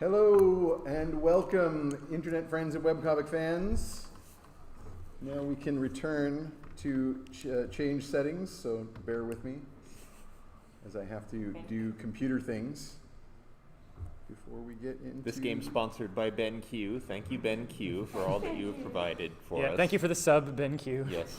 Hello and welcome, internet friends and webcomic fans. Now we can return to change settings, so bear with me as I have to do computer things before we get into... This game's sponsored by BenQ. Thank you, BenQ, for all that you have provided for us. Thank you for the sub, BenQ. Yes.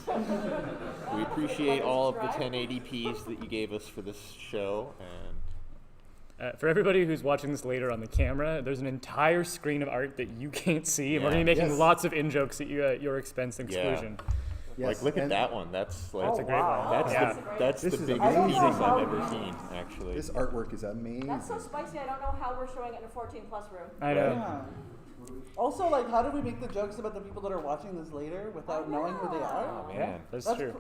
We appreciate all of the 1080p's that you gave us for this show. And For everybody who's watching this later on the camera, there's an entire screen of art that you can't see, and we're going to be making lots of in-jokes at your expense and exclusion. Yes, like, look at that one. That's like That's a great one. That's This the is biggest amazing. piece I've ever seen, actually. This artwork is amazing. That's so spicy. I don't know how we're showing it in a 14-plus room. I know. Yeah. Also, like, how do we make the jokes about the people that are watching this later without knowing who they are? Oh, man. That's That's true.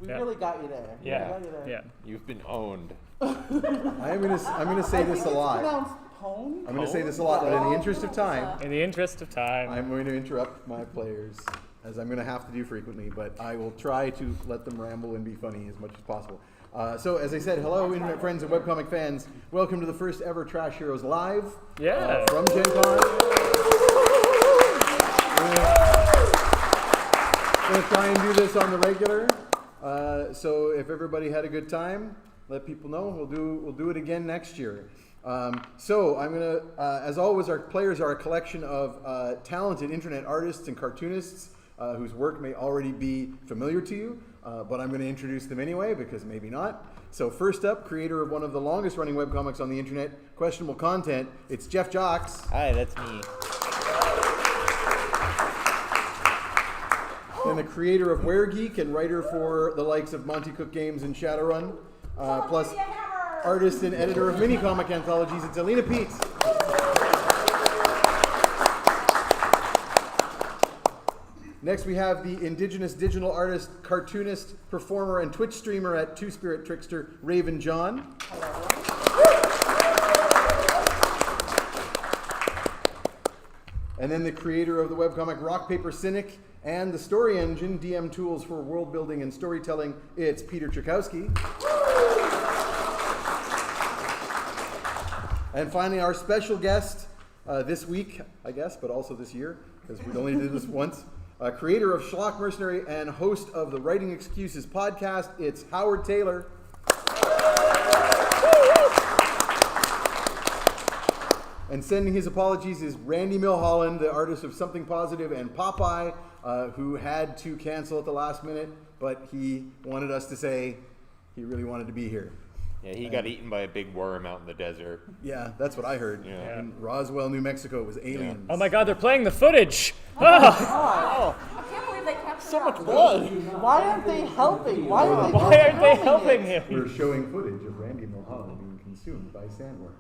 We Yeah. really got you there. We Yeah, got you there. yeah. You've been owned. I'm gonna say this a lot. Pronounced pone. I'm gonna say this a lot, but in the interest of time, In the interest of time. I'm going to interrupt my players, as I'm going to have to do frequently, but I will try to let them ramble and be funny as much as possible. So, as I said, hello, internet friends and webcomic fans. Welcome to the first ever Trash Heroes Live from Gen Con. We're going to try and do this on the regular. So, if everybody had a good time, let people know. We'll do it again next year. So I'm going to, as always, our players are a collection of talented internet artists and cartoonists whose work may already be familiar to you, but I'm going to introduce them anyway, because maybe not. So first up, creator of one of the longest running webcomics on the internet, Questionable Content, it's Jeff Jocks. Hi, that's me. And the creator of WereGeek and writer for the likes of Monty Cook Games and Shadowrun, plus artist and editor of mini comic anthologies, it's Alina Pete. Next we have the indigenous digital artist, cartoonist, performer, and Twitch streamer at Two Spirit Trickster, Raven John. And then the creator of the webcomic Rock Paper Cynic and the story engine, DM Tools for World Building and Storytelling, it's Peter Czerkowski. And finally, our special guest this week, I guess, but also this year, because we only did this once, creator of Schlock Mercenary and host of the Writing Excuses podcast, it's Howard Taylor. And sending his apologies is Randy Milholland, the artist of Something Positive and Popeye, who had to cancel at the last minute, but he wanted us to say he really wanted to be here. Yeah, he got eaten by a big worm out in the desert. Yeah, that's what I heard. Yeah. In Roswell, New Mexico, it was aliens. Oh my god, they're playing the footage! I can't believe they captured so much blood. Why aren't they helping? Why Why aren't aren't they filming helping it? him? We're showing footage of Randy Milholland being consumed by sandworms.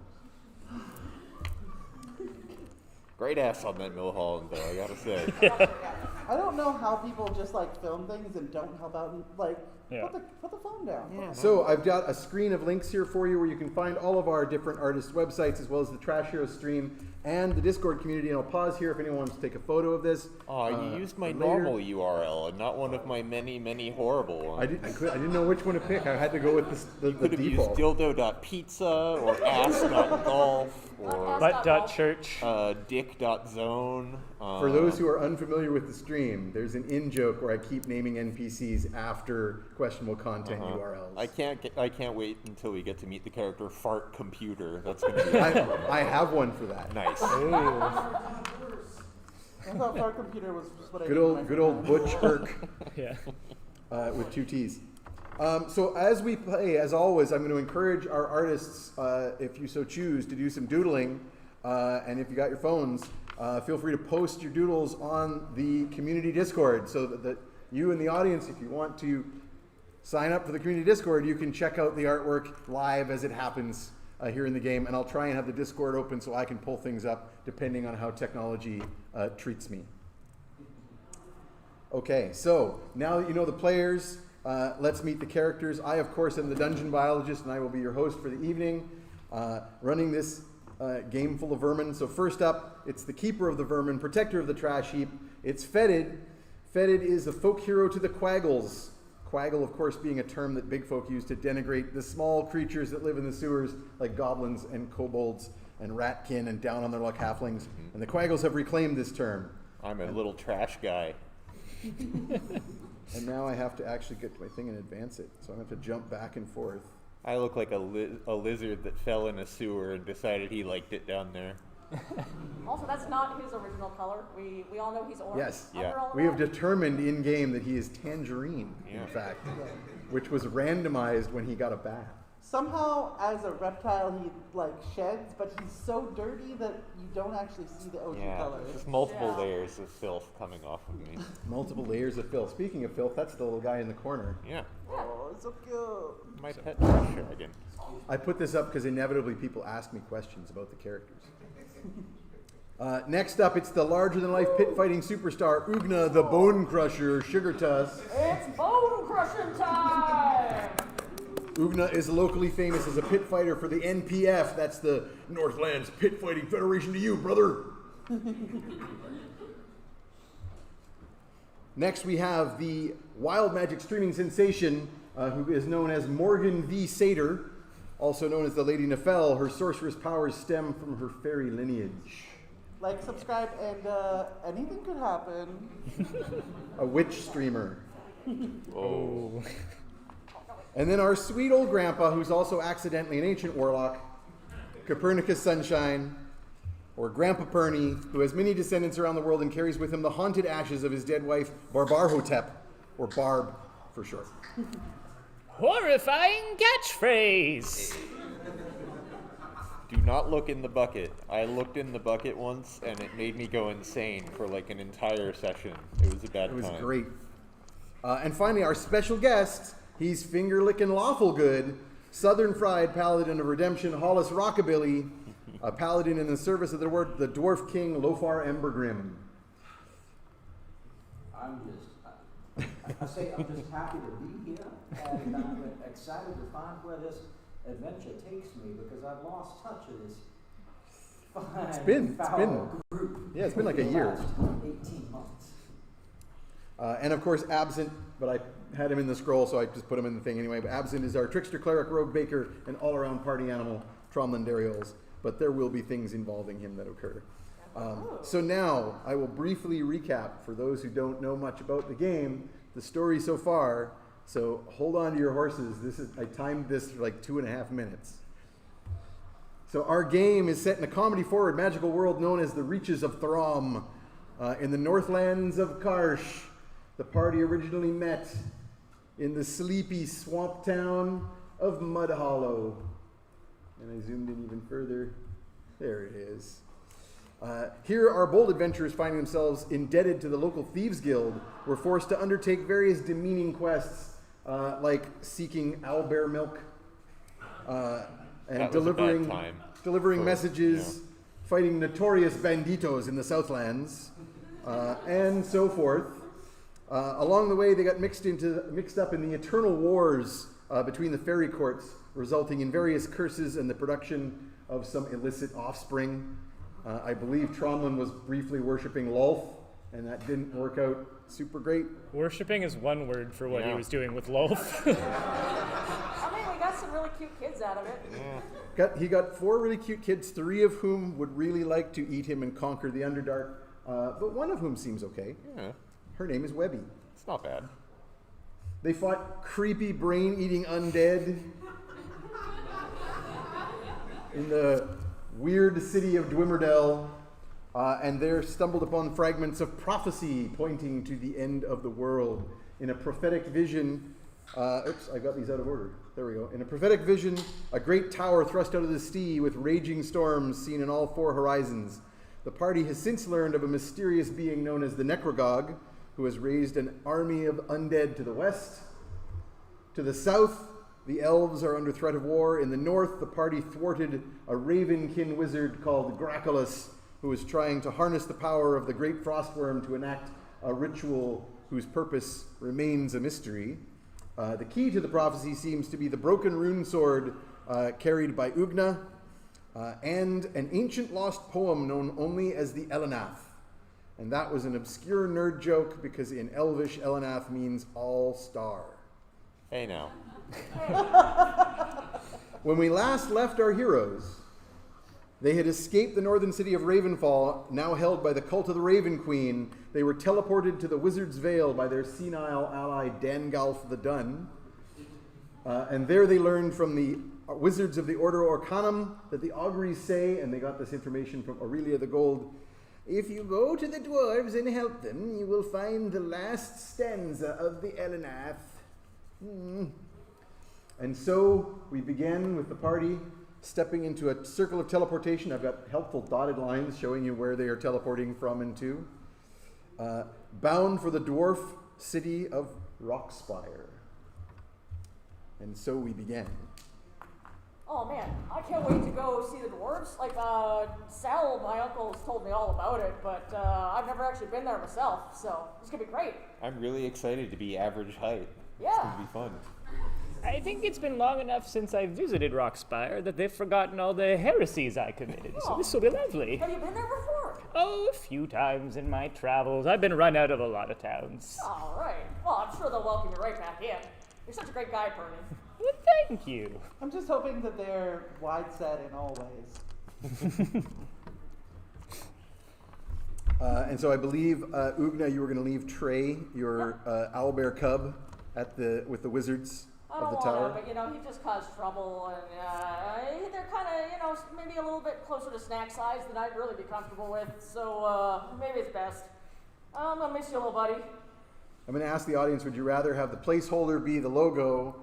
Great ass on that Milholland, though, I gotta say. I don't know how people just like film things and don't help out and like put the phone down. Yeah. So I've got a screen of links here for you where you can find all of our different artists' websites, as well as the Trash Heroes stream and the Discord community. And I'll pause here if anyone wants to take a photo of this. Oh, you used my later. normal URL and not one of my many, many horrible ones. I didn't know which one to pick. I had to go with the Could have used default. dildo.pizza or ass.golf or Butt.church. dick.zone. For those who are unfamiliar with the stream, there's an in-joke where I keep naming NPCs after questionable content URLs. I can't wait until we get to meet the character Fart Computer. That's gonna be I have one for that. nice. I thought our computer was just what I Good old Butch Herc Yeah. with two T's. So as we play, as always, I'm going to encourage our artists, if you so choose, to do some doodling. And if you got your phones, feel free to post your doodles on the community Discord so that you and the audience, if you want to sign up for the community Discord, you can check out the artwork live as it happens here in the game. And I'll try and have the Discord open so I can pull things up depending on how technology treats me. Okay, so now that you know the players, let's meet the characters. I, of course, am the Dungeon Biologist, and I will be your host for the evening, running this game full of vermin. So first up, it's the Keeper of the Vermin, Protector of the Trash Heap. It's Fetid. Fetid is the folk hero to the Quaggles. Quaggle, of course, being a term that big folk use to denigrate the small creatures that live in the sewers, like goblins and kobolds. and ratkin and down on their luck halflings, and the Quaggles have reclaimed this term. I'm a little trash guy. And now I have to actually get to my thing and advance it, so I'm going to have to jump back and forth. I look like a lizard that fell in a sewer and decided he liked it down there. Also, that's not his original color. We all know he's orange. Yes. Under Yeah. all of We have that. determined in game that he is tangerine, Yeah. in fact, which was randomized when he got a bath. Somehow, as a reptile, he like sheds, but he's so dirty that you don't actually see the ocean Yeah, colors. just multiple Yeah. layers of filth coming off of me. Multiple layers of filth. Speaking of filth, that's the little guy in the corner. Yeah, Oh, it's so cute. my pet trash dragon. I put this up because inevitably people ask me questions about the characters. Next up, it's the larger-than-life pit-fighting superstar, Ugna the Bone Crusher Sugartuss. It's bone crushing time! Ugna is locally famous as a pit fighter for the NPF. That's the Northlands Pit Fighting Federation to you, brother. Next, we have the Wild Magic streaming sensation, who is known as Morgan V. Satyr, also known as the Lady Nefel. Her sorceress powers stem from her fairy lineage. Like, subscribe, and anything could happen. A witch streamer. Oh. And then our sweet old grandpa, who's also accidentally an ancient warlock, Copernicus Sunshine, or Grandpa Perny, who has many descendants around the world and carries with him the haunted ashes of his dead wife, Barbarhotep, or Barb for short. Horrifying catchphrase. Do not look in the bucket. I looked in the bucket once and it made me go insane for like an entire session. It was a bad time. It was great. And finally, our special guest, he's finger-licking lawful good, Southern Fried Paladin of Redemption, Hollis Rockabilly, a paladin in the service of the Dwarf King Lothar Embergrim. I'm just happy to be here, and I'm excited to find where this adventure takes me because I've lost touch of this fine, foul group. Yeah, it's been like a for the year. last 18 months. And of course, Absent, but I had him in the scroll, so I just put him in the thing anyway. But Absent is our trickster, cleric, rogue, baker, and all-around party animal, Tromlin Dariols. But there will be things involving him that occur. So now, I will briefly recap, for those who don't know much about the game, the story so far. So hold on to your horses. I timed this for like 2.5 minutes. So our game is set in a comedy-forward magical world known as the Reaches of Throm, in the Northlands of Karsh. The party originally met in the sleepy swamp town of Mud Hollow. And I zoomed in even further. There it is. Here, our bold adventurers, finding themselves indebted to the local Thieves Guild, were forced to undertake various demeaning quests, like seeking owlbear milk, and That was a bad delivering time messages, fighting notorious banditos in the Southlands, and so forth. Along the way, they got mixed up in the eternal wars between the fairy courts, resulting in various curses and the production of some illicit offspring. I believe Tromlin was briefly worshipping Lolth, and that didn't work out super great. Worshipping is one word for what he Yeah. was doing with Lolth. I mean, we got some really cute kids out of it. He got 4 really cute kids, 3 of whom would really like to eat him and conquer the Underdark, but one of whom seems okay. Yeah, Her name is Webby. it's not bad. They fought creepy brain-eating undead in the weird city of Dwimmerdell, and there stumbled upon fragments of prophecy pointing to the end of the world. In a prophetic vision, oops, I got these out of order. There we go. In a prophetic vision, a great tower thrust out of the sea with raging storms seen in all 4 horizons. The party has since learned of a mysterious being known as the Necrogog, who has raised an army of undead to the west. To the south, the elves are under threat of war. In the north, the party thwarted a ravenkin wizard called Graculus, who is trying to harness the power of the great frostworm to enact a ritual whose purpose remains a mystery. The key to the prophecy seems to be the broken rune sword carried by Ugna, and an ancient lost poem known only as the Elanath. And that was an obscure nerd joke because in Elvish, Elanath means all-star. Hey now. When we last left our heroes, They had escaped the northern city of Ravenfall, now held by the cult of the Raven Queen. They were teleported to the Wizard's Vale by their senile ally Dangolf the Dun. And there they learned from the wizards of the Order Arcanum that the auguries say, and they got this information from Aurelia the Gold, if you go to the dwarves and help them, you will find the last stanza of the Elenath. And so we began with the party stepping into a circle of teleportation. I've got helpful dotted lines showing you where they are teleporting from and to. Bound for the dwarf city of Rockspire. And so we began. Oh man, I can't wait to go see the dwarves. Like, Sal, my uncle, has told me all about it, but I've never actually been there myself, so it's gonna be great. I'm really excited to be average height. Yeah. It's gonna be fun. I think it's been long enough since I visited Rockspire that they've forgotten all the heresies I committed, so this will be lovely. Have you been there before? Oh, a few times in my travels. I've been run out of a lot of towns. All right. Well, I'm sure they'll welcome you right back in. You're such a great guy, Perny. Well, thank you. I'm just hoping that they're wide set in all ways. And so I believe, Ugna, you were going to leave Trey, your owlbear cub, with the wizards I of don't the want tower. to, but he just caused trouble, and they're kind of, maybe a little bit closer to snack size than I'd really be comfortable with. So maybe it's best. I'm gonna miss you, little buddy. I'm going to ask the audience, would you rather have the placeholder be the logo,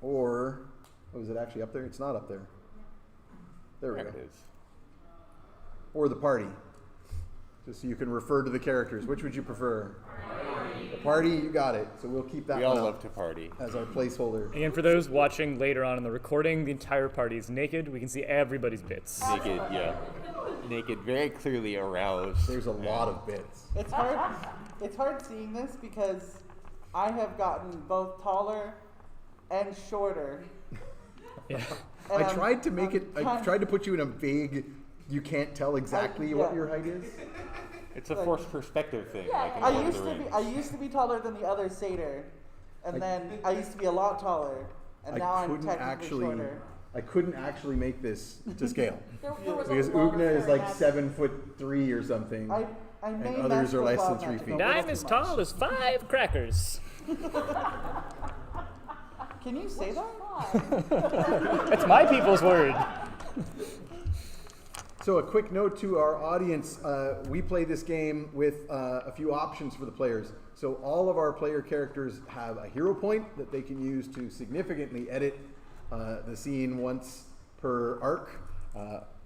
or, is it actually up there? It's not up there. There we There go. it is. Or the party, just so you can refer to the characters. Which would you prefer? The party, you got it. So we'll keep that We one all up love to party. as our placeholder. And for those watching later on in the recording, the entire party is naked. We can see everybody's bits. Naked, yeah. Naked, very clearly aroused. There's a lot of bits. It's hard. It's hard seeing this because I have gotten both taller and shorter. Yeah. And I tried to make it. I kind- tried to put you in a vague. You can't tell exactly what yeah. your height is. It's a forced perspective thing. Like in I Lord of used the to be. Rings. I used to be taller than the other satyr, and then I used to be a lot taller, and now I'm technically shorter. I couldn't actually make this to scale There was because a longer Ugna is fairy like magic. 7'3" or something. I may and others mess are with less than wild 3 magic feet. a And little I'm too as much. tall as 5 crackers. Can you say that? Why? That's my people's word. So a quick note to our audience, we play this game with a few options for the players. So all of our player characters have a hero point that they can use to significantly edit the scene once per arc.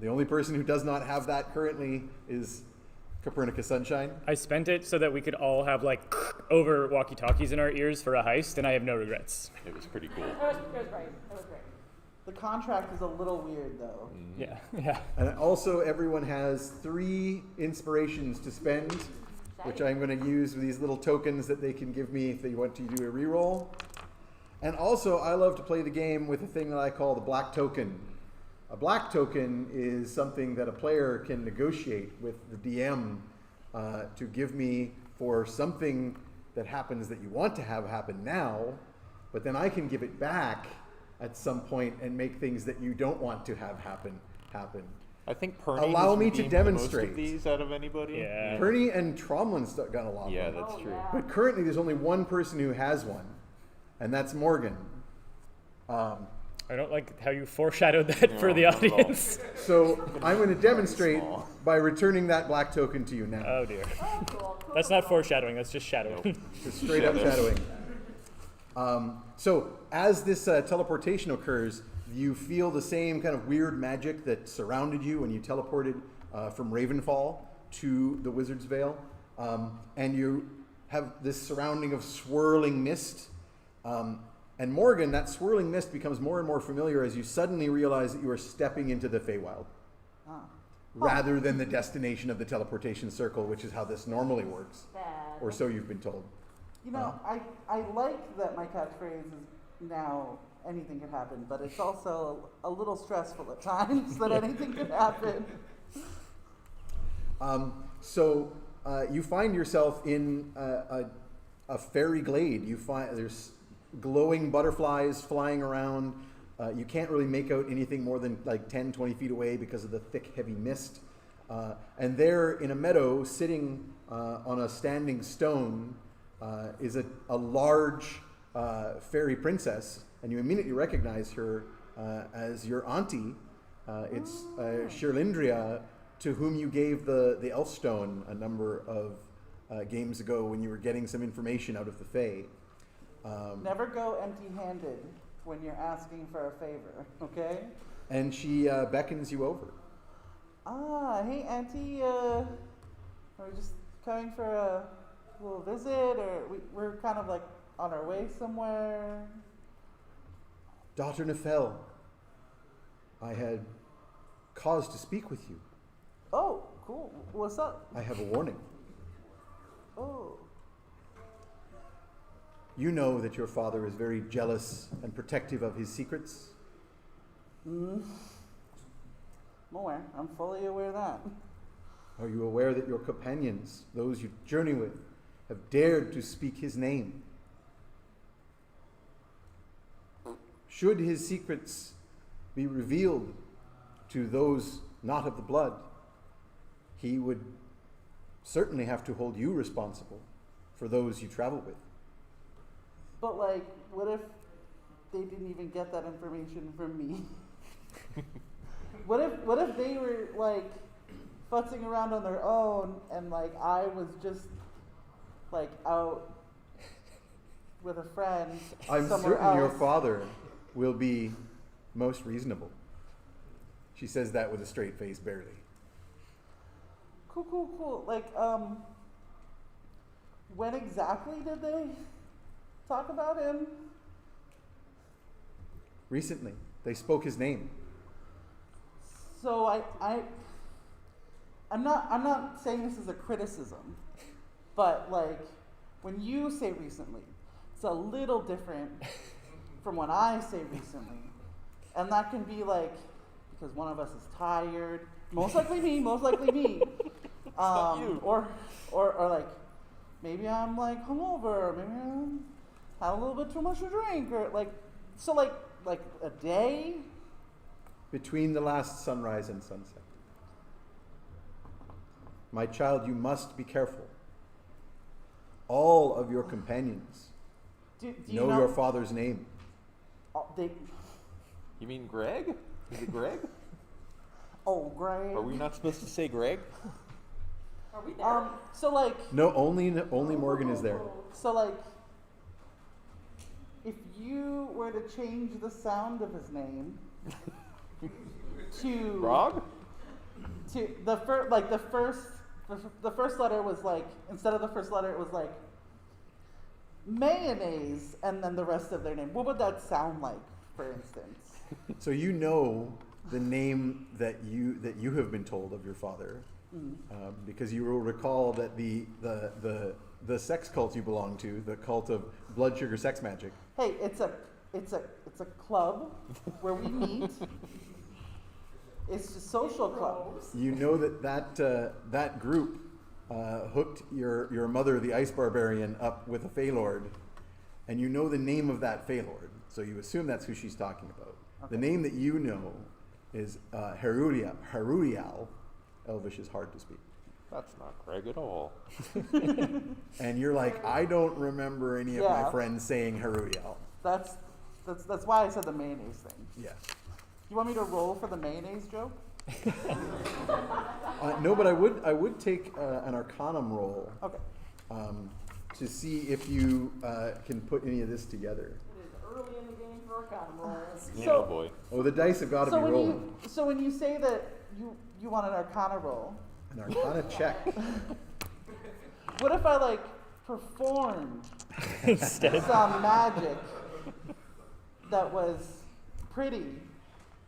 The only person who does not have that currently is Copernicus Sunshine. I spent it so that we could all have over walkie-talkies in our ears for a heist, and I have no regrets. It was pretty cool. It was great. It was great. The contract is a little weird though. Yeah, yeah. And also everyone has 3 inspirations to spend, which I'm going to use with these little tokens that they can give me if they want to do a reroll. And also I love to play the game with a thing that I call the black token. A black token is something that a player can negotiate with the DM to give me for something that happens that you want to have happen now, but then I can give it back at some point and make things that you don't want to have happen. I think Perny Allow has me to redeemed demonstrate. the most of these out of anybody. Yeah. Perny and Tromlin's got a lot Yeah, more. that's true. Yeah. But currently there's only one person who has one, and that's Morgan. I don't like how you foreshadowed that for the not at all. audience. So I'm going to demonstrate small. by returning that black token to you now. Oh dear. Oh, cool. That's not foreshadowing, that's just shadowing. Just straight up shadowing. So as this teleportation occurs, you feel the same kind of weird magic that surrounded you when you teleported from Ravenfall to the Wizard's Vale. And you have this surrounding of swirling mist. And Morgan, that swirling mist becomes more and more familiar as you suddenly realize that you are stepping into the Feywild. Rather than the destination of the teleportation circle, which is how this normally works. Bad. Or so you've been told. You know, I like that my catchphrase is now anything could happen, but it's also a little stressful at times that anything could happen. So you find yourself in a fairy glade. You find there's glowing butterflies flying around. You can't really make out anything more than like 10, 20 feet away because of the thick, heavy mist. And there in a meadow, sitting on a standing stone, is a large fairy princess, and you immediately recognize her as your auntie. It's Shirlindria, to whom you gave the elf stone a number of games ago when you were getting some information out of the Fae. Never go empty-handed when you're asking for a favor, okay? And she beckons you over. Hey, Auntie, are we just coming for a little visit, or we're kind of like on our way somewhere? Daughter Nefel, I had cause to speak with you. Oh, cool. What's up? I have a warning. Oh. You know that your father is very jealous and protective of his secrets. I'm aware. I'm fully aware of that. Are you aware that your companions, those you journey with, have dared to speak his name? Should his secrets be revealed to those not of the blood, he would certainly have to hold you responsible for those you travel with. But like, what if they didn't even get that information from me? What if they were like futzing around on their own and like I was just like out with a friend I'm somewhere certain your else? father will be most reasonable. She says that with a straight face, barely. Cool. Like, when exactly did they talk about him? Recently, they spoke his name. So I'm not saying this is a criticism, but like, when you say recently, it's a little different from when I say recently. And that can be like, because one of us is tired, most likely me. Or like, maybe I'm like hungover, maybe I had a little bit too much to drink, or like, so like a day? Between the last sunrise and sunset. My child, you must be careful. All of your companions Do you know your father's name. They, You mean Greg? Is it Greg? oh, Greg. Are we not supposed to say Greg? Are we there? So like, No, only Morgan is there. so like, if you were to change the sound of his name to Grog? to the first letter was like, instead of the first letter it was like mayonnaise, and then the rest of their name. What would that sound like, for instance? So you know the name that you have been told of your father, because you will recall that the sex cult you belong to, the cult of blood sugar sex magic. Hey, it's a club where we meet. It's a social club. You know that group hooked your mother, the ice barbarian, up with a Fey Lord, and you know the name of that Fey Lord, so you assume that's who she's talking about. Okay. The name that you know is Herurial. Elvish is hard to speak. That's not Greg at all. And you're like, I don't remember any of my Yeah. friends saying Herurial. That's why I said the mayonnaise thing. Yeah. You want me to roll for the mayonnaise joke? No, but I would take an Arcanum roll Okay. to see if you can put any of this together. It is early in the game for Arcana rolls. Yeah, So- boy. Oh, the dice have got to be rolling. So when you say that you want an Arcana roll, An Arcana check. what if I like performed Instead. some magic that was pretty?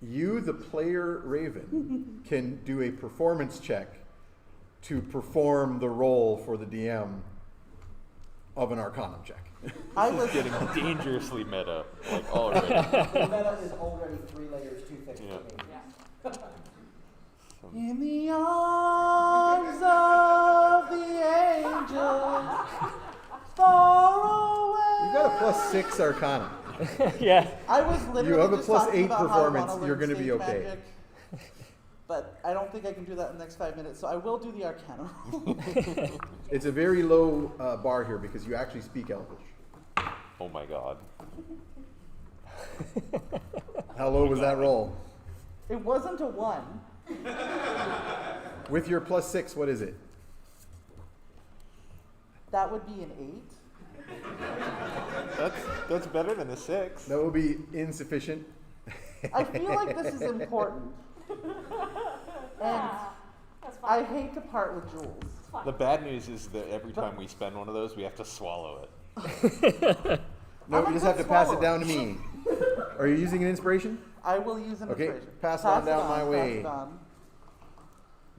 You, the player Raven, can do a performance check to perform the role for the DM of an Arcanum check. I was Getting dangerously meta, like already. The meta is already 3 layers too thick Yeah. for me. in the arms of the angels, far away. You got a +6 Arcana. Yeah. I was literally have a just plus talking 8 about how I performance, wanna you're learn gonna be stage okay. magic, but I don't think I can do that in the next 5 minutes, so I will do the Arcana. It's a very low bar here because you actually speak Elvish. Oh my god. How low was that roll? It wasn't a 1. With your plus 6, what is it? That would be an 8. That's better than a 6. That will be insufficient. I feel like this is important. And That's I fine. hate to part with jewels. It's fine. The bad news is that every time we spend one of those, we have to swallow it. No, I'm you a just good have to pass it swallower. down to me. Are you using an inspiration? I will use an Okay, inspiration. pass it on down my pass way. it on.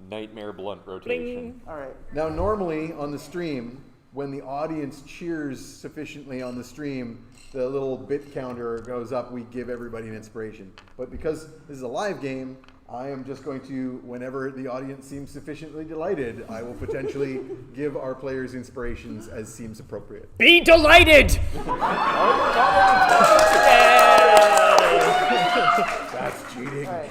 Nightmare blunt rotation. All right. Now, normally on the stream, when the audience cheers sufficiently on the stream, the little bit counter goes up. We give everybody an inspiration. But because this is a live game, I am just going to, whenever the audience seems sufficiently delighted, I will potentially give our players inspirations as seems appropriate. Be delighted! That's cheating. All right.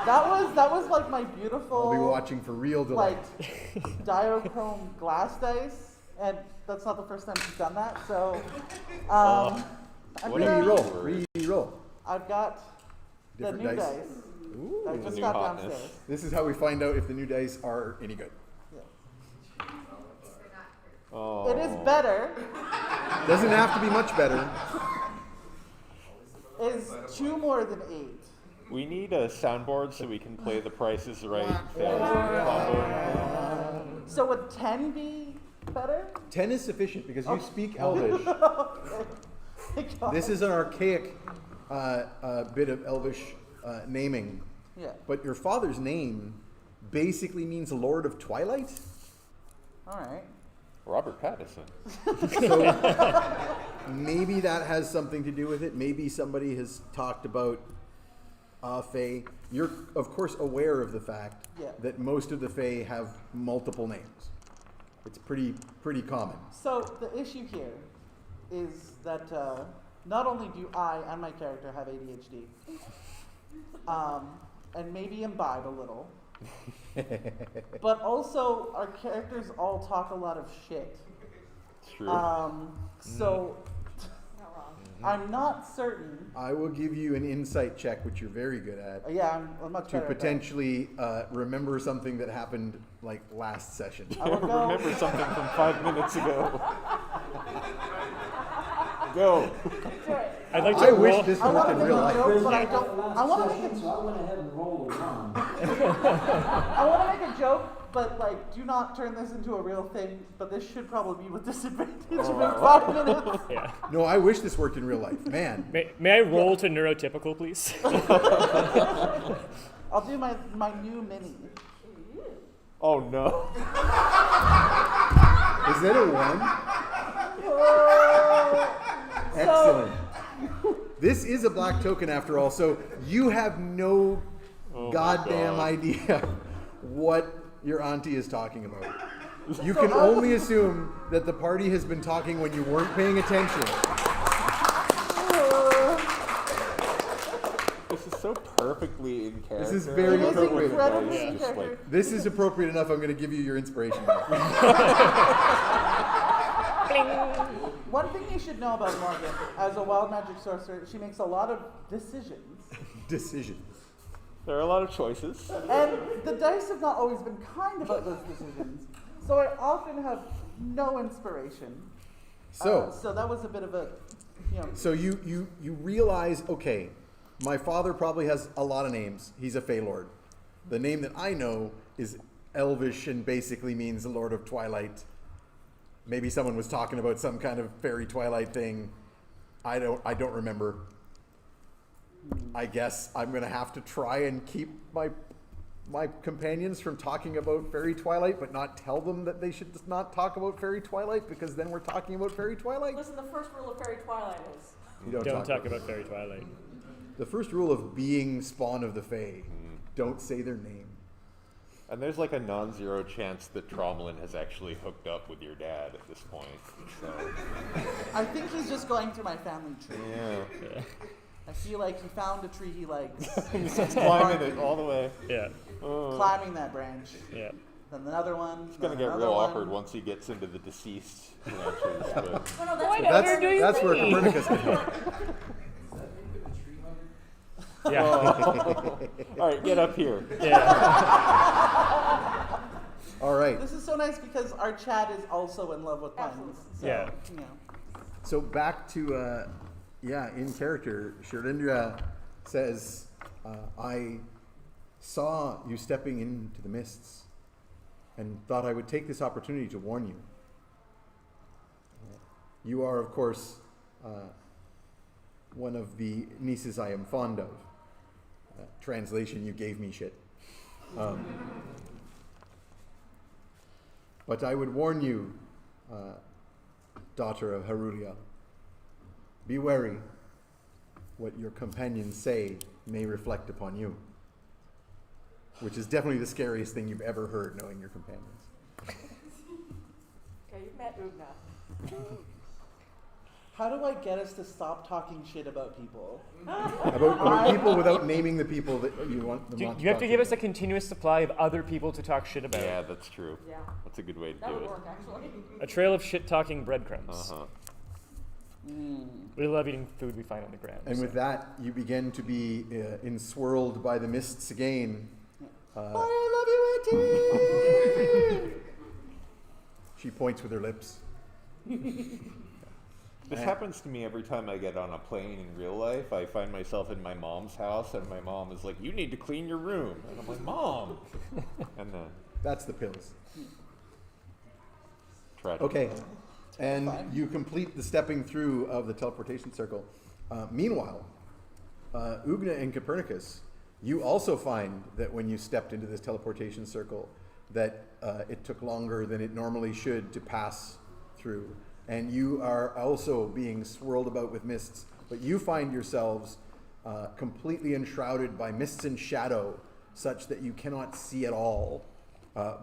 That was like my beautiful. I'll be watching for real delight. Like diochrome glass dice, and that's not the first time she's done that. So, I'm What do you gonna- roll? Re-roll. I've got the Different new dice. dice. I the just new got hotness. downstairs. This is how we find out if the new dice are any good. Yeah. Oh. It is better. Doesn't have to be much better. It is 2 more than 8. We need a soundboard so we can play The Price is Right combo. So would 10 be better? 10 is sufficient because you speak Elvish. Thank God. This is an archaic bit of Elvish naming. Yeah. But your father's name basically means Lord of Twilight. All right. Robert Pattinson. So maybe that has something to do with it. Maybe somebody has talked about Fae. You're, of course, aware of the fact Yeah. that most of the Fae have multiple names. It's pretty common. So the issue here is that not only do I and my character have ADHD, and maybe imbibe a little, but also our characters all talk a lot of shit. It's true. So Not wrong. I'm not certain. I will give you an insight check, which you're very good at, Yeah, I'm much to better. at that. potentially remember something that happened like last session. I will go. Remember something from 5 minutes ago. Go. Do it. I'd like to I wish roll. this I worked want in to real make a life. joke, but I That don't. last I want to session, make so I went ahead and rolled a 1. I want to make a joke, but like, do not turn this into a real thing. But this should probably be with disadvantage for 5 minutes. Yeah. No, I wish this worked in real life. Man, May I roll to neurotypical, please? I'll do my new mini. Oh no. is that a 1? Oh, Excellent. This is a black token after all, so you have no Oh my goddamn God. idea what your auntie is talking about. You can only assume that the party has been talking when you weren't paying attention. This is so perfectly in character. This is very It is appropriate. incredibly Guys, in just character. like- This is appropriate enough. I'm going to give you your inspiration back. One thing you should know about Morgan, as a wild magic sorcerer, she makes a lot of decisions. Decisions. There are a lot of choices. And the dice have not always been kind about those decisions. So I often have no inspiration. So, So that was a bit of a, you know. so you realize, okay, my father probably has a lot of names. He's a Fey Lord. The name that I know is Elvish and basically means the Lord of Twilight. Maybe someone was talking about some kind of fairy twilight thing. I don't remember. I guess I'm gonna have to try and keep my companions from talking about fairy twilight, but not tell them that they should just not talk about fairy twilight, because then we're talking about fairy twilight. Listen, the first rule of Fairy Twilight is You Don't talk about Fairy Twilight. The first rule of being spawn of the Fae: don't say their name. And there's like a non-zero chance that Tromlin has actually hooked up with your dad at this point. So I think he's just going through my family tree. yeah, I feel like he found a tree he likes. he's climbing it all the way. Yeah. Climbing that branch. Yeah. Then another one. It's gonna get real awkward once he gets into the deceased branches. But No, no, Why that's not? That's where Copernicus can help. Yeah. all right, get up here. Yeah. All right. This is so nice because our Chad is also in love with puns. Absolutely. So, Yeah. You know. So back to, in character, Shirindra says, I saw you stepping into the mists and thought I would take this opportunity to warn you. You are, of course, one of the nieces I am fond of. Translation, you gave me shit. But I would warn you, daughter of Harulia, be wary. What your companions say may reflect upon you. Which is definitely the scariest thing you've ever heard, knowing your companions. Okay, you've met Ugna. How do I get us to stop talking shit about people? About people without naming the people that you want them You, not you have to talk give us a continuous supply of other people to talk shit about. Yeah, that's true. Yeah, That's a good way to that do would it. work actually. A trail of shit talking breadcrumbs. Uh-huh. We love eating food we find on the ground. And with that, you begin to be enswirled by the mists again. I love you, Auntie! She points with her lips. This happens to me every time I get on a plane in real life. I find myself in my mom's house, and my mom is like, "You need to clean your room," and I'm like, "Mom," and then That's the pills. tragic. Okay. And you complete the stepping through of the teleportation circle. Meanwhile, Ugna and Copernicus, you also find that when you stepped into this teleportation circle, that it took longer than it normally should to pass through. And you are also being swirled about with mists, but you find yourselves completely enshrouded by mists and shadow, such that you cannot see at all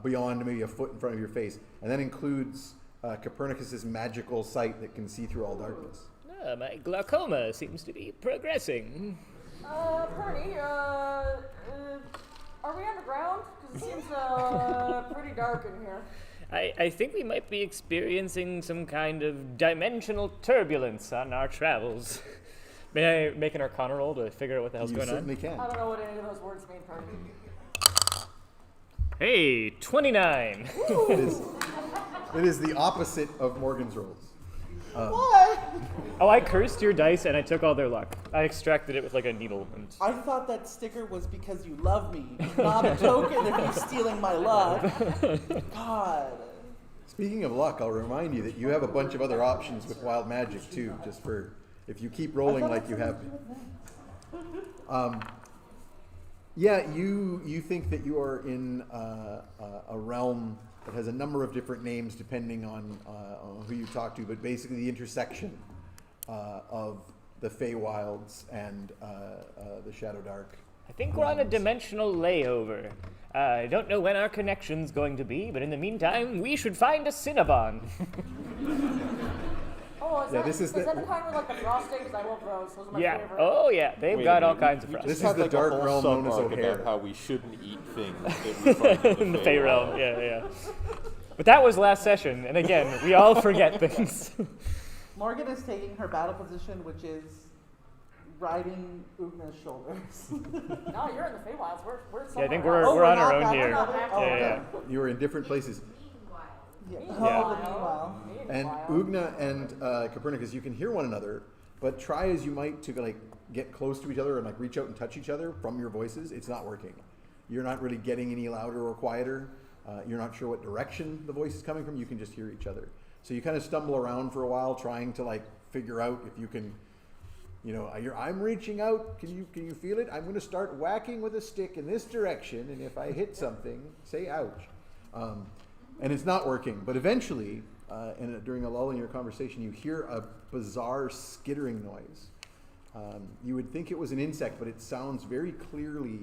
beyond maybe a foot in front of your face. And that includes Copernicus's magical sight that can see through all darkness. My glaucoma seems to be progressing. Perny, are we underground? Because it seems pretty dark in here. I think we might be experiencing some kind of dimensional turbulence on our travels. May I make an Arcana roll to figure out what the hell's You going certainly on? can. I don't know what any of those words mean, Perny. Hey, 29. It is the opposite of Morgan's rolls. What? Oh, I cursed your dice and I took all their luck. I extracted it with like a needle. And I thought that sticker was because you love me, not a token of you stealing my luck. God. Speaking of luck, I'll remind you that you have a bunch of other options with wild magic too, just for if you keep rolling like you have been. Yeah, you think that you are in a realm that has a number of different names depending on who you talk to, but basically the intersection of the Feywilds and the Shadow Dark. I think we're on a dimensional layover. I don't know when our connection's going to be, but in the meantime, we should find a Cinnabon. Oh, is Yeah, that, this is is the- that the kind with like the frosting? Because I love those. Those are my Yeah. favorite. Oh, yeah. They've Wait got a all minute, kinds of we frosting. This just is had the like dark a whole realm known as sub-arc O'Hare. about how we shouldn't eat things that we find In the Fey Fey realm. Yeah, yeah. But that was last session, and again, we all forget things. Morgan is taking her battle position, which is riding Ugna's shoulders. No, you're in the Feywilds. We're Yeah, I somewhere think else. we're on not our own that here. one? Oh, Yeah, okay. yeah. You are in different places. Yeah. Yeah. Oh, the meanwhile. And Ugna and Copernicus, you can hear one another, but try as you might to like get close to each other and like reach out and touch each other from your voices, it's not working. You're not really getting any louder or quieter. You're not sure what direction the voice is coming from. You can just hear each other. So you kind of stumble around for a while trying to like figure out if you can, you know, I'm reaching out. Can you feel it? I'm going to start whacking with a stick in this direction, and if I hit something, say ouch. And it's not working. But eventually, during a lull in your conversation, you hear a bizarre skittering noise. You would think it was an insect, but it sounds very clearly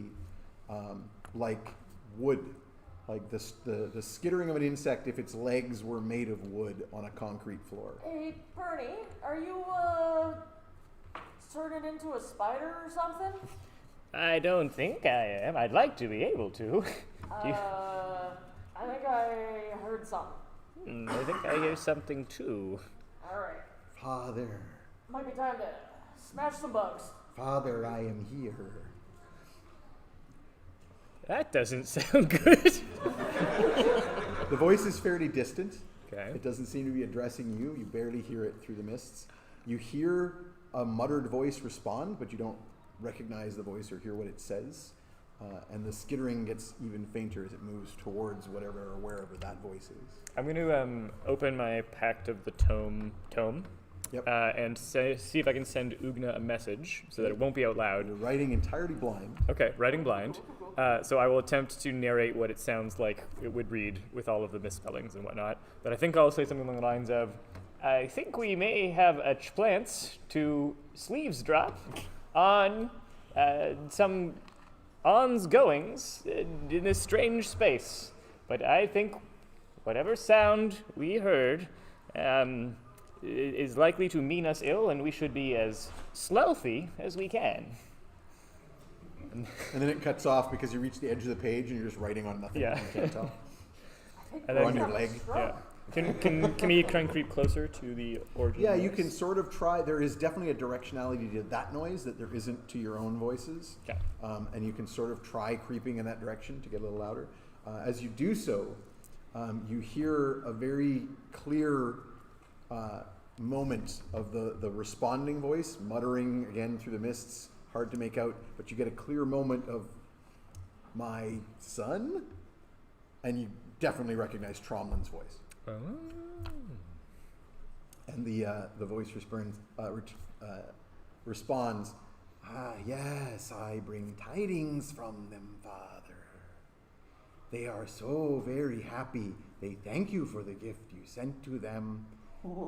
like wood like the skittering of an insect if its legs were made of wood on a concrete floor. Hey, Bernie, are you, turning into a spider or something? I don't think I am. I'd like to be able to. Do you- I think I heard something. I think I hear something too. Alright, Father, might be time to smash some bugs. Father, I am here. That doesn't sound good. The voice is fairly distant. Okay. It doesn't seem to be addressing you. You barely hear it through the mists. You hear a muttered voice respond, but you don't recognize the voice or hear what it says. And the skittering gets even fainter as it moves towards whatever or wherever that voice is. I'm going to open my Pact of the Tome, Yep. and see if I can send Ugna a message so that it won't be out loud. You're writing entirely blind. Okay, writing blind. So I will attempt to narrate what it sounds like it would read with all of the misspellings and whatnot. But I think I'll say something along the lines of, I think we may have a chance to sleeves drop on some ons goings in this strange space. But I think whatever sound we heard is likely to mean us ill, and we should be as stealthy as we can. And then it cuts off because you reach the edge of the page and you're just writing on nothing. Yeah. You can't tell. And Or then- on your leg. Yeah. Can we try and creep closer to the origin? Yeah, you noise? can sort of try. There is definitely a directionality to that noise that there isn't to your own voices. Okay. And you can sort of try creeping in that direction to get a little louder. As you do so, you hear a very clear moment of the responding voice, muttering again through the mists, hard to make out, but you get a clear moment of, my son? And you definitely recognize Tromlin's voice. Oh. And the voice responds, "Ah, yes, I bring tidings from them, Father. They are so very happy. They thank you for the gift you sent to them.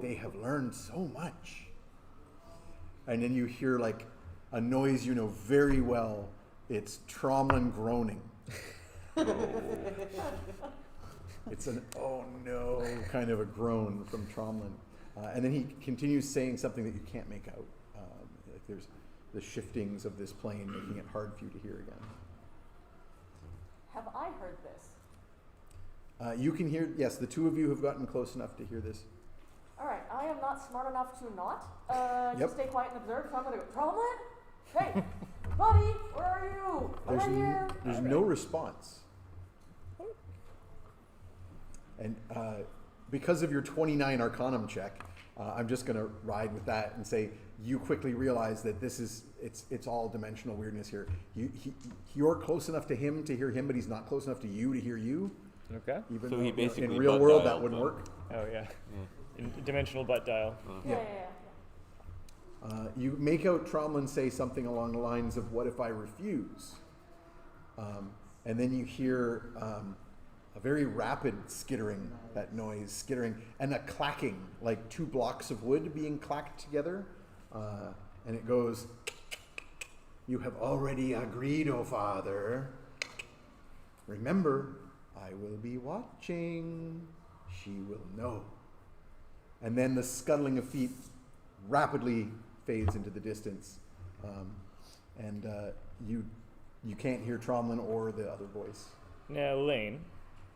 They have learned so much." And then you hear like a noise you know very well. It's Tromlin groaning. It's an oh no kind of a groan from Tromlin. And then he continues saying something that you can't make out. Like there's the shiftings of this plane making it hard for you to hear again. Have I heard this? You can hear, yes, the two of you have gotten close enough to hear this. Alright, I am not smart enough to not. Yep. Just stay quiet and observe, so I'm gonna go, Tromlin? Hey, buddy, where are you? I'm right here. There's no response. And because of your 29 Arcanum check, I'm just going to ride with that and say you quickly realize that it's all dimensional weirdness here. You're close enough to him to hear him, but he's not close enough to you to hear you. Okay. Even So though, he basically in real butt world that dialed wouldn't them. work. Oh yeah. Dimensional butt dial. Yeah. You make out Tromlin say something along the lines of, "What if I refuse?" And then you hear a very rapid skittering, that noise, skittering, and a clacking, like two blocks of wood being clacked together. And it goes, "You have already agreed, O Father. Remember, I will be watching. She will know." And then the scuttling of feet rapidly fades into the distance. And you can't hear Tromlin or the other voice. Now, Lane,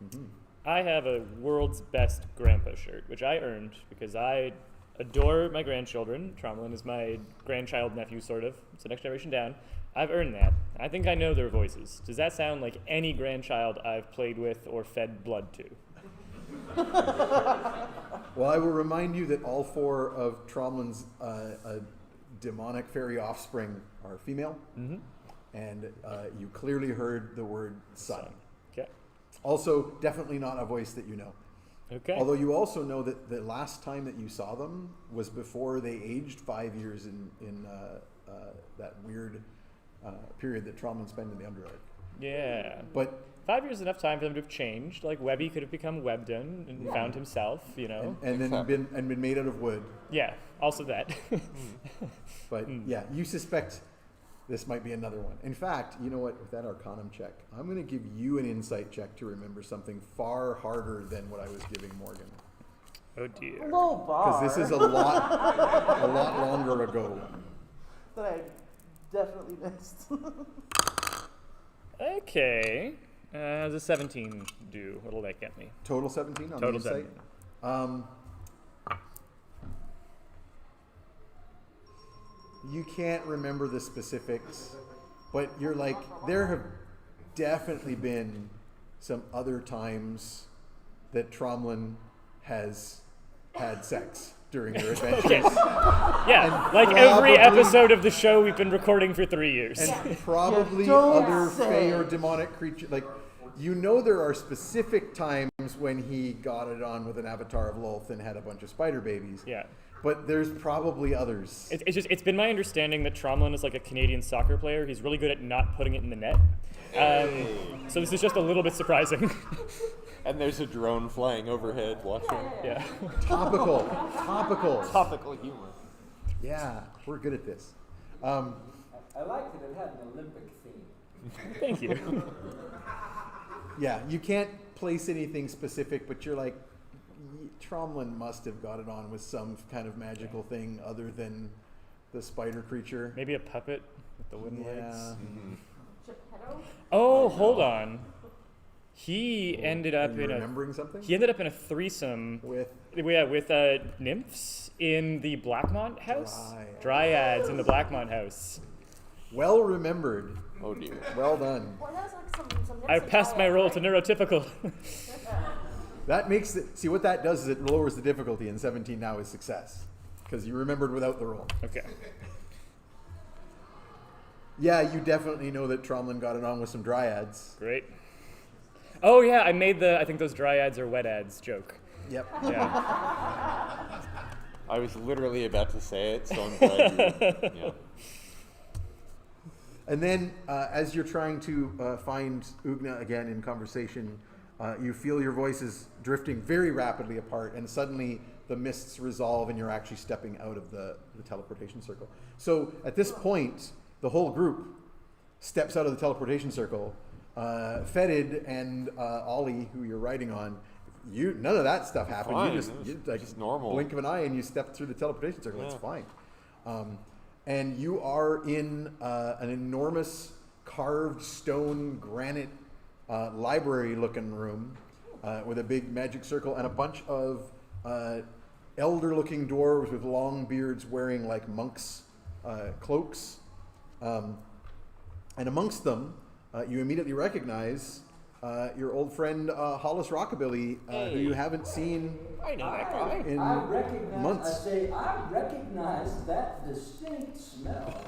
Mm-hmm. I have a world's best grandpa shirt, which I earned because I adore my grandchildren. Tromlin is my grandchild nephew, sort of. It's the next generation down. I've earned that. I think I know their voices. Does that sound like any grandchild I've played with or fed blood to? Well, I will remind you that all four of Tromlin's demonic fairy offspring are female, Mm-hmm. and you clearly heard the word son. Okay. Also, definitely not a voice that you know. Okay. Although you also know that the last time that you saw them was before they aged 5 years in that weird period that Tromlin spent in the Underdark. Yeah. But 5 years is enough time for them to have changed. Like Webby could have become Webden and found himself, you know. and then been made out of wood. Yeah. Also that. But yeah, you suspect this might be another one. In fact, you know what? With that Arcanum check, I'm going to give you an insight check to remember something far harder than what I was giving Morgan. Oh dear. Low bar. Because this is a lot longer ago. that I definitely missed. Okay. How's a 17 do? What'll that get me? Total 17 on Total the insight? 17. You can't remember the specifics, but you're like, there have definitely been some other times that Tromlin has had sex during their adventures. Okay. Yeah, like every probably- episode of the show we've been recording for 3 years. And probably You don't other say. fey or demonic creature. Like, you know, there are specific times when he got it on with an avatar of Lolth and had a bunch of spider babies. Yeah. But there's probably others. It's been my understanding that Tromlin is like a Canadian soccer player. He's really good at not putting it in the net. So this is just a little bit surprising. And there's a drone flying overhead watching. Yeah. Topical. Topical humor. Yeah, we're good at this. I like that it had an Olympic theme. Thank you. Yeah, you can't place anything specific, but you're like, Tromlin must have got it on with some kind of magical thing other than the spider creature. Maybe a puppet with the wooden legs. Yeah. Geppetto? Oh, hold on. He ended Are up you in a remembering something? he ended up in a threesome With with nymphs in the Blackmont house. Dryads. Dryads in the Blackmont house. well remembered. Oh dear. Well done. Well, that's like some I passed my roll to neurotypical. That makes it, see what that does is it lowers the difficulty, and 17 now is success. Because you remembered without the roll. Okay. Yeah, you definitely know that Tromlin got it on with some dryads. Great. Oh yeah, I made I think those dryads are wet ads joke. Yep. Yeah. I was literally about to say it, so I'm glad you. Yeah. And then, as you're trying to find Ugna again in conversation, you feel your voices drifting very rapidly apart, and suddenly the mists resolve, and you're actually stepping out of the teleportation circle. So at this point, the whole group steps out of the teleportation circle. Fetid and Ollie, who you're riding on, none of that stuff happened. Fine. You just It was like just normal. blink of an eye, and you step through the teleportation circle. It's Yeah. fine. And you are in an enormous carved stone granite library-looking room with a big magic circle and a bunch of elder-looking dwarves with long beards wearing like monks' cloaks. And amongst them, you immediately recognize your old friend Hollis Rockabilly, who you haven't seen I know that guy. in I recognize, months. I say, I recognize that distinct smell.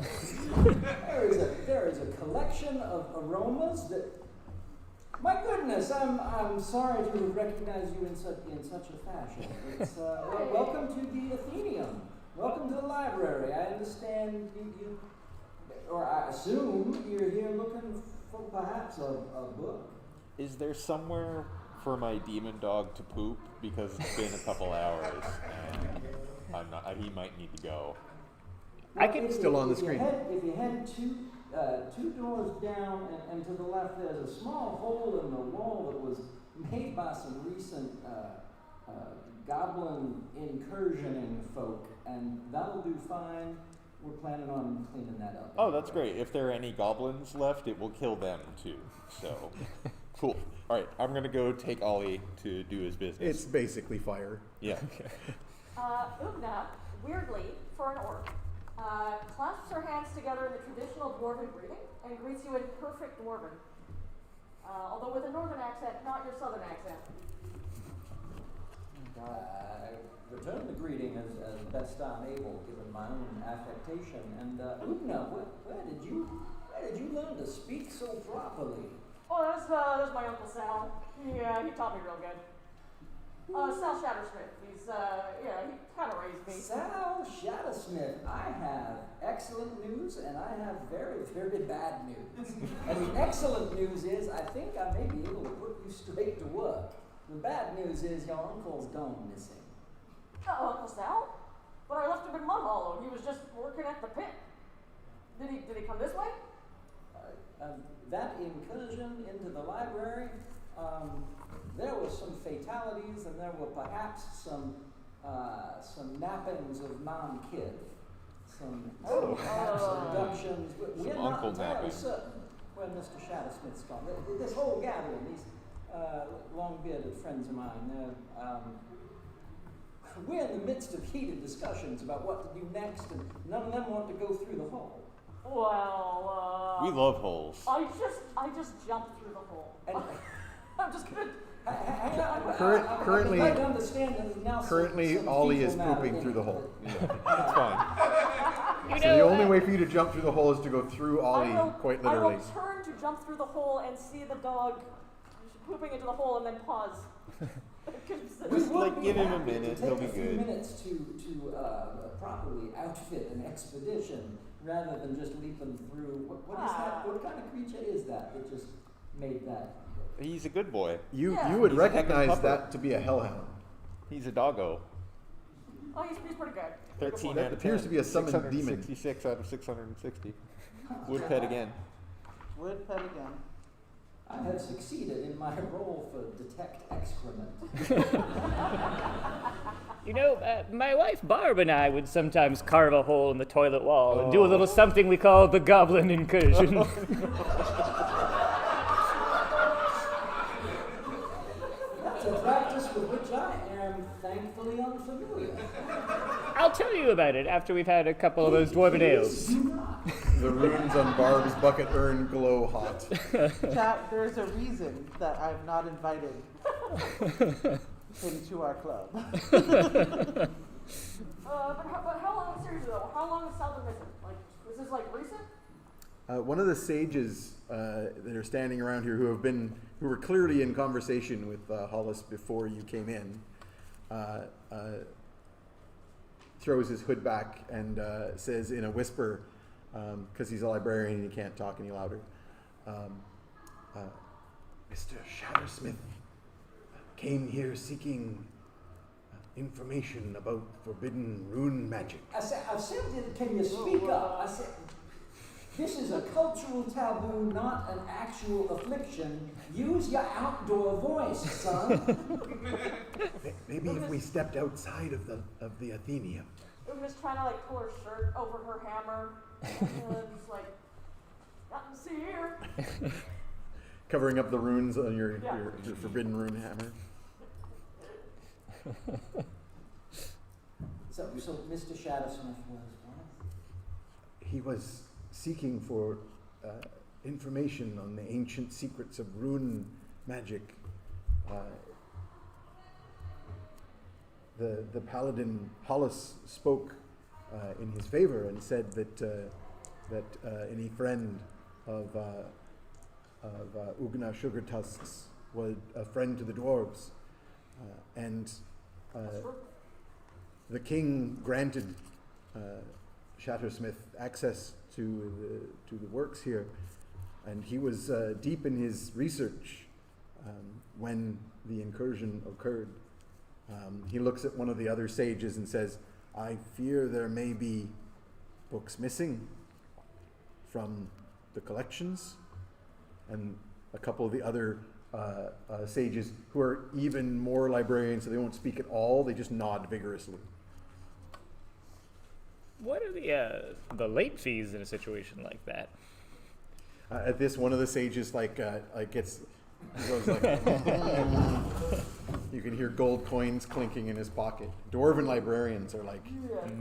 there is a collection of aromas that, my goodness, I'm sorry to recognize you in such a fashion. It's, welcome to the Athenaeum. Welcome to the library. I understand you or I assume you're here looking for perhaps a book. Is there somewhere for my demon dog to poop? Because it's been a couple hours and he might need to go. I can- Still on the If you screen. If you head two doors down and to the left, there's a small hole in the wall that was made by some recent goblin incursioning folk, and that'll do fine. We're planning on cleaning that up. Oh, that's great. If there are any goblins left, it will kill them too. So, cool. All right, I'm gonna go take Ollie to do his business. It's basically fire. Yeah. Ugna, weirdly, for an orc, clasps her hands together in the traditional dwarven greeting and greets you in perfect dwarven. Although with a northern accent, not your southern accent. I return the greeting as best I'm able, given my own affectation. And Ugna, where did you learn to speak so properly? Oh, that's my Uncle Sal. Yeah, he taught me real good. Sal Shattersmith. He's, he kind of raised me. Sal Shattersmith, I have excellent news and I have very, very bad news. And the excellent news is I think I may be able to put you straight to work. The bad news is your uncle's gone missing. Uncle Sal? But I left him in Mud Hollow. He was just working at the pit. Did he come this way? some fatalities, and there were perhaps some nappings of non-kid, perhaps abductions. We're Some not uncle entirely napping. certain where Mr. Shattersmith's gone. This whole gathering, these long-bearded friends of mine, we're in the midst of heated discussions about what to do next, and none of them want to go through the hall. Well, We love holes. I just jumped through the hole. And I'm just gonna. Currently- I'd like to understand that there's now Currently, some Ollie fecal is matter pooping in through it. the hole. It's fine. You So know, the only way for you to jump through the hole is to go through Ollie, quite I literally. will turn to jump through the hole and see the dog pooping into the hole and then pause. Just like give him a happy to minute, take he'll be a few good. minutes to properly outfit an expedition rather than just leap them through. What is that? What kind of creature is that just made that? He's a good boy. You Yeah. would He's a heck of a recognize pupper. that to be a hellhound. He's a doggo. Oh, he's pretty good. 13 That out of appears 10. to be a summoned demon. 666 out of 660. Would pet again. Would pet again. I have succeeded in my role for detect excrement. You know, my wife Barb and I would sometimes carve a hole in the toilet wall and do a little something we call the goblin incursion. That's a practice with which I am thankfully unfamiliar. I'll tell you about it after we've had a couple of those dwarven ales. The runes on Barb's bucket urn glow hot. Chat, there's a reason that I'm not invited into our club. But how long, seriously though, how long has Sal been missing? Like, is this like recent? One of the sages that are standing around here who were clearly in conversation with Hollis before you came in, throws his hood back and says in a whisper, because he's a librarian and he can't talk any louder, Mr. Shattersmith came here seeking information about forbidden rune magic. I said, can you speak up? I said, this is a cultural taboo, not an actual affliction. Use your outdoor voice, son. Maybe if we stepped outside of the Athenaeum. We were just trying to like pull her shirt over her hammer, and just like, nothing to see here. Covering up the runes on your Yeah. forbidden rune hammer. So Mr. Shattersmith was what? He was seeking for information on the ancient secrets of rune magic. The paladin Hollis spoke in his favor and said that any friend of Ugna Sugartusks was a friend to the dwarves, and the king granted Shattersmith access to the works here, and he was deep in his research when the incursion occurred. He looks at one of the other sages and says, "I fear there may be books missing from the collections," and a couple of the other sages who are even more librarians, so they won't speak at all. They just nod vigorously. What are the late fees in a situation like that? At this, one of the sages goes like, you can hear gold coins clinking in his pocket. Dwarven librarians are like,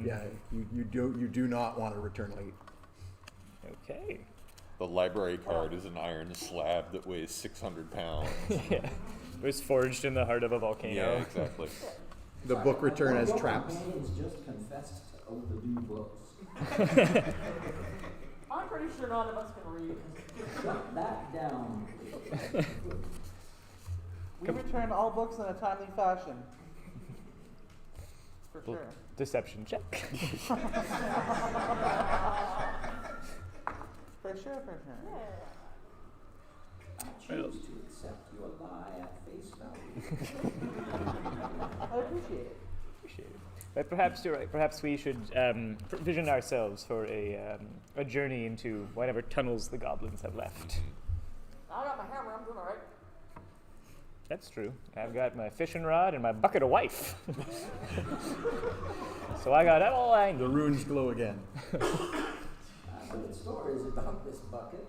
yeah, you do not want to return late. Okay. The library card is an iron slab that weighs 600 pounds. Yeah. It was forged in the heart of a volcano. Yeah, exactly. The book return One has of your traps. companions just confessed to overdue books. I'm pretty sure none of us can read. Shut that down. We return all books in a timely fashion. For Well, sure. Deception check. For sure, for sure. I choose to accept your lie at face value. I appreciate it. Appreciate it. But perhaps you're right. Perhaps we should provision ourselves for a journey into whatever tunnels the goblins have left. I got my hammer, I'm doing alright. That's true. I've got my fishing rod and my bucket of wife. So I got it all The angled. runes glow again. I've heard stories about this bucket.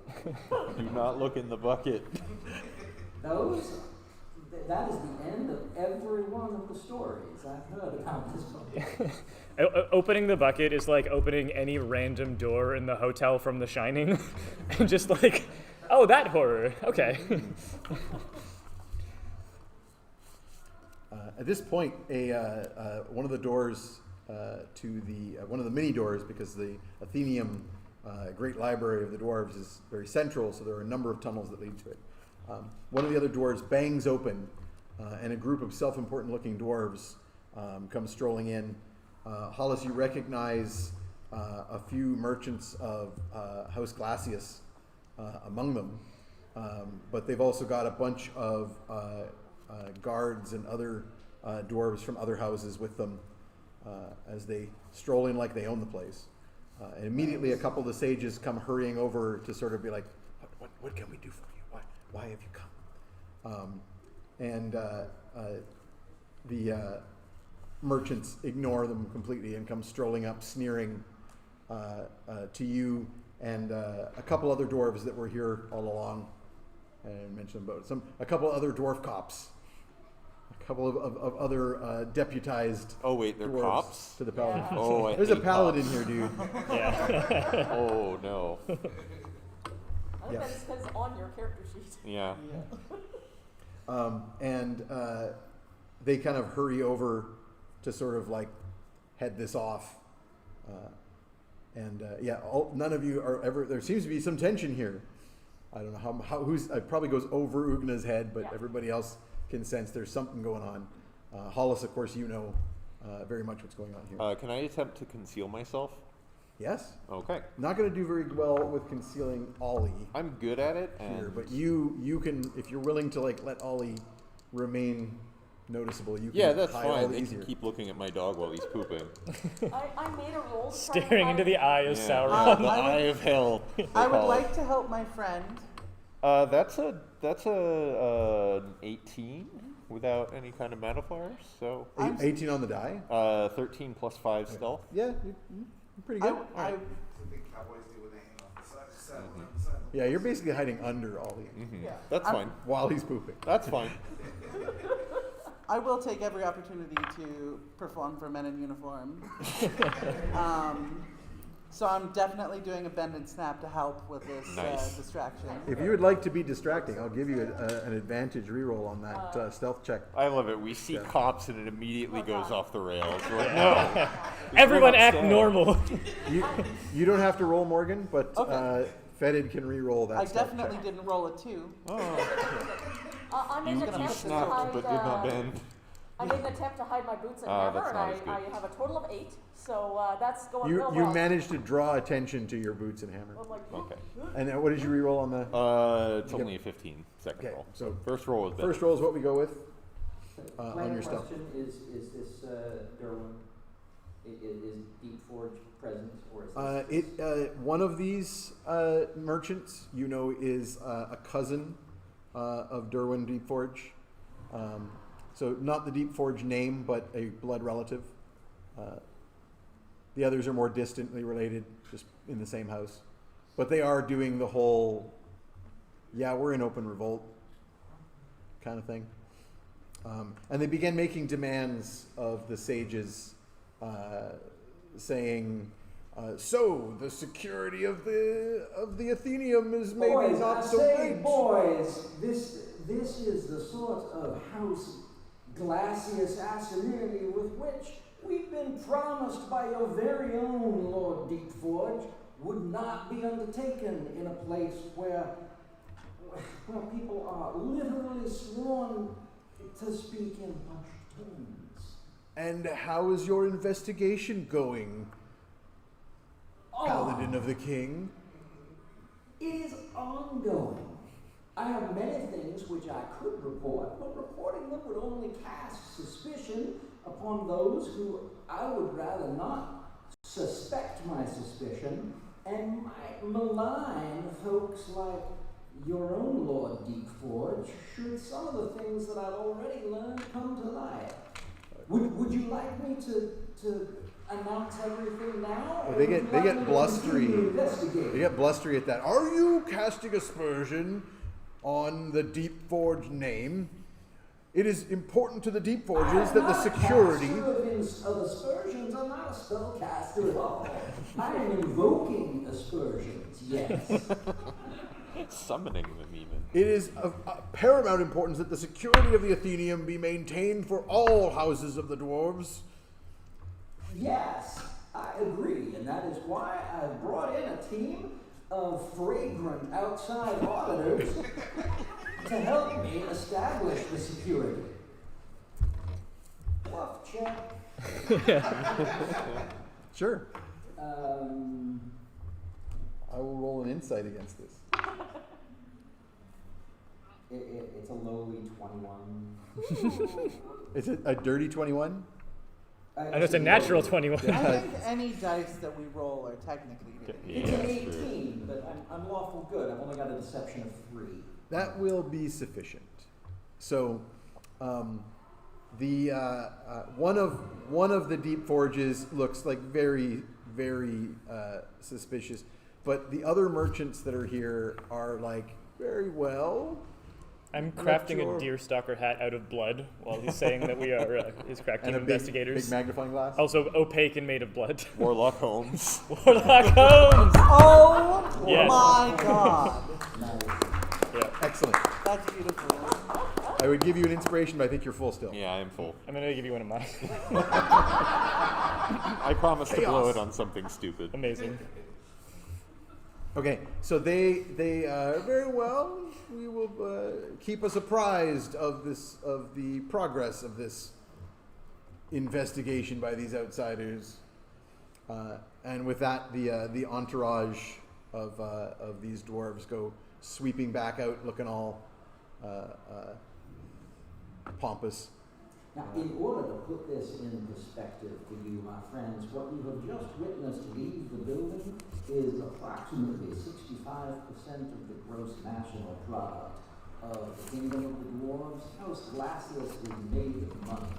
Do not look in the bucket. That is the end of every one of the stories I've heard about this bucket. Opening the bucket is like opening any random door in the hotel from The Shining. And just like, oh, that horror. Okay. At this point, one of the doors to the one of the mini doors, because the Athenaeum Great Library of the Dwarves is very central, so there are a number of tunnels that lead to it. One of the other doors bangs open, and a group of self-important-looking dwarves come strolling in. Hollis, you recognize a few merchants of House Glacius among them, but they've also got a bunch of guards and other dwarves from other houses with them as they stroll in like they own the place. And immediately a couple of the sages come hurrying over to sort of be like, what can we do for you? Why have you come? The merchants ignore them completely and come strolling up, sneering to you and a couple other dwarves that were here all along. And mentioned about a couple other dwarf cops, a couple of other deputized. Oh wait, they're dwarves cops? to the paladin. Yeah. Oh, I There's a hate paladin cops. here, dude. Yeah. Oh no. I think Yeah. that's on your character sheet. Yeah. And they kind of hurry over to sort of like head this off. None of you are ever. There seems to be some tension here. I don't know how who's. It probably goes over Ugna's head, but Yeah. everybody else can sense there's something going on. Hollis, of course, you know very much what's going on here. Can I attempt to conceal myself? Yes. Okay. Not going to do very well with concealing Ollie I'm good at it. here, And but you can, if you're willing to like let Ollie remain noticeable, you can yeah, that's hide fine. Ollie They easier. can keep looking at my dog while he's pooping. I made a roll. to try and Staring into find- the eye of Yeah. Sauron. The eye of hell. they I would call it. like to help my friend. That's a 18 without any kind of modifiers. So 18 on the die. 13 plus 5 stealth. Yeah, you're pretty good. I Yeah, you're basically hiding under Ollie yeah. That's I'm- fine. while he's pooping. That's fine. I will take every opportunity to perform for men in uniform. So I'm definitely doing a bend and snap to help with this Nice. distraction. If you would like to be distracting, I'll give you an advantage reroll on that stealth check. I love it. We see Yeah. cops and it immediately goes God. off the rails. We're like, no. Everyone act upset. normal. You don't have to roll, Morgan, but Okay. Fetid can reroll that I stealth definitely check. didn't roll a 2. I made You, an attempt to snapped hide. but did not bend. I made an attempt to hide my boots and Ah, hammer, that's and not as good. I have a total of 8. So that's going You real you well. managed to draw attention to your boots and hammer. I'm like, Okay. And what did you reroll on the It's only a 15 second Okay, roll. so First roll was better. first roll is what we go with on Minor your stealth. question, is this Derwin, is Deep Forge present, or is this? One of these merchants, you know, is a cousin of Derwin Deepforge. So not the Deepforge name, but a blood relative. The others are more distantly related, just in the same house. But they are doing the whole, yeah, we're in open revolt kind of thing. And they began making demands of the sages, saying, so the security of the Athenaeum is maybe Boys, not I so say, great. boys, this is the sort of house Glacius Asinelli with which we've been promised by your very own Lord Deepforge would not be undertaken in a place where people are literally sworn to speak in hushed tones. And how is your investigation going, Paladin of the King? It is ongoing. I have many things which I could report, but reporting them would only cast suspicion upon those who I would rather not suspect my suspicion and might malign folks like your own Lord Deepforge should some of the things that I've already learned come to light. Would you like me to announce everything now? Well, or they would you get like me to blustery. continue investigating? They get blustery at that. Are you casting aspersion on the Deepforge name? It is important to the Deepforgers that the security. I'm not a caster of aspersions. I'm not a spellcaster at all. I am invoking aspersions, yes. Summoning them even. It is of paramount importance that the security of the Athenium be maintained for all houses of the dwarves. Yes, I agree, and that is why I brought in a team of fragrant outside auditors to help me establish the security. Bluff check. Sure. Um, I will roll an insight against this. it's a lowly 21. Is it a dirty 21? And it's a natural 21. I think any dice that we roll are technically good. It's Yeah, an that's true. 18, but I'm lawful good. I've only got a deception of 3. That will be sufficient. So, one of the deep forges looks like very, very suspicious, but the other merchants that are here are like very well. I'm Not crafting sure. a deerstalker hat out of blood while he's saying that we are his crack team And a big, investigators. big magnifying glass. Also opaque and made of blood. Warlock Holmes. Warlock Holmes! Oh Yes. my god. Nice. Yeah. Excellent. That's beautiful. I would give you an inspiration, but I think you're full still. Yeah, I'm full. I'm gonna give you one of mine. I promise to blow Chaos. it on something stupid. Amazing. Okay, so they very well. We will keep us apprised of the progress of this investigation by these outsiders, and with that, the entourage of these dwarves go sweeping back out, looking all pompous. Now, in order to put this in perspective for you, my friends, what you have just witnessed leave the building is approximately 65% of the gross national product of the Kingdom of the Dwarves. House Glacius is made of money,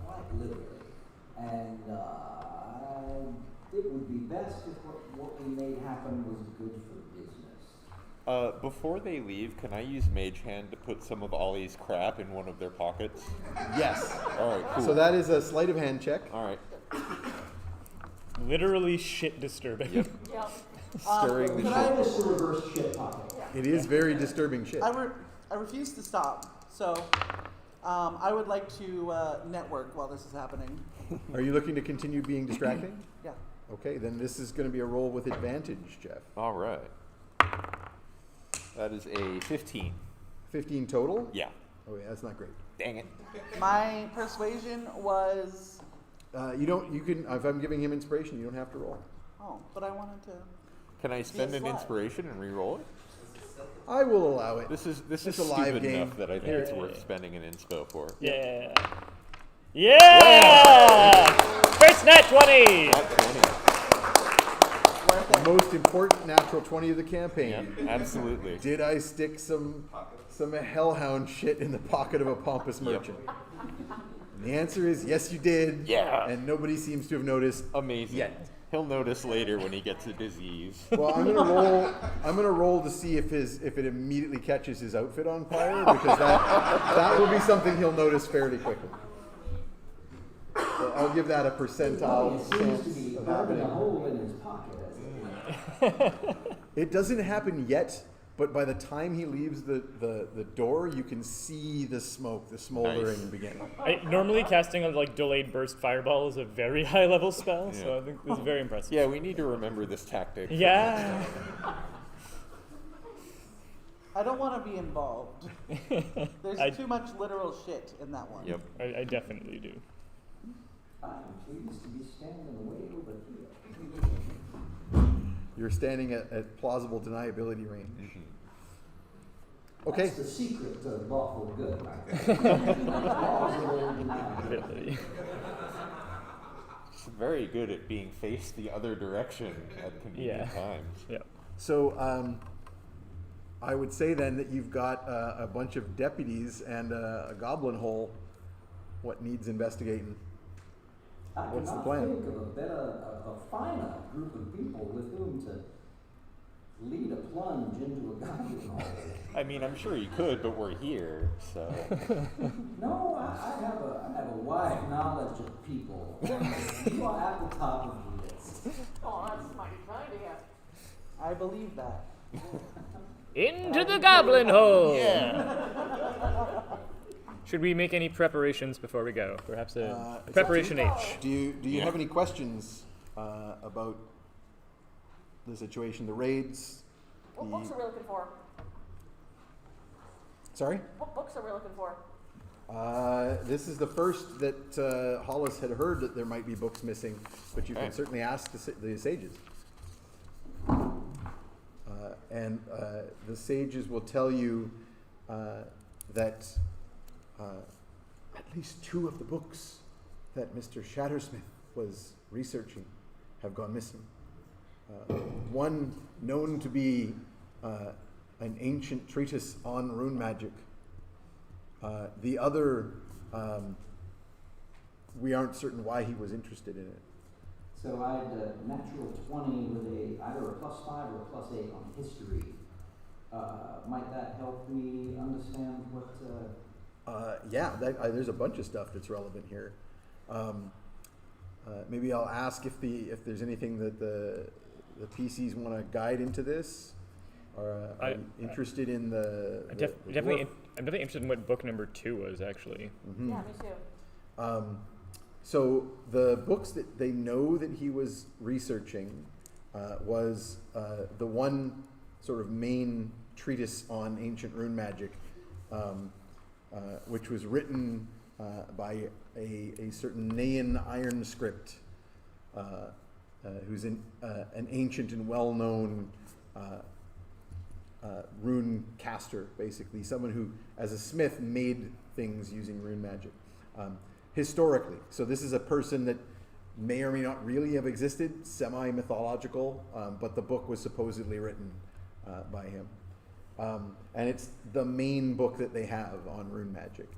quite literally. And it would be best if what we made happen was good for business. Before they leave, can I use Mage Hand to put some of Ollie's crap in one of their pockets? Yes. All right, cool. So that is a sleight of hand check. All right. Literally shit disturbing. Yep. Yep. Stirring the Can shit. I miss the reverse shit pocket? It is very disturbing shit. I refuse to stop. So, I would like to network while this is happening. Are you looking to continue being distracting? Yeah. Okay, then this is going to be a roll with advantage, Jeff. All right. That is a 15. 15 total? Yeah. Oh, yeah, that's not great. Dang it. My persuasion was. You can, if I'm giving him inspiration, you don't have to roll. Oh, but I wanted to. Can I spend an slide. inspiration and re-roll it? I will allow it. This is It's a live stupid game. enough that I think it's worth spending an inspo for. Yeah. Yeah! First nat 20! Not 20. Worth The it. most important natural 20 of the campaign. Yeah, absolutely. Did I stick some hellhound shit in the pocket of a pompous Yep. merchant? And the answer is yes, you did. Yeah. And nobody seems to have noticed. Amazing. Yet. He'll notice later when he gets a disease. Well, I'm gonna roll to see if it immediately catches his outfit on fire, because that will be something he'll notice fairly quickly. So I'll give that a percentile It seems to chance be of burning a happening. hole in his pocket as it It doesn't happen yet, but by the time he leaves the door, you can see the smoke, the smoldering Nice. begin. Normally casting a delayed burst fireball is a very high level spell, so Yeah. I think this is very impressive. Yeah, we need to remember this tactic. Yeah. I don't want to be involved. There's I- too much literal shit in that one. Yep. I definitely do. I am pleased to be standing way over here. You're standing at plausible deniability range. Okay. That's the secret to lawful good, right there. Plausible deniability. Really. It's very good at being faced the other direction at convenient Yeah. times. Yeah. So I would say then that you've got a bunch of deputies and a goblin hole. What needs investigating? I What's the cannot plan? think of a finer group of people with whom to lead a plunge into a goblin hole. I mean, I'm sure you could, but we're here, so. No, I have a wide knowledge of people. You are at the top of the list. Oh, that's mighty kind of you. I believe that. Into the goblin hole! Should we make any preparations before we go? Perhaps a it's preparation up to H. Do you Yeah. have any questions about the situation, the raids? What books are we looking for? Sorry? What books are we looking for? This is the first that Hollis had heard that there might be books missing, but you can Okay. certainly ask the sages. And the sages will tell you that at least 2 of the books that Mr. Shattersmith was researching have gone missing. One known to be an ancient treatise on rune magic. The other, we aren't certain why he was interested in it. So I had a natural 20 with either a +5 or a +8 on history. Might that help me understand what? Yeah, there's a bunch of stuff that's relevant here. Maybe I'll ask if there's anything that the PCs want to guide into this, or are you interested in the? I'm the definitely dwarf? interested in what book number 2 was, actually. Mhm. Yeah, me too. So the books that they know that he was researching was the one sort of main treatise on ancient rune magic, which was written by a certain Nayan Ironscript, who's an ancient and well-known rune caster, basically, someone who, as a smith, made things using rune magic. Historically. So this is a person that may or may not really have existed, semi-mythological, but the book was supposedly written by him. And it's the main book that they have on rune magic.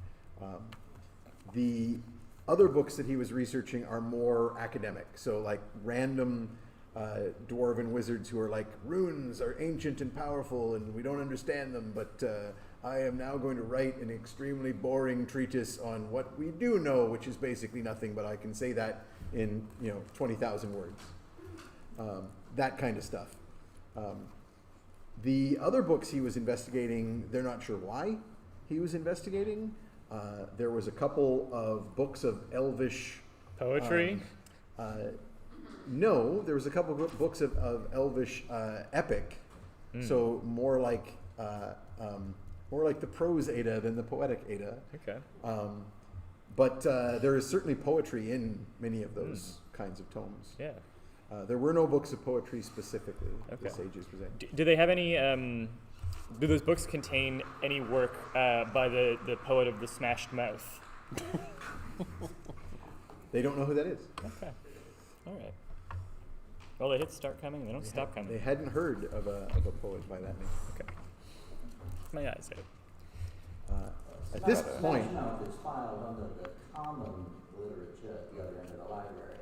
The other books that he was researching are more academic, so like random dwarven wizards who are like, runes are ancient and powerful and we don't understand them, but I am now going to write an extremely boring treatise on what we do know, which is basically nothing, but I can say that in 20,000 words. That kind of stuff. The other books he was investigating, they're not sure why he was investigating. There was a couple of books of Elvish Poetry? no, there was a couple of books of Elvish epic, so more like the prose Edda than the poetic Edda. Okay. But there is certainly poetry in many of those kinds of tomes. Yeah. There were no books of poetry specifically, Okay. the sages present. Do they have any, do those books contain any work by the poet of the Smashed Mouth? They don't know who that is. Okay. All right. Well, the hits start coming, they don't stop coming. They hadn't heard of a poet by that name. Okay. My eyes out. At this Smash point, Mouth is filed under the common literature at the other end of the library.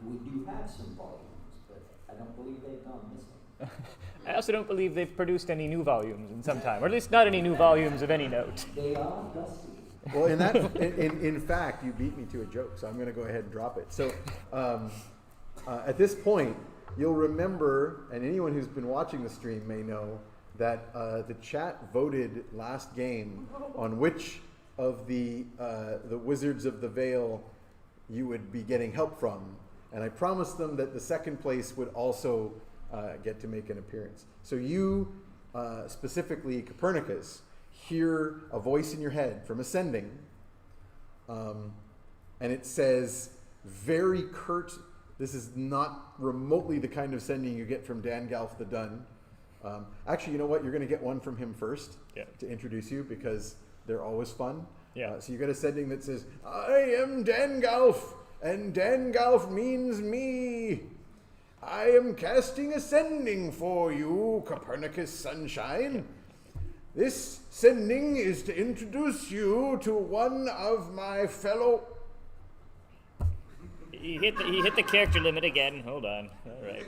We do have some volumes, but I don't believe they've gone missing. I also don't believe they've produced any new volumes in some time, or at least not any new volumes of any note. They are dusty. well, in fact, you beat me to a joke, so I'm going to go ahead and drop it. So, at this point, you'll remember, and anyone who's been watching the stream may know, that the chat voted last game on which of the Wizards of the Vale you would be getting help from, and I promised them that the second place would also get to make an appearance. So you, specifically Copernicus, hear a voice in your head from Ascending, and it says, very curt, this is not remotely the kind of sending you get from Dangalf the Dun. Actually, you know what? You're going to get one from him first to introduce you, because they're always fun. Yeah. So you get a sending that says, I am Dangalf, and Dangalf means me. I am casting a sending for you, Copernicus Sunshine. This sending is to introduce you to one of my fellow... He hit the character limit again. Hold on. All right.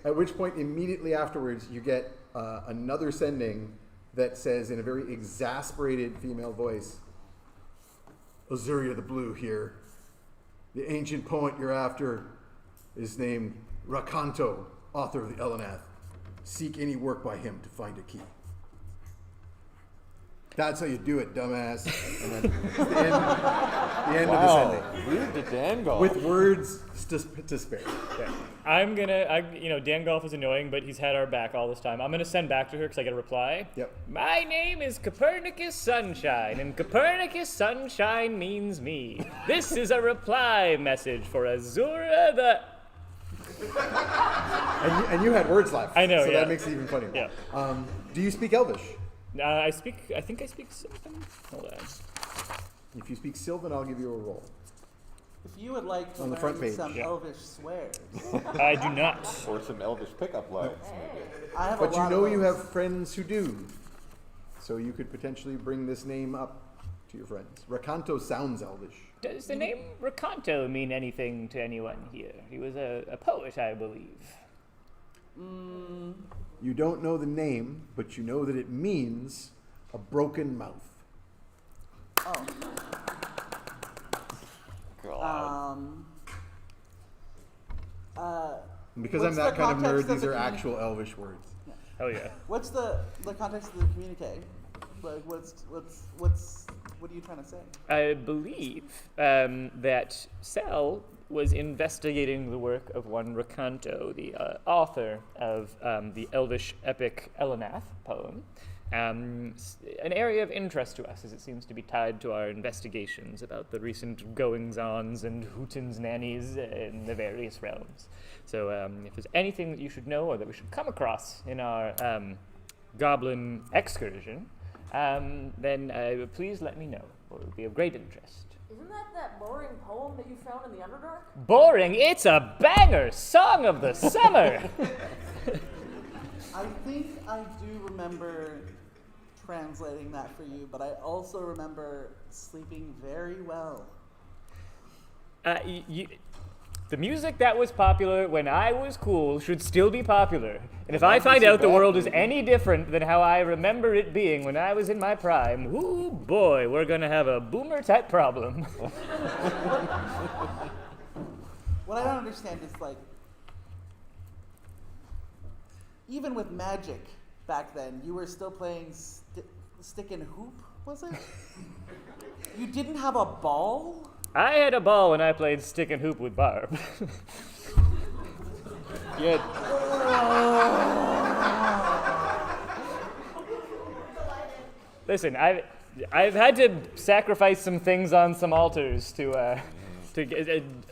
At which point, immediately afterwards, you get another sending that says in a very exasperated female voice, Azuria the Blue here. The ancient poet you're after is named Rakanto, author of the Elanath. Seek any work by him to find a key. That's how you do it, dumbass. And then the end of the Wow, sending. rude to Dangolf. With words to spare. Okay. Dan Golf is annoying, but he's had our back all this time. I'm gonna send back to her because I get a reply. Yep. My name is Copernicus Sunshine, and Copernicus Sunshine means me. This is a reply message for Azura the... And you had words left. I know, So yeah. that makes it even funnier. Yeah. Do you speak Elvish? I think I speak Sylvan. Hold on. If you speak Sylvan, I'll give you a roll. If you would like to On the learn front page. some Yeah. Elvish swears, I do not. Or some Elvish pickup lines, maybe. I have But a you lot know of you those. have friends who do. So you could potentially bring this name up to your friends. Rakanto sounds Elvish. Does the name Rakanto mean anything to anyone here? He was a poet, I believe. You don't know the name, but you know that it means a broken mouth. Oh. God. And because What's I'm that the kind of context nerd, of these the are commu- actual Elvish words. Oh yeah. What's the context of the communique? Like, what are you trying to say? I believe that Sel was investigating the work of one Rakanto, the author of the Elvish epic Elanath poem. An area of interest to us, as it seems to be tied to our investigations about the recent goings-ons and hootens nannies in the various realms. So if there's anything that you should know or that we should come across in our goblin excursion, then please let me know. It would be of great interest. Isn't that boring poem that you found in the Underdark? Boring? It's a banger! Song of the summer! I think I do remember translating that for you, but I also remember sleeping very well. The music that was popular when I was cool should still be popular. And if Well, I find obviously out the back world is then- any different than how I remember it being when I was in my prime, ooh boy, we're gonna have a boomer type problem. What I don't understand is like, even with magic back then, you were still playing stick and hoop, was it? You didn't have a ball? I had a ball when I played stick and hoop with Barb. Yeah, Listen, I've had to sacrifice some things on some altars to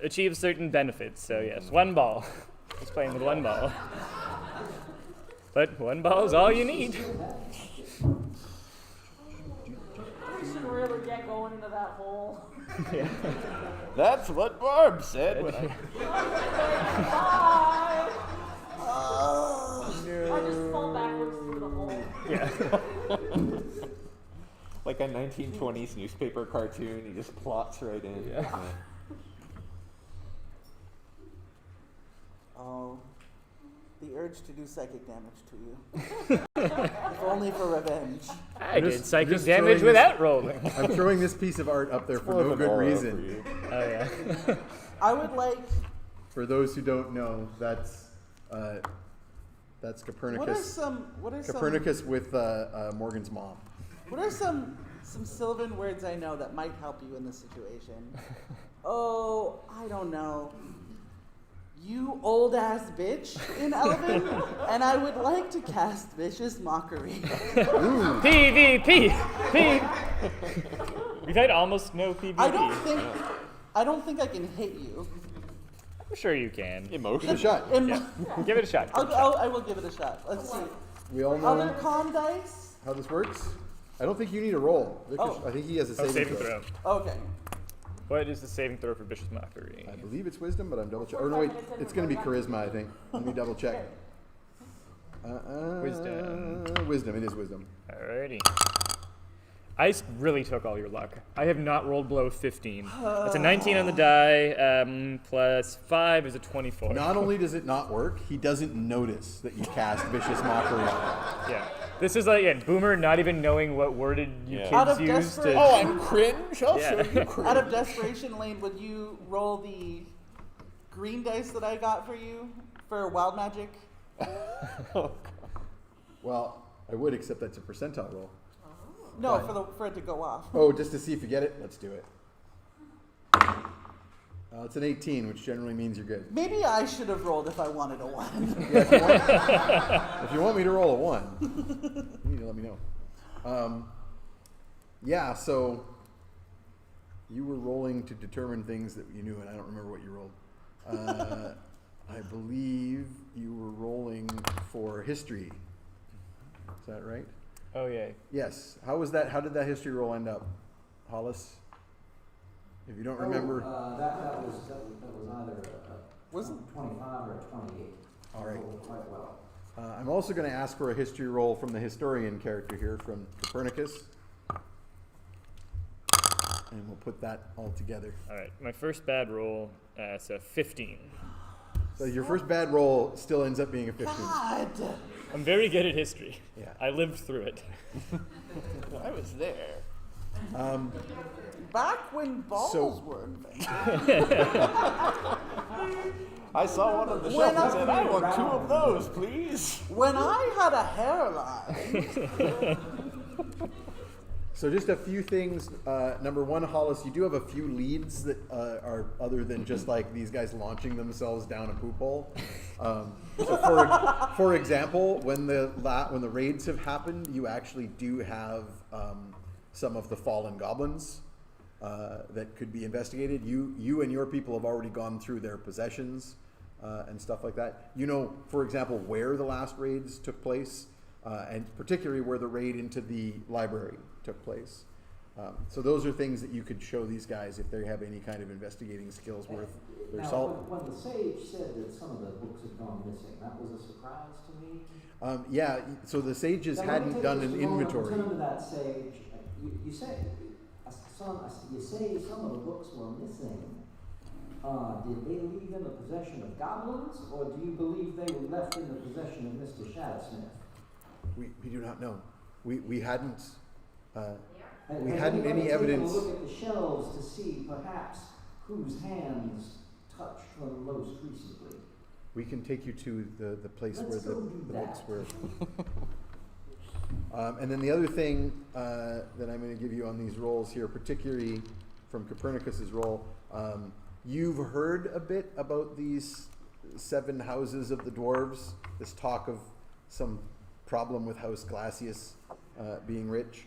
achieve certain benefits. So yes, one ball. Just playing with one ball. But one ball is all you need. We should really get going into that hole. that's what Barb said. When I... Bye! I just fall backwards through the hole. Yeah. Like a 1920s newspaper cartoon, he just plots right in. Yeah. Oh, the urge to do psychic damage to you. If only for revenge. I Just- did psychic just damage throwing without rolling. I'm throwing this piece of art up there for More of no an good aura for reason. you. Oh yeah. I would like, For those who don't know, that's what are Copernicus. some, Copernicus with Morgan's mom. what are some Sylvan words I know that might help you in this situation? Oh, I don't know. You old ass bitch in Elven, and I would like to cast Vicious Mockery. PvP. We've had almost no PvP. I don't think I can hit you. I'm sure you can. Emotion. Good shot. Give it a shot. I will give it a shot. Let's see. We all Other know con dice? how this works. I don't think you need a roll. Victor, Oh. I think he has a Oh, saving saving throw. throw. Okay. What is the saving throw for vicious mockery? I believe it's wisdom, but I'm double checking. Or 45 no, wait, minutes in, it's we're going to be going charisma, I think. Let me double check. Wisdom. Wisdom, it is wisdom. Alrighty. Really took all your luck. I have not rolled below 15. That's a 19 on the die, plus 5 is a 24. Not only does it not work, he doesn't notice that you cast Vicious Mockery on him. Yeah. This is like, again, Boomer not even knowing what worded you Yeah. Out kids of use to... desperation. Oh, I'm cringe. I'll show Yeah. you cringe. Out of desperation, Lane, would you roll the green dice that I got for you for wild magic? Well, I would, except that's a percentile roll. No, Fine. for it to go off. Oh, just to see if you get it? Let's do it. It's an 18, which generally means you're good. Maybe I should have rolled if I wanted a 1. Yeah, if you want me to roll a 1, you need to let me know. Yeah, so you were rolling to determine things that you knew, and I don't remember what you rolled. I believe you were rolling for history. Is that right? Oh, yeah. Yes. How was that? How did that history roll end up, Hollis? If you don't remember. That was either Wasn't- a 25 or a 28. All right. Rolled quite well. I'm also going to ask for a history roll from the historian character here, from Copernicus. And we'll put that all together. Alright, my first bad roll, it's a 15. So your first bad roll still ends up being a 15. God. I'm very good at history. Yeah. I lived through it. I was there. Back when balls So- were invented. I saw one on the When shelf and said, I want 2 of those, please. When I had a hairline. So just a few things. Number one, Hollis, you do have a few leads that are other than just like these guys launching themselves down a poop hole. So for example, when the raids have happened, you actually do have some of the fallen goblins that could be investigated. You and your people have already gone through their possessions and stuff like that. You know, for example, where the last raids took place, and particularly where the raid into the library took place. So those are things that you could show these guys if they have any kind of investigating skills worth their Now, salt. when the sage said that some of the books had gone missing, that was a surprise to me. Yeah, so the sages Now, let me hadn't take done just an a moment and inventory. Turn to that sage. You say some of the books were missing. Did they leave in the possession of goblins, or do you believe they were left in the possession of Mr. Shadowsmith? We do not know. We hadn't. We Has hadn't anybody any taken evidence. a look at the shelves to see perhaps whose hands touched them most recently? We can take you to the place where Let's the go do books that. were. And then the other thing that I'm going to give you on these rolls here, particularly from Copernicus's roll, you've heard a bit about these 7 houses of the dwarves. This talk of some problem with House Glacius being rich.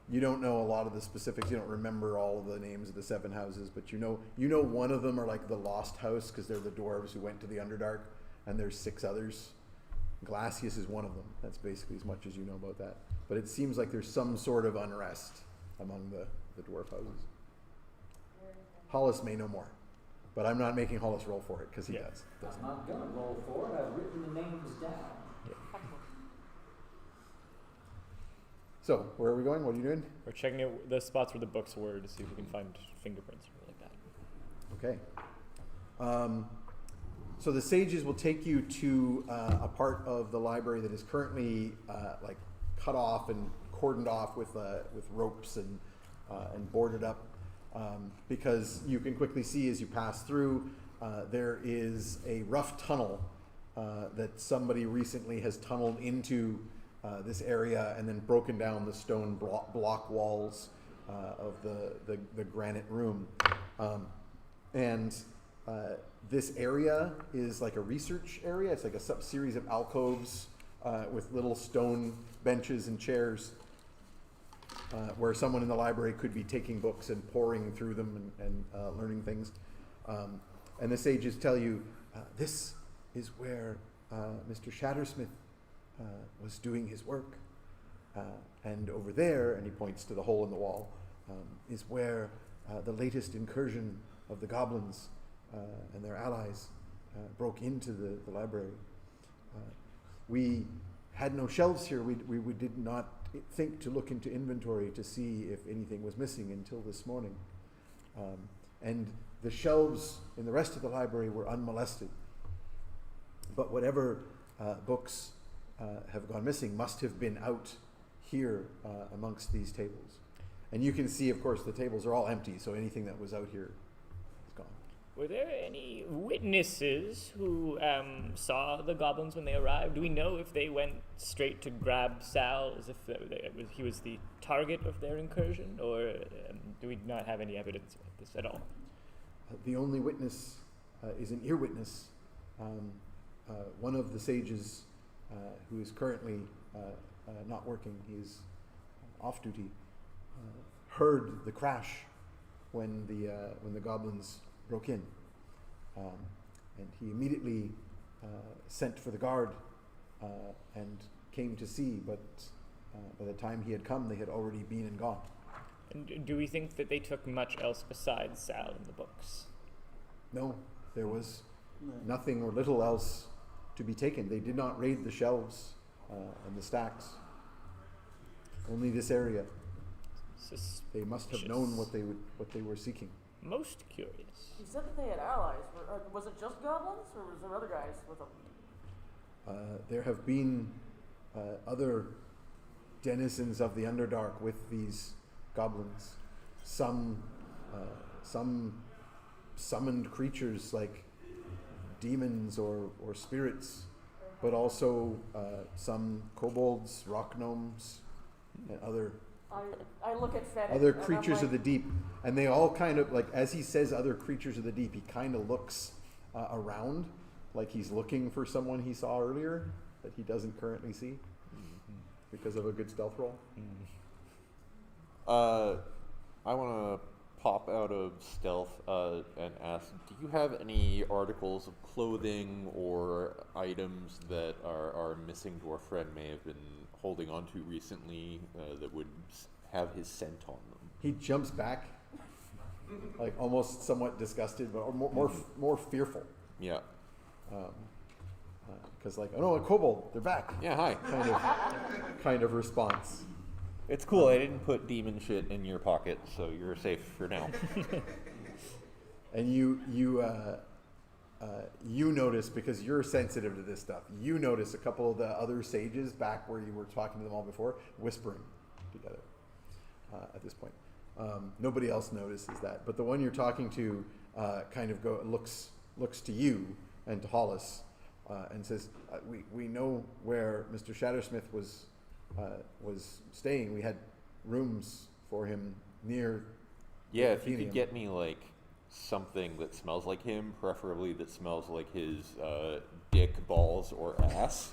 You don't know a lot of the specifics. You don't remember all of the names of the 7 houses, but you know one of them are like the Lost House because they're the dwarves who went to the Underdark, and there's 6 others. Glacius is one of them. That's basically as much as you know about that. But it seems like there's some sort of unrest among the dwarf houses. Hollis may know more, but I'm not making Hollis roll for it because he Yeah. does. I'm not gonna roll for it. I've written the names down. So where are we going? What are you doing? We're checking out the spots where the books were to see if we can find fingerprints or like that. Okay. So the sages will take you to a part of the library that is currently like cut off and cordoned off with ropes and boarded up, because you can quickly see as you pass through there is a rough tunnel that somebody recently has tunneled into this area and then broken down the stone block walls of the granite room. This area is like a research area. It's like a series of alcoves with little stone benches and chairs where someone in the library could be taking books and poring through them and learning things. And the sages tell you, this is where Mr. Shattersmith was doing his work. And over there, and he points to the hole in the wall, is where the latest incursion of the goblins and their allies broke into the library. We had no shelves here. We did not think to look into inventory to see if anything was missing until this morning. And the shelves in the rest of the library were unmolested. But whatever books have gone missing must have been out here amongst these tables. And you can see, of course, the tables are all empty, so anything that was out here is gone. Were there any witnesses who saw the goblins when they arrived? Do we know if they went straight to grab Sal as if he was the target of their incursion, or do we not have any evidence of this at all? The only witness is an ear witness. One of the sages who is currently not working, he is off duty, heard the crash when the goblins broke in, and he immediately sent for the guard and came to see. But by the time he had come, they had already been and gone. And do we think that they took much else besides Sal in the books? No, there was nothing or little else to be taken. They did not raid the shelves and the stacks. Only this area. They must have known what they were seeking. Most curious. You said that they had allies. Was it just goblins, or was there other guys with them? There have been other denizens of the Underdark with these goblins. Some summoned creatures like demons or spirits, but also some kobolds, rock gnomes, and other I creatures of the deep. And they all kind of, like, as he says other creatures of the deep, he kind of looks around like he's looking for someone he saw earlier that he doesn't currently see because of a good stealth roll. I want to pop out of stealth and ask, do you have any articles of clothing or items that our missing dwarf friend may have been holding on to recently that would have his scent on them? He jumps back, like almost somewhat disgusted, but more fearful. Yeah. Because like, oh no, a kobold, they're back. Yeah, hi. Kind of response. It's cool. I didn't put demon shit in your pocket, so you're safe for now. And you notice, because you're sensitive to this stuff, you notice a couple of the other sages back where you were talking to them all before, whispering together at this point. Nobody else notices that, but the one you're talking to kind of looks to you and to Hollis and says, "We know where Mr. Shattersmith was staying. We had rooms for him near." Yeah, if you could get me like something that smells like him, preferably that smells like his dick, balls, or ass,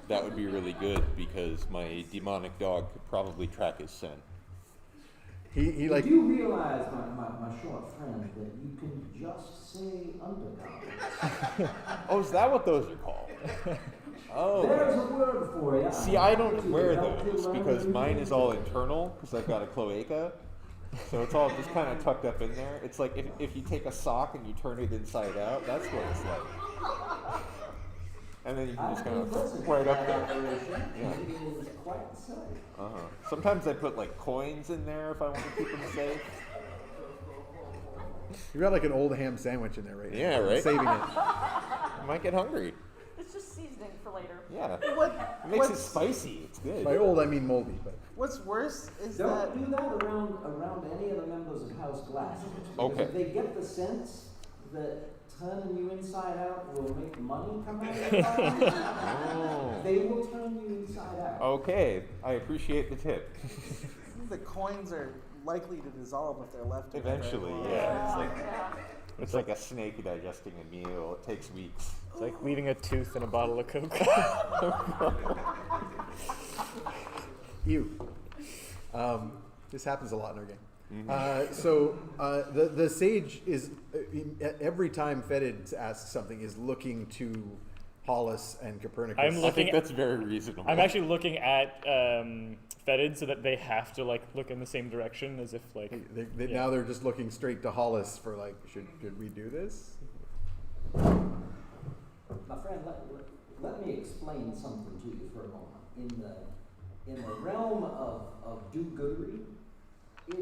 that would be really good, because my demonic dog could probably track his scent. He like. You realize, my short friend, that you can just say undergarments. Oh, is that what those are called? Oh. There's a word for you. See, I don't wear those because mine is all internal, because I've got a cloaca. So it's all just kind of tucked up in there. It's like if you take a sock and you turn it inside out, that's what it's like. And then you can just kind of right up there. Yeah. It is quite the sight. Sometimes I put like coins in there if I want to keep them safe. You got like an old ham sandwich in there right now. Yeah, right? Saving it. I might get hungry. It's just seasoning for later. Yeah. It makes it spicy. It's good. By old, I mean moldy, but. What's worse is Don't that do that around any of the members of House Glass. Because Okay. if they get the sense that turning you inside out will make money come out of your pocket, Oh. they will turn you inside out. Okay, I appreciate the tip. the coins are likely to dissolve if they're left in Eventually, there. yeah. It's like a snake digesting a meal. It takes weeks. It's like leaving a tooth in a bottle of Coke. Ew. This happens a lot in our game. So the sage is every time Fetid asks something is looking to Hollis and Copernicus. I'm I looking think at- that's very reasonable. I'm actually looking at Fetid so that they have to like look in the same direction as if like. They, Yeah. Now they're just looking straight to Hollis for like, should we do this? My friend, let me explain something to you for a moment. In the realm of do-goodery, it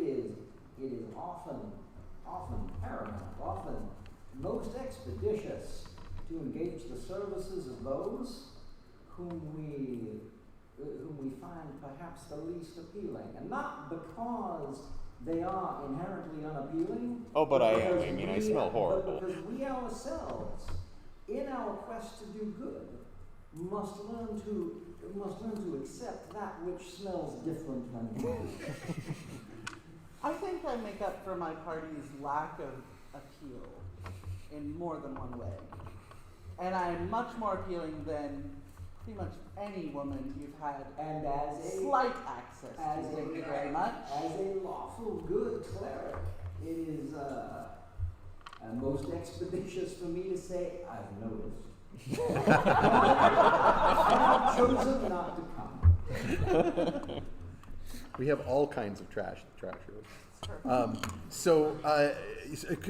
is often paramount, often most expeditious to engage the services of those whom we find perhaps the least appealing, and not because they are inherently unappealing. Oh, but I because mean, I we- smell horrible. But because we ourselves, in our quest to do good, must learn to accept that which smells different than we do. I think I make up for my party's lack of appeal in more than one way. And I'm much more appealing than pretty much any woman you've had And as a slight access to. Thank you very much. As a lawful good cleric, it is most expeditious for me to say, I've noticed. I've chosen not to come. We have all kinds of trash in the trash room.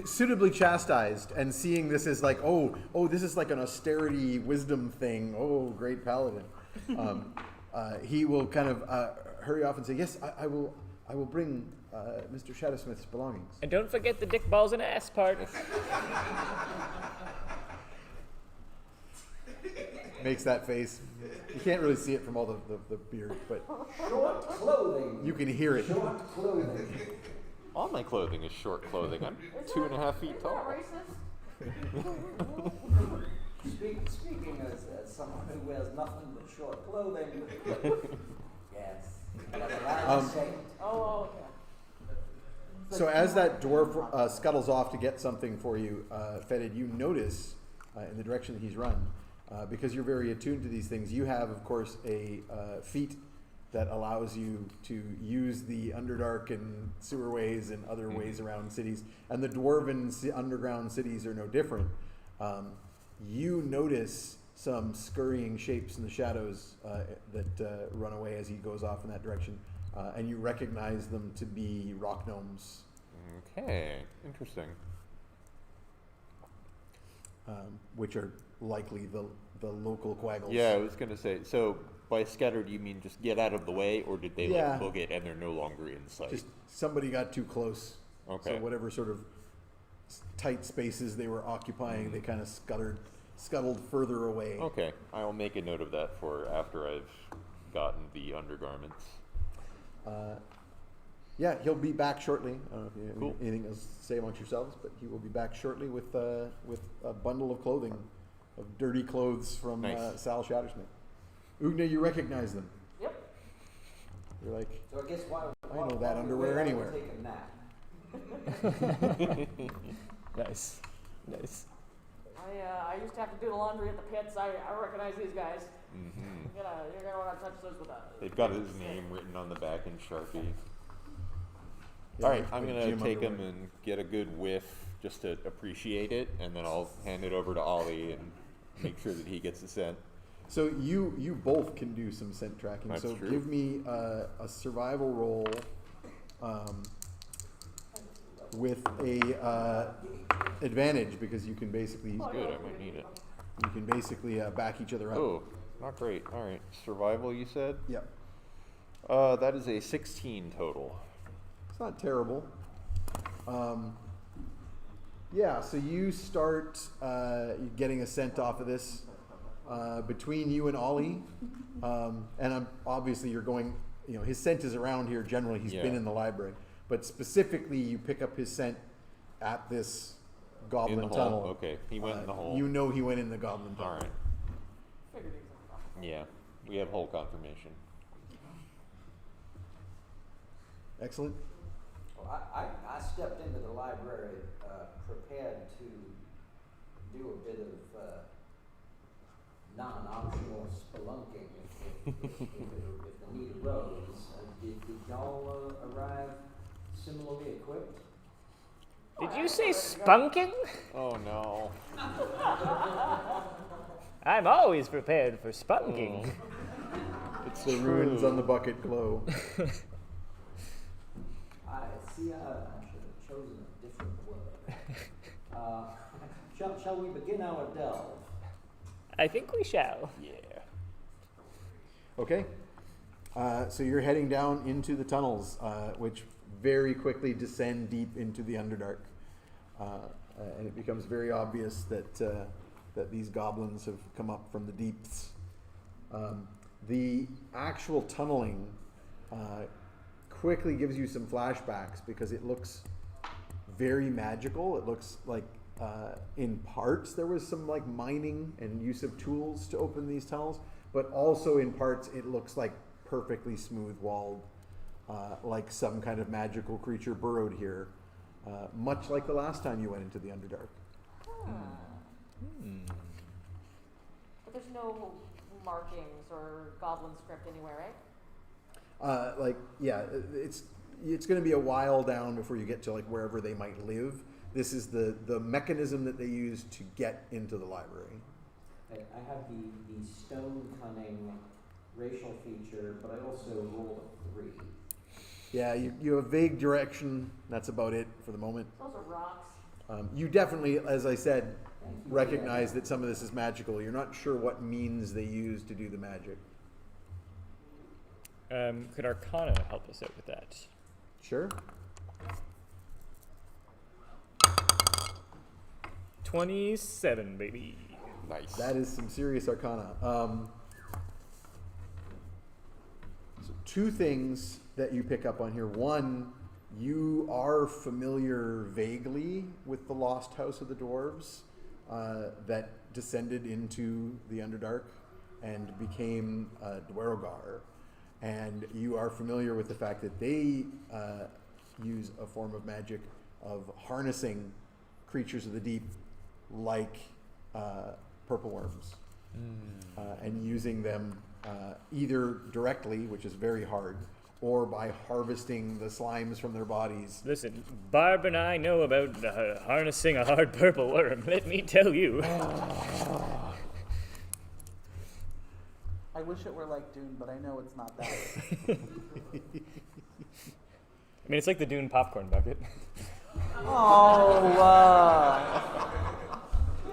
Suitably chastised and seeing this as like, oh, this is like an austerity wisdom thing. Oh, great paladin. He will kind of hurry off and say, yes, I will bring Mr. Shadowsmith's belongings. And don't forget the dick balls and ass part. Makes that face. You can't really see it from all the beard, but Short clothing. you can hear it. Short clothing. All my clothing is short clothing. I'm 2.5 feet Is tall. that racist? Speaking as someone who wears nothing but short clothing, yes. Oh, okay. So as that dwarf scuttles off to get something for you, Fetid, you notice in the direction that he's run, because you're very attuned to these things, you have, of course, a feat that allows you to use the Underdark and sewerways and other ways around cities. And the dwarven underground cities are no different. You notice some scurrying shapes in the shadows that run away as he goes off in that direction. And you recognize them to be rock gnomes. Okay, interesting. Which are likely the local quaggles. Yeah, I was gonna say. So by scattered, you mean just get out of the way, or did they Yeah. like book it and they're no longer in sight? Just somebody got too close. Okay. So whatever sort of tight spaces they were occupying, they kind of scuttled further away. Okay, I'll make a note of that for after I've gotten the undergarments. Yeah, he'll be back shortly. I don't know if you have Cool. anything else to say amongst yourselves, but he will be back shortly with a bundle of clothing, of dirty clothes from Nice. Sal Shattersmith. Ugna, you recognize them. Yep. You're like, So I guess why know that underwear why anywhere. Take a nap. Nice. Nice. I used to have to do the laundry at the pits. I recognize these guys. Hmm. You're gonna want to touch those with a. They've got his name written on the back in Sharpie. yeah, All right, like I'm gonna gym take him underwear. and get a good whiff just to appreciate it, and then I'll hand it over to Ollie and make sure that he gets the scent. So you both can do some scent tracking. That's so true. give me a survival roll with a advantage because you can basically Good, I might need it. back each other up. Oh, not great. All right, survival. You said. Yep. That is a 16 total. It's not terrible. Yeah, so you start getting a scent off of this between you and Ollie. Obviously you're going, his scent is around here generally. He's been Yeah. in the library. But specifically, you pick up his scent at this goblin In the tunnel. hole. Okay, he went in the hole. You know he went in the goblin tunnel. All right. Figured these out. Yeah, we have hole confirmation. Excellent. Well, I stepped into the library prepared to do a bit of non-optional spelunking if the need arose. Did y'all arrive similarly equipped? Did you say spunking? Oh no. I'm always prepared for spunking. It's The runes on the bucket glow. I see. I should have chosen a different word. Shall we begin our delve? I think we shall. Yeah. Okay. So you're heading down into the tunnels, which very quickly descend deep into the Underdark. And it becomes very obvious that that these goblins have come up from the deeps. The actual tunneling quickly gives you some flashbacks because it looks very magical. It looks like in parts there was some like mining and use of tools to open these tunnels, but also in parts it looks like perfectly smooth walled, like some kind of magical creature burrowed here, much like the last time you went into the Underdark. But there's no markings or goblin script anywhere, right? It's going to be a while down before you get to like wherever they might live. This is the mechanism that they use to get into the library. I have the stone cunning racial feature, but I also rolled a 3. Yeah, you have vague direction. That's about it for the moment. Those are rocks. You definitely, as I said, Thank you. recognize that some of this is magical. You're not sure what means they use to do the magic. Could Arcana help us out with that? Sure. 27, baby. Nice. That is some serious arcana. So two things that you pick up on here. One, you are familiar vaguely with the lost house of the dwarves that descended into the Underdark and became Dwerogar. And you are familiar with the fact that they use a form of magic of harnessing creatures of the deep like purple worms and using them either directly, which is very hard, or by harvesting the slimes from their bodies. Listen, Barb and I know about harnessing a hard purple worm, let me tell you. I wish it were like Dune, but I know it's not that. I mean, it's like the Dune popcorn bucket. Oh,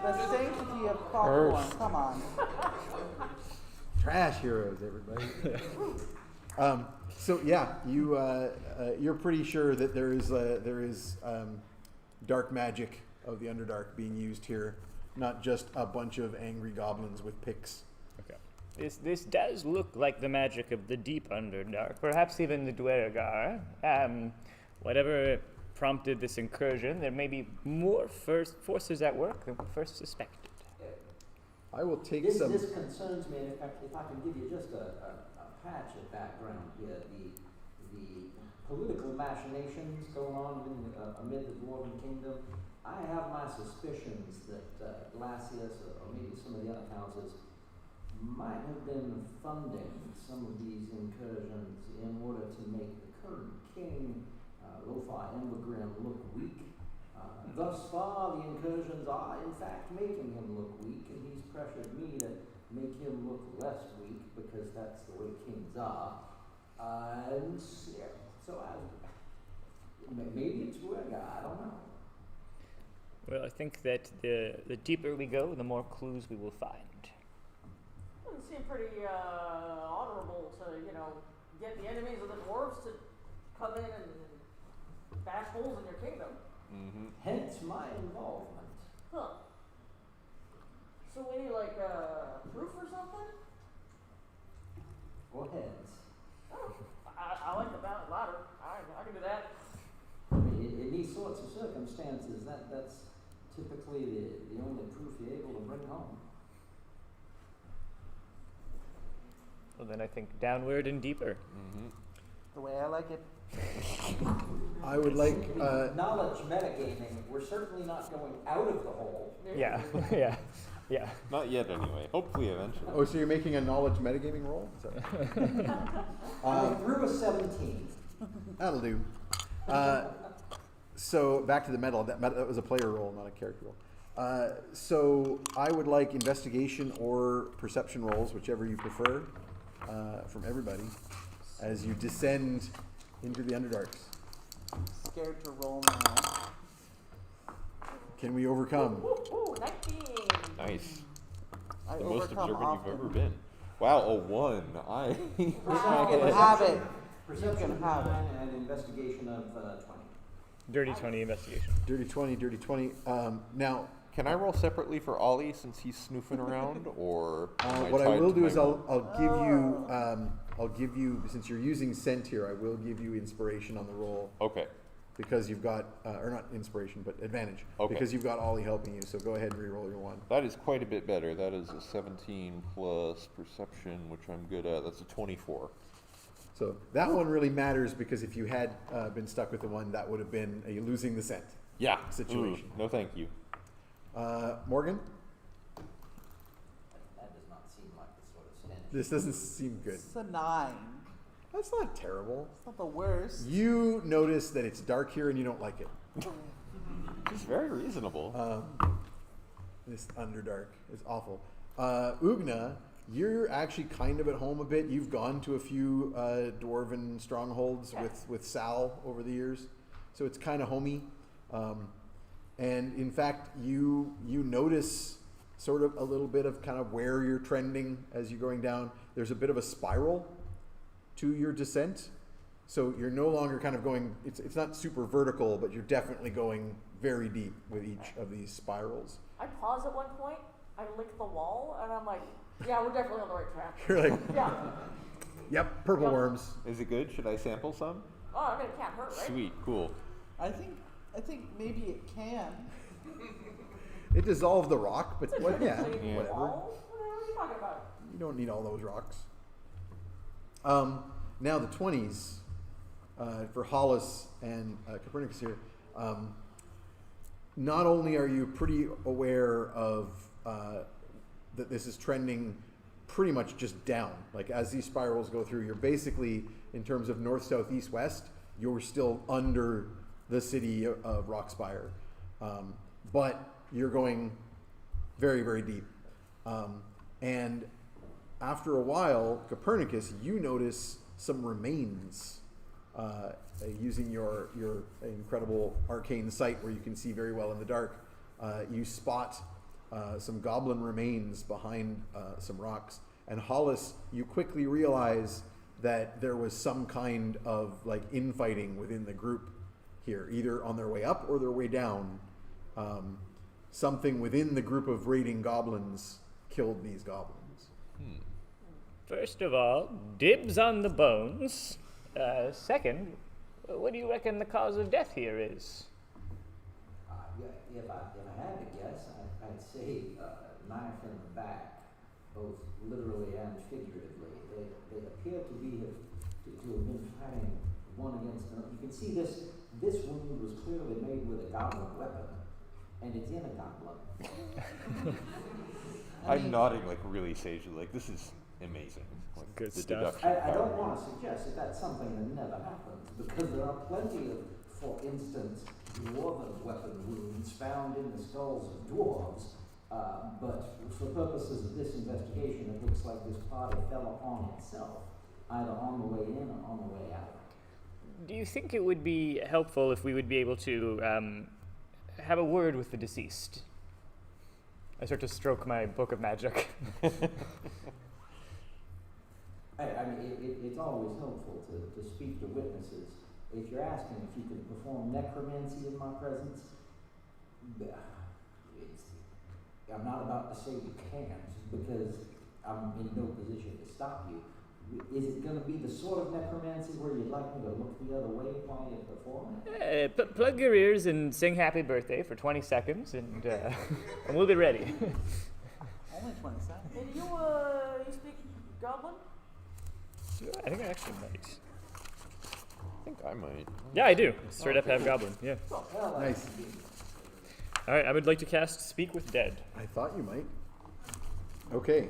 the sanctity of popcorn. Come on. Trash heroes, everybody. So yeah, you're pretty sure that there is dark magic of the Underdark being used here, not just a bunch of angry goblins with picks. Okay. This does look like the magic of the deep Underdark, perhaps even the Dwerogar. Whatever prompted this incursion, there may be more forces at work than we first suspected. I will take This some. concerns me, and if I can give you just a patch of background here, the political machinations going on amid the Dwarven Kingdom, I have my suspicions that Glacius, or maybe some of the other houses, might have been funding some of these incursions in order to make the current king, Lothar Embergrim, look weak. Thus far, the incursions are in fact making him look weak, and he's pressured me to make him look less weak because that's the way kings are. And yeah, so maybe it's Dwerogar, I don't know. Well, I think that the deeper we go, the more clues we will find. Doesn't seem pretty honorable to, get the enemies of the dwarves to come in and bash holes in your kingdom. Mm-hmm. Hence my involvement. Huh. So we need proof or something? Or heads. Oh, I like the ballot ladder. I can do that. I mean, in these sorts of circumstances, that's typically the only proof you're able to bring home. Well, then I think downward and deeper. Mm-hmm. The way I like it. I would like. Knowledge metagaming, we're certainly not going out of the hole. Yeah, yeah. Not yet, anyway. Hopefully, eventually. Oh, so you're making a knowledge metagaming roll? Is that- I threw a 17. That'll do. So back to the medal. That was a player roll, not a character roll. So I would like investigation or perception rolls, whichever you prefer, from everybody, as you descend into the Underdarks. Scared to roll now. Can we overcome? Ooh, 19. Nice. I The most overcome observant often. you've ever been. Wow, a 1. You can have it. Perception of have it. 9 and investigation of 20. Dirty 20 investigation. Dirty 20, dirty 20. Now, Can I roll separately for Ollie since he's snoofing around, or am what I tied will to do my is roll? I'll give you, since you're using scent here, I will give you inspiration on the roll Okay. because you've got, or not inspiration, but advantage. Okay. Because you've got Ollie helping you, so go ahead and re-roll your 1. That is quite a bit better. That is a 17 plus perception, which I'm good at. That's a 24. So that one really matters because if you had been stuck with the 1, that would have been a losing the scent Yeah. situation. No, thank you. Morgan, That does not seem like the sort of stench. this doesn't seem good. It's a 9. That's not terrible. It's not the worst. You notice that it's dark here and you don't like it. It's very reasonable. This Underdark is awful. Ugna, you're actually kind of at home a bit. You've gone to a few dwarven strongholds with Sal over the years, so it's kind of homey. And in fact, you notice sort of a little bit of kind of where you're trending as you're going down. There's a bit of a spiral to your descent, so you're no longer kind of going. It's not super vertical, but you're definitely going very deep with each of these spirals. I pause at one point, I lick the wall, and I'm like, yeah, we're definitely on the right track. You're like, Yeah. yep, purple Yep. worms. Is it good? Should I sample some? Oh, I mean, it can't hurt, right? Sweet, cool. I think maybe it can. It dissolved the rock, but It's a what? Yeah, clean whatever. wall. What are you talking about? You don't need all those rocks. Now the 20s for Hollis and Copernicus here. Not only are you pretty aware of that this is trending pretty much just down, like as these spirals go through, you're basically, in terms of north, south, east, west, you're still under the city of Rockspire. But you're going very, very deep. And after a while, Copernicus, you notice some remains using your incredible arcane sight where you can see very well in the dark. You spot some goblin remains behind some rocks. And Hollis, you quickly realize that there was some kind of like infighting within the group here, either on their way up or their way down. Something within the group of raiding goblins killed these goblins. First of all, dibs on the bones. Second, what do you reckon the cause of death here is? Yeah, if I had to guess, I'd say knife in the back, both literally and figuratively. They appear to have been fighting one against another. You can see this wound was clearly made with a goblin weapon, and it's in a goblin. I'm nodding like really sagely, like this is amazing. Like, Good the stuff. deduction I don't power. want to suggest that that's something that never happens, because there are plenty of, for instance, dwarven weapon wounds found in the skulls of dwarves. But for purposes of this investigation, it looks like this party fell upon itself, either on the way in or on the way out. Do you think it would be helpful if we would be able to have a word with the deceased? I start to stroke my book of magic. I mean, it's always helpful to speak to witnesses. If you're asking if you can perform necromancy in my presence, I'm not about to say you can't, because I'm in no position to stop you. Is it going to be the sort of necromancy where you'd like me to look the other way while you perform it? Plug your ears and sing happy birthday for 20 seconds, and we'll be ready. Only 20 seconds. And you speak Goblin? I think I actually might. I think I might. Yeah, I do. Straight up have goblin. Yeah. Well, Nice. All right, I would like to cast Speak with Dead. I thought you might. Okay.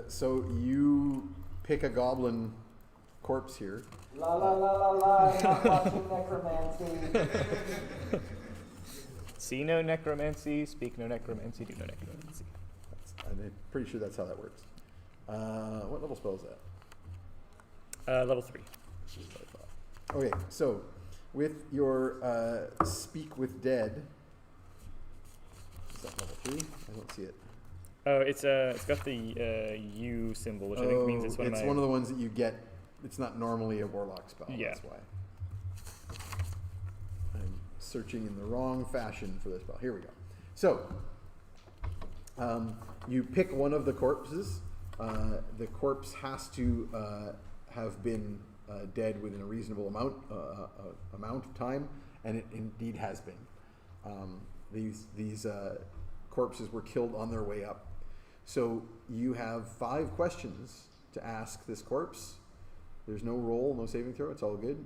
So you pick a goblin corpse here. La la la la la, not watching necromancy. see no necromancy, speak no necromancy, do no necromancy. I'm pretty sure that's how that works. What level spell is that? Level 3. This is what I thought. Okay, so with your Speak with Dead, is that level 3? I don't see it. Oh, it's got the U symbol, which I think means it's one of my... one of the ones that you get. It's not normally a warlock spell. Yeah. That's why. I'm searching in the wrong fashion for this spell. Here we go. So, you pick one of the corpses. The corpse has to have been dead within a reasonable amount of time, and it indeed has been. These corpses were killed on their way up. So you have 5 questions to ask this corpse. There's no roll, no saving throw. It's all good.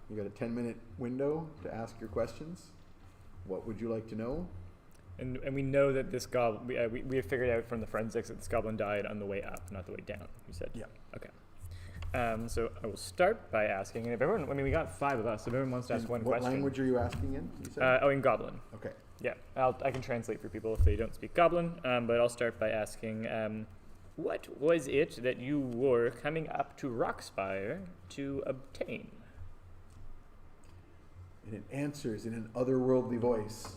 You got a 10-minute window to ask your questions. What would you like to know? And we know that this goblin, we have figured out from the forensics that this goblin died on the way up, not the way down, you said? Yeah. Okay. So I will start by asking, and if everyone, I mean, we got 5 of us, so if everyone wants to ask one What question. language are you asking in? You said? In Goblin. Okay. Yeah, I can translate for people if they don't speak Goblin, but I'll start by asking, what was it that you were coming up to Rockspire to obtain? And it answers in an otherworldly voice.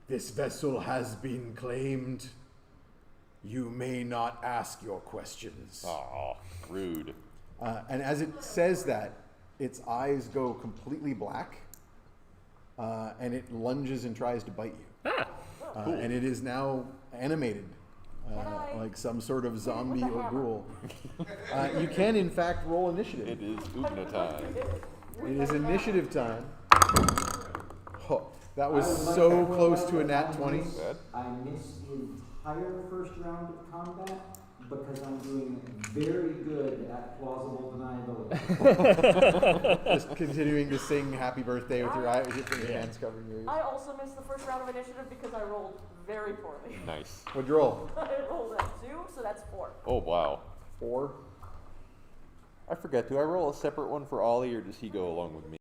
This vessel has been claimed. You may not ask your questions. Aw, rude. And as it says that, its eyes go completely black, and it lunges and tries to bite you. And it is now animated, like some sort of zombie or ghoul. You can, in fact, roll initiative. It is Ugna time. It is initiative time. Oh, that was so close to a nat 20. Bad. I missed the entire first round of combat because I'm doing very good at plausible deniability. Just continuing to sing happy birthday with your eyes, with your hands covering your ears. I also missed the first round of initiative because I rolled very poorly. Nice. What'd you roll? I rolled a 2, so that's 4. Oh, wow. 4. I forget, do I roll a separate one for Ollie, or does he go along with me?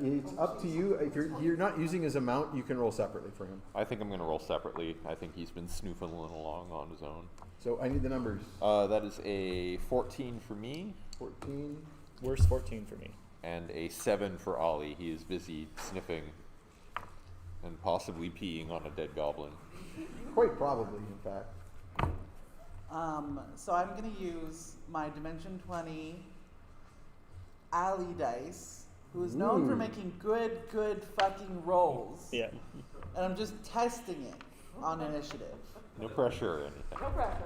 It's up to you. If you're not using his amount, you can roll separately for him. I think I'm going to roll separately. I think he's been snoofing along on his own. So I need the numbers. That is a 14 for me, 14. Worse 14 for me. and a 7 for Ollie. He is busy sniffing and possibly peeing on a dead goblin. Quite probably, in fact. So I'm going to use my Dimension 20 Alley dice, who is known for Ooh. making good fucking rolls. Yeah. And I'm just testing it on initiative. No pressure or anything. No pressure.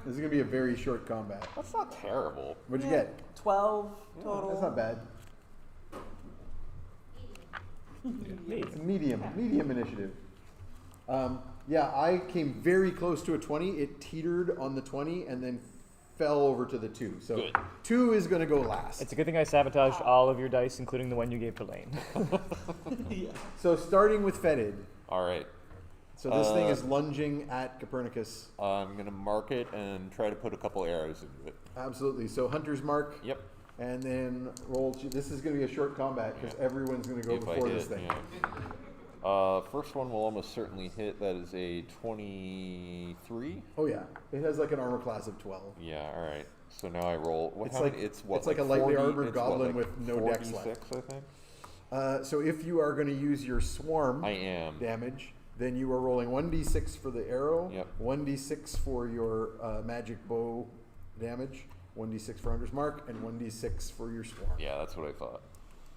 This is going to be a very short combat. That's not terrible. What'd you get? 12 total. That's not bad. Me. It's medium initiative. Yeah, I came very close to a 20. It teetered on the 20 and then fell over to the 2. So Good. 2 is going to go last. It's a good thing I sabotaged all of your dice, including the one you gave to Lane. Yeah. So starting with Fetid. All right. So this thing is lunging at Copernicus. I'm going to mark it and try to put a couple arrows into it. Absolutely. So Hunter's Mark. Yep. And then roll. This is going to be a short combat because everyone's going to go If I before hit, this thing. yeah. First one will almost certainly hit. That is a 23. Oh yeah, it has like an armor class of 12. Yeah, all right. So now I roll. What, It's how like- many- it's what? it's like a lightly 40 armored it's what, goblin like with no dex left. 46, I think. So if you are going to use your swarm I am. damage, then you are rolling 1d6 for the arrow, Yep. 1d6 for your magic bow damage, 1d6 for Hunter's Mark, and 1d6 for your swarm. Yeah, that's what I thought.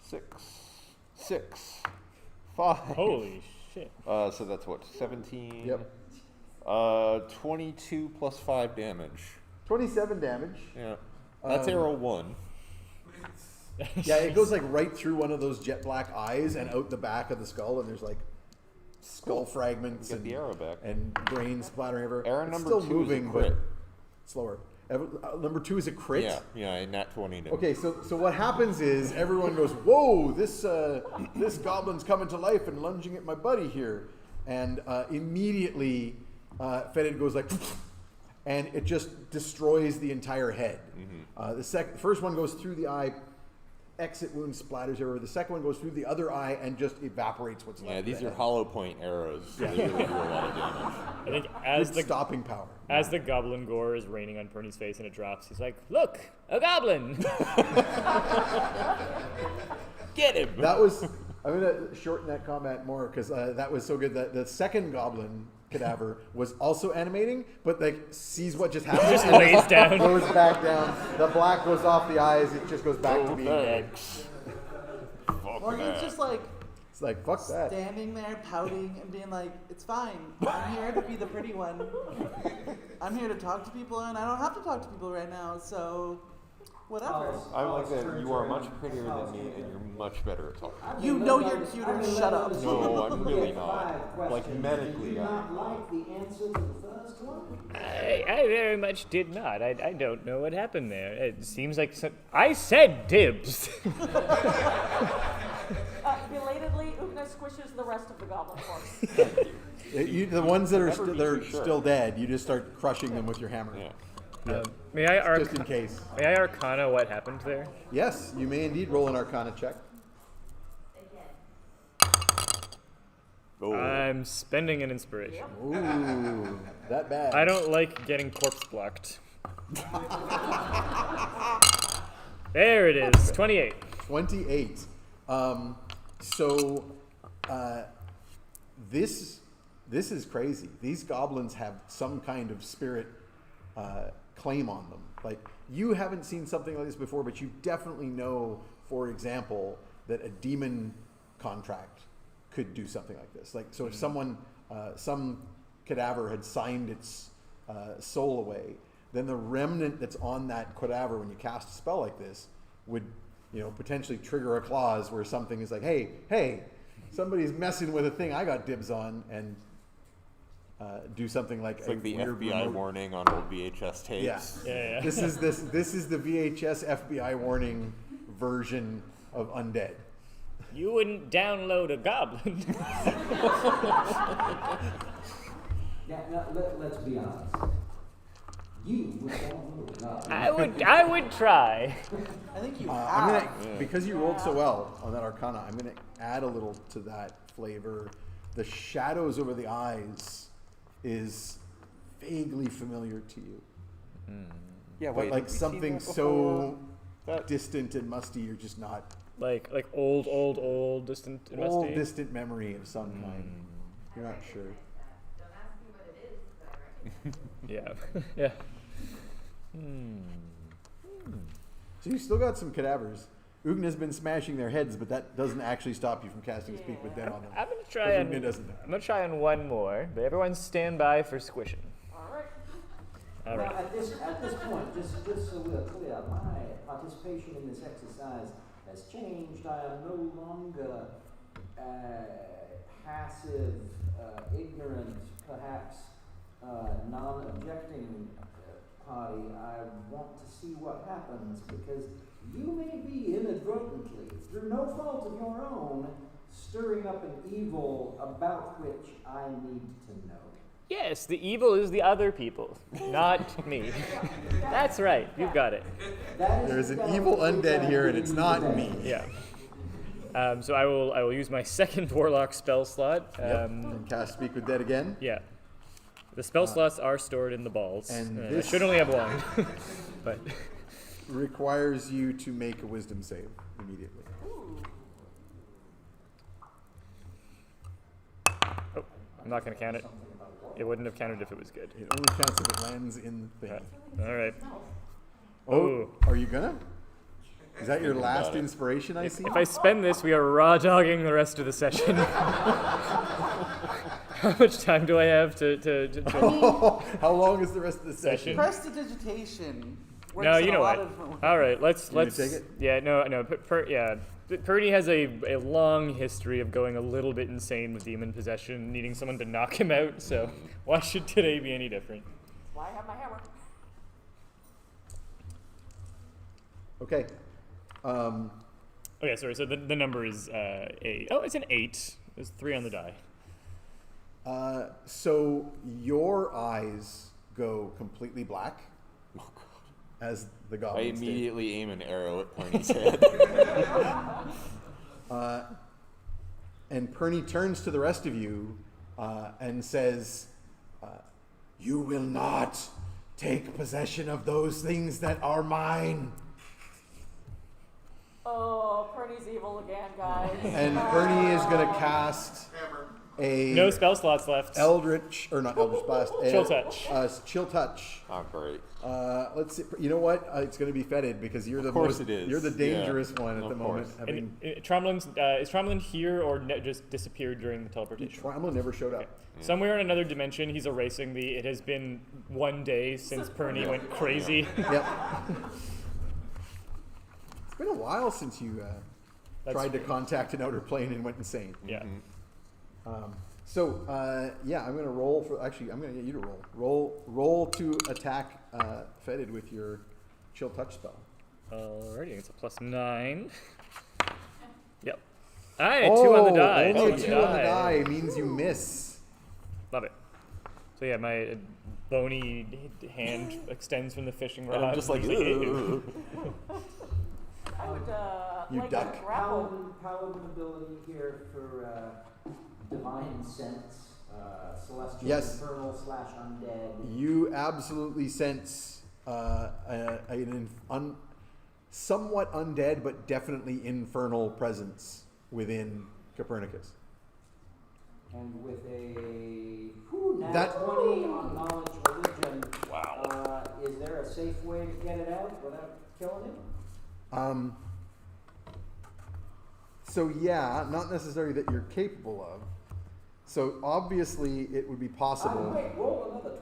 6, 5. Holy shit. So that's what, 17? Yep. 22 plus 5 damage. 27 damage. Yeah. That's Um, arrow 1. Yeah, it goes like right through one of those jet black eyes and out the back of the skull, and there's like skull fragments Get and, the arrow back. and brains splattering everywhere. Arrow It's number still 2 moving, is a crit. but slower. Number 2 is a crit. Yeah, nat 20. to- Okay, so what happens is everyone goes, "Whoa! This goblin's coming to life and lunging at my buddy here," and immediately Fetid goes like, and it just destroys the entire head. The first one goes through the eye, exit wound splatters everywhere. The second one goes through the other eye and just evaporates what's left. Yeah, of these the are head. hollow point arrows. So they really do a lot of damage. I think as Good the stopping power. as the goblin gore is raining on Pernie's face and it drops, he's like, "Look, a goblin!" Get him! That was. I'm gonna shorten that combat more because that was so good. That the second goblin cadaver was also animating, but like sees what just happened, Just and lays down. goes back down. The black goes off the eyes. It just goes back to being dead. Thanks. Fuck Or he's that. just like It's like fuck that. standing there pouting and being like, "It's fine. I'm here to be the pretty one. I'm here to talk to people, and I don't have to talk to people right now. So, whatever." I like that you are much prettier than me and you're much better at talking. You know you're cuter. Shut up. No, I'm really not. Like, medically, Did you I- not like the answer to the first one? I very much did not. I don't know what happened there. It seems like I said dibs. Belatedly, Ugna squishes the rest of the goblin corpse. The ones that are Never be that are too sure. still dead, you just start crushing them with your hammer. Yeah. May I Just in case. May I arcana what happened there? Yes, you may indeed roll an Arcana check. Oh. I'm spending an inspiration. Ooh, that bad. I don't like getting corpse blocked. There it is, 28. 28. So, this is crazy. These goblins have some kind of spirit claim on them. Like, you haven't seen something like this before, but you definitely know, for example, that a demon contract could do something like this. Like, so if someone, some cadaver had signed its soul away, then the remnant that's on that cadaver when you cast a spell like this would, potentially trigger a clause where something is like, hey, somebody's messing with a thing I got dibs on, and do something like It's like the weird FBI remote- warning on old VHS tapes. Yeah. Yeah. This is the VHS FBI warning version of Undead. You wouldn't download a goblin. Now, let's be honest. You would want to know. I would try. I think you I'm have. gonna, because you rolled so well on that Arcana, I'm gonna add a little to that flavor. The shadows over the eyes is vaguely familiar to you, Yeah, but like something so That- distant and musty, you're just not Like old, distant, and old, musty. distant memory of some kind. You're not sure. Don't ask me what it is, but I recognize Yeah. Yeah. So you still got some cadavers. Ugna's been smashing their heads, but that doesn't actually stop you from casting Speak with Dead on them. I'm gonna try But on. Ugna doesn't. I'm gonna try on one more, but everyone stand by for squishing. All right. All Now, right. at this point, just so we're clear, my participation in this exercise has changed. I am no longer passive, ignorant, perhaps non-objecting party. I want to see what happens because you may be inadvertently, through no fault of your own, stirring up an evil about which I need to know. Yes, the evil is the other people, not me. That's right. You've got it. That is There's an the evil benefit undead I'm here, and giving it's you not today. me. Yeah. So I will use my second warlock spell slot. And cast Speak with Dead again. Yeah. The spell slots are stored in the balls. and I this- should only have one, but Requires you to make a Wisdom save immediately. oh, I'm not gonna count it. It wouldn't have counted if it was good. It only counts if it lands in the thing. All right. Oh, are you gonna? Is that your last about it. inspiration I see? If I spend this, we are raw dogging the rest of the session. How much time do I have to How long is the rest of the session? Prestidigitation works No, in you a know lot what? of different ways. All right, let's You gonna let's. take it? Yeah, no. Purdy has a long history of going a little bit insane with demon possession, needing someone to knock him out. So why should today be any different? That's why I have my hammer. Okay. Okay, sorry. So the number is 8. Oh, it's an 8. There's 3 on the die. So your eyes go completely black, as the I goblins did. immediately aim an arrow at Perny's head. And Perny turns to the rest of you and says, "You will not take possession of those things that are mine." Oh, Perny's evil again, guys. And Perny is going to cast a No spell slots left. Eldritch, or not Eldritch Blast. Chill Touch. Chill Touch. Oh, great. Let's see. You know what? It's going to be Fetid because you're the course most, it is. You're the dangerous Yeah, one at of the moment. course. Having, And Tromlin's, is Tromlin here or just disappeared during the teleportation? Tromlin never showed up. Somewhere in another dimension, he's erasing the. It has been 1 day since Perny went crazy. Yep. It's been a while since you That's tried to contact an outer plane and went insane. Yeah. Yeah, I'm going to roll for. Actually, I'm going to get you to roll. Roll to attack Fetid with your Chill Touch spell. Alrighty, it's a +9. Yep. Aye, 2 on the die. Only On the 2 on the die means you miss. Love it. So yeah, my bony hand extends from the fishing rod. And I'm just like, He's "Ew." I would You like duck. to grapple. Paladin ability here for divine sense, celestial, Yes. infernal / undead. You absolutely sense somewhat undead, but definitely infernal presence within Copernicus. And with a nat That- 20 on knowledge religion, Wow. is there a safe way to get it out without killing him? So yeah, not necessarily that you're capable of. So obviously it would be possible. Wait, roll another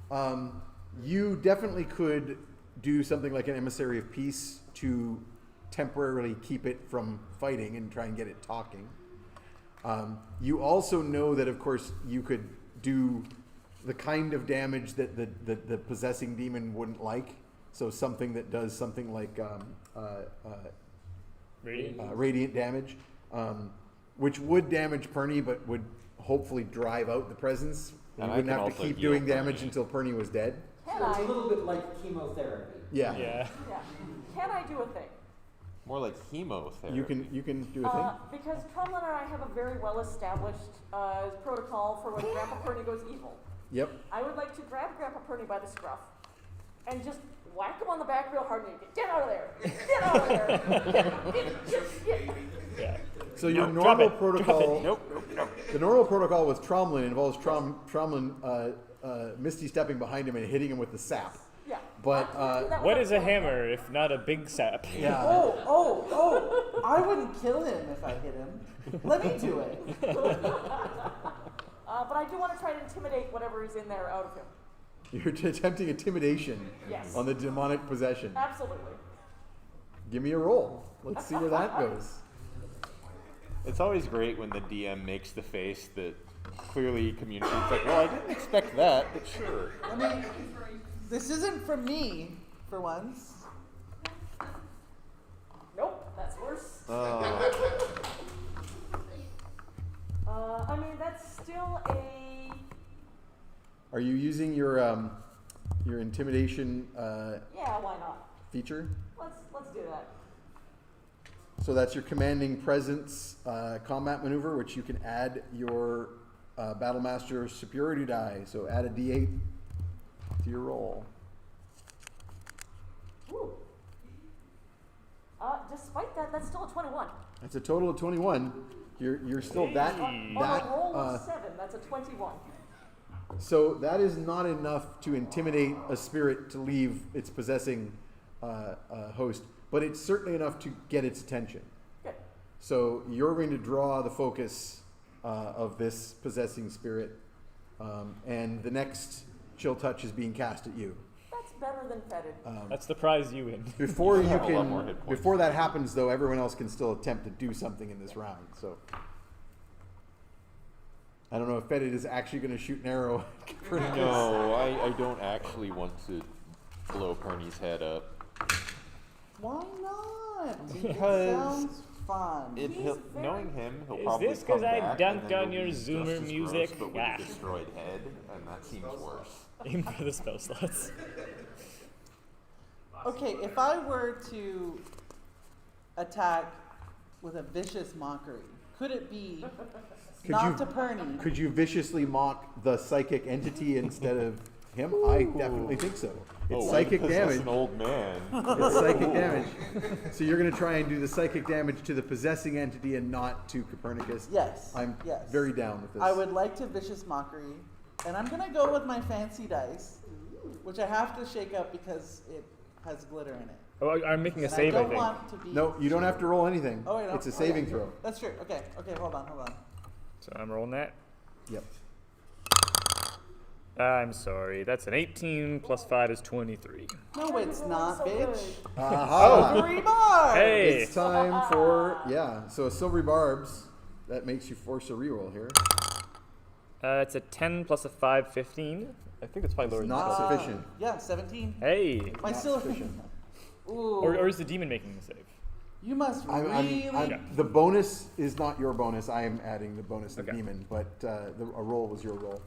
20. You definitely could do something like an emissary of peace to temporarily keep it from fighting and try and get it talking. You also know that, of course, you could do the kind of damage that the possessing demon wouldn't like. So something that does something like Radiant. radiant damage, which would damage Perny, but would hopefully drive out the presence. And You I wouldn't can have to also keep heal doing damage Perny. until Perny was dead. Can So it's I? a little bit like chemotherapy. Yeah. Yeah. Yeah. Can I do a thing? More like chemotherapy. You can do a thing. Because Tromlin and I have a very well established protocol for when Grandpa Perny goes evil. Yep. I would like to grab Grandpa Perny by the scruff and just whack him on the back real hard and get out of there. Get out of there. Get. Yeah. So your No, drop normal it. protocol, Nope. the normal protocol with Tromlin involves Tromlin misty stepping behind him and hitting him with the sap. Yeah. But, I can do that What without is a killing him. hammer if not a big sap? Yeah. Oh! I wouldn't kill him if I hit him. Let me do it. But I do want to try to intimidate whatever is in there out of him. You're attempting intimidation Yes. on the demonic possession. Absolutely. Give me a roll. Let's see where that goes. It's always great when the DM makes the face that clearly communicates, like, well, I didn't expect that, but sure. I mean, this isn't from me, for once. Nope, that's worse. Uh, I mean, that's still a. Are you using your intimidation Yeah, why not? feature? Let's do that. So that's your commanding presence combat maneuver, which you can add your Battlemaster superiority die. So add a D8 to your roll. Woo. Despite that, that's still a 21. That's a total of 21. You're still that On that. a roll of 7, that's a 21. So that is not enough to intimidate a spirit to leave its possessing host, but it's certainly enough to get its attention. Good. So you're going to draw the focus of this possessing spirit, and the next chill touch is being cast at you. That's better than fetid. That's the prize you win. Before you have a lot more can, hit points. before that happens, though, everyone else can still attempt to do something in this round. So I don't know if Fetid is actually going to shoot an arrow. no, I don't actually want to blow Perny's head up. Why not? Because It sounds fun. Knowing him, he'll Is probably this 'cause come I back, dunked and then on your he'll be just Zoomer as music? gross, but with Ah. a destroyed head, and that seems worse. Aim for the spell slots. Okay, if I were to attack with a vicious mockery, could it be Could not you- to Perny? Could you viciously mock the psychic entity instead of him? I definitely think so. It's Oh, psychic possess damage. an old man. It's psychic damage. So you're going to try and do the psychic damage to the possessing entity and not to Copernicus. Yes. I'm yes. very down with this. I would like to vicious mockery, and I'm gonna go with my fancy dice, which I have to shake up because it has glitter in it. Oh, I'm making a And save, I I don't think. want to be. No, you don't have to roll anything. Oh, wait, no. It's a Oh, saving yeah. throw. That's true. Okay. Okay. Hold on. So I'm rolling that. Yep. I'm sorry. That's an 18 plus 5 is 23. No, it's not, so bitch. Aha! 3 bars. Hey! It's time for, so a silvery barbs. That makes you force a reroll here. It's a 10 plus a 5, 15. I think that's probably lower than not 12. sufficient. Yeah, 17. Hey! My Not silver. sufficient. Ooh. Or is the demon making the save? You must I'm, really. the bonus is not your bonus. I am adding the bonus to Okay. demon, but a roll was your roll.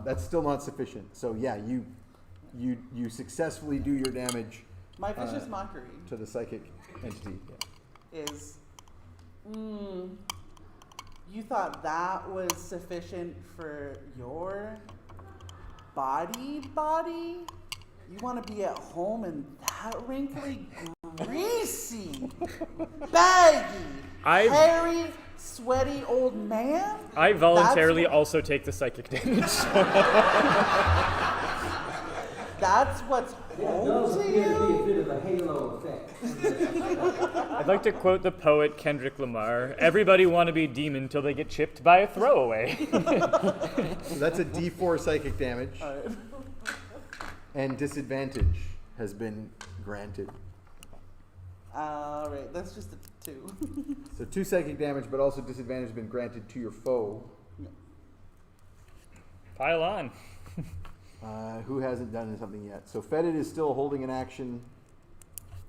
That's still not sufficient. So yeah, you successfully do your damage My vicious mockery to the psychic entity. is. You thought that was sufficient for your body? You want to be at home in that wrinkly, greasy, baggy, I've- hairy, sweaty old man? I voluntarily That's- also take the psychic damage. That's what's It home does to appear to be you? a bit of a halo effect. I'd like to quote the poet Kendrick Lamar: "Everybody want to be demon till they get chipped by a throwaway." So that's a D4 psychic damage, Alright. and disadvantage has been granted. Alright, that's just a 2. So 2 psychic damage, but also disadvantage has been granted to your foe. Pile on. Who hasn't done something yet? So Fetid is still holding an action,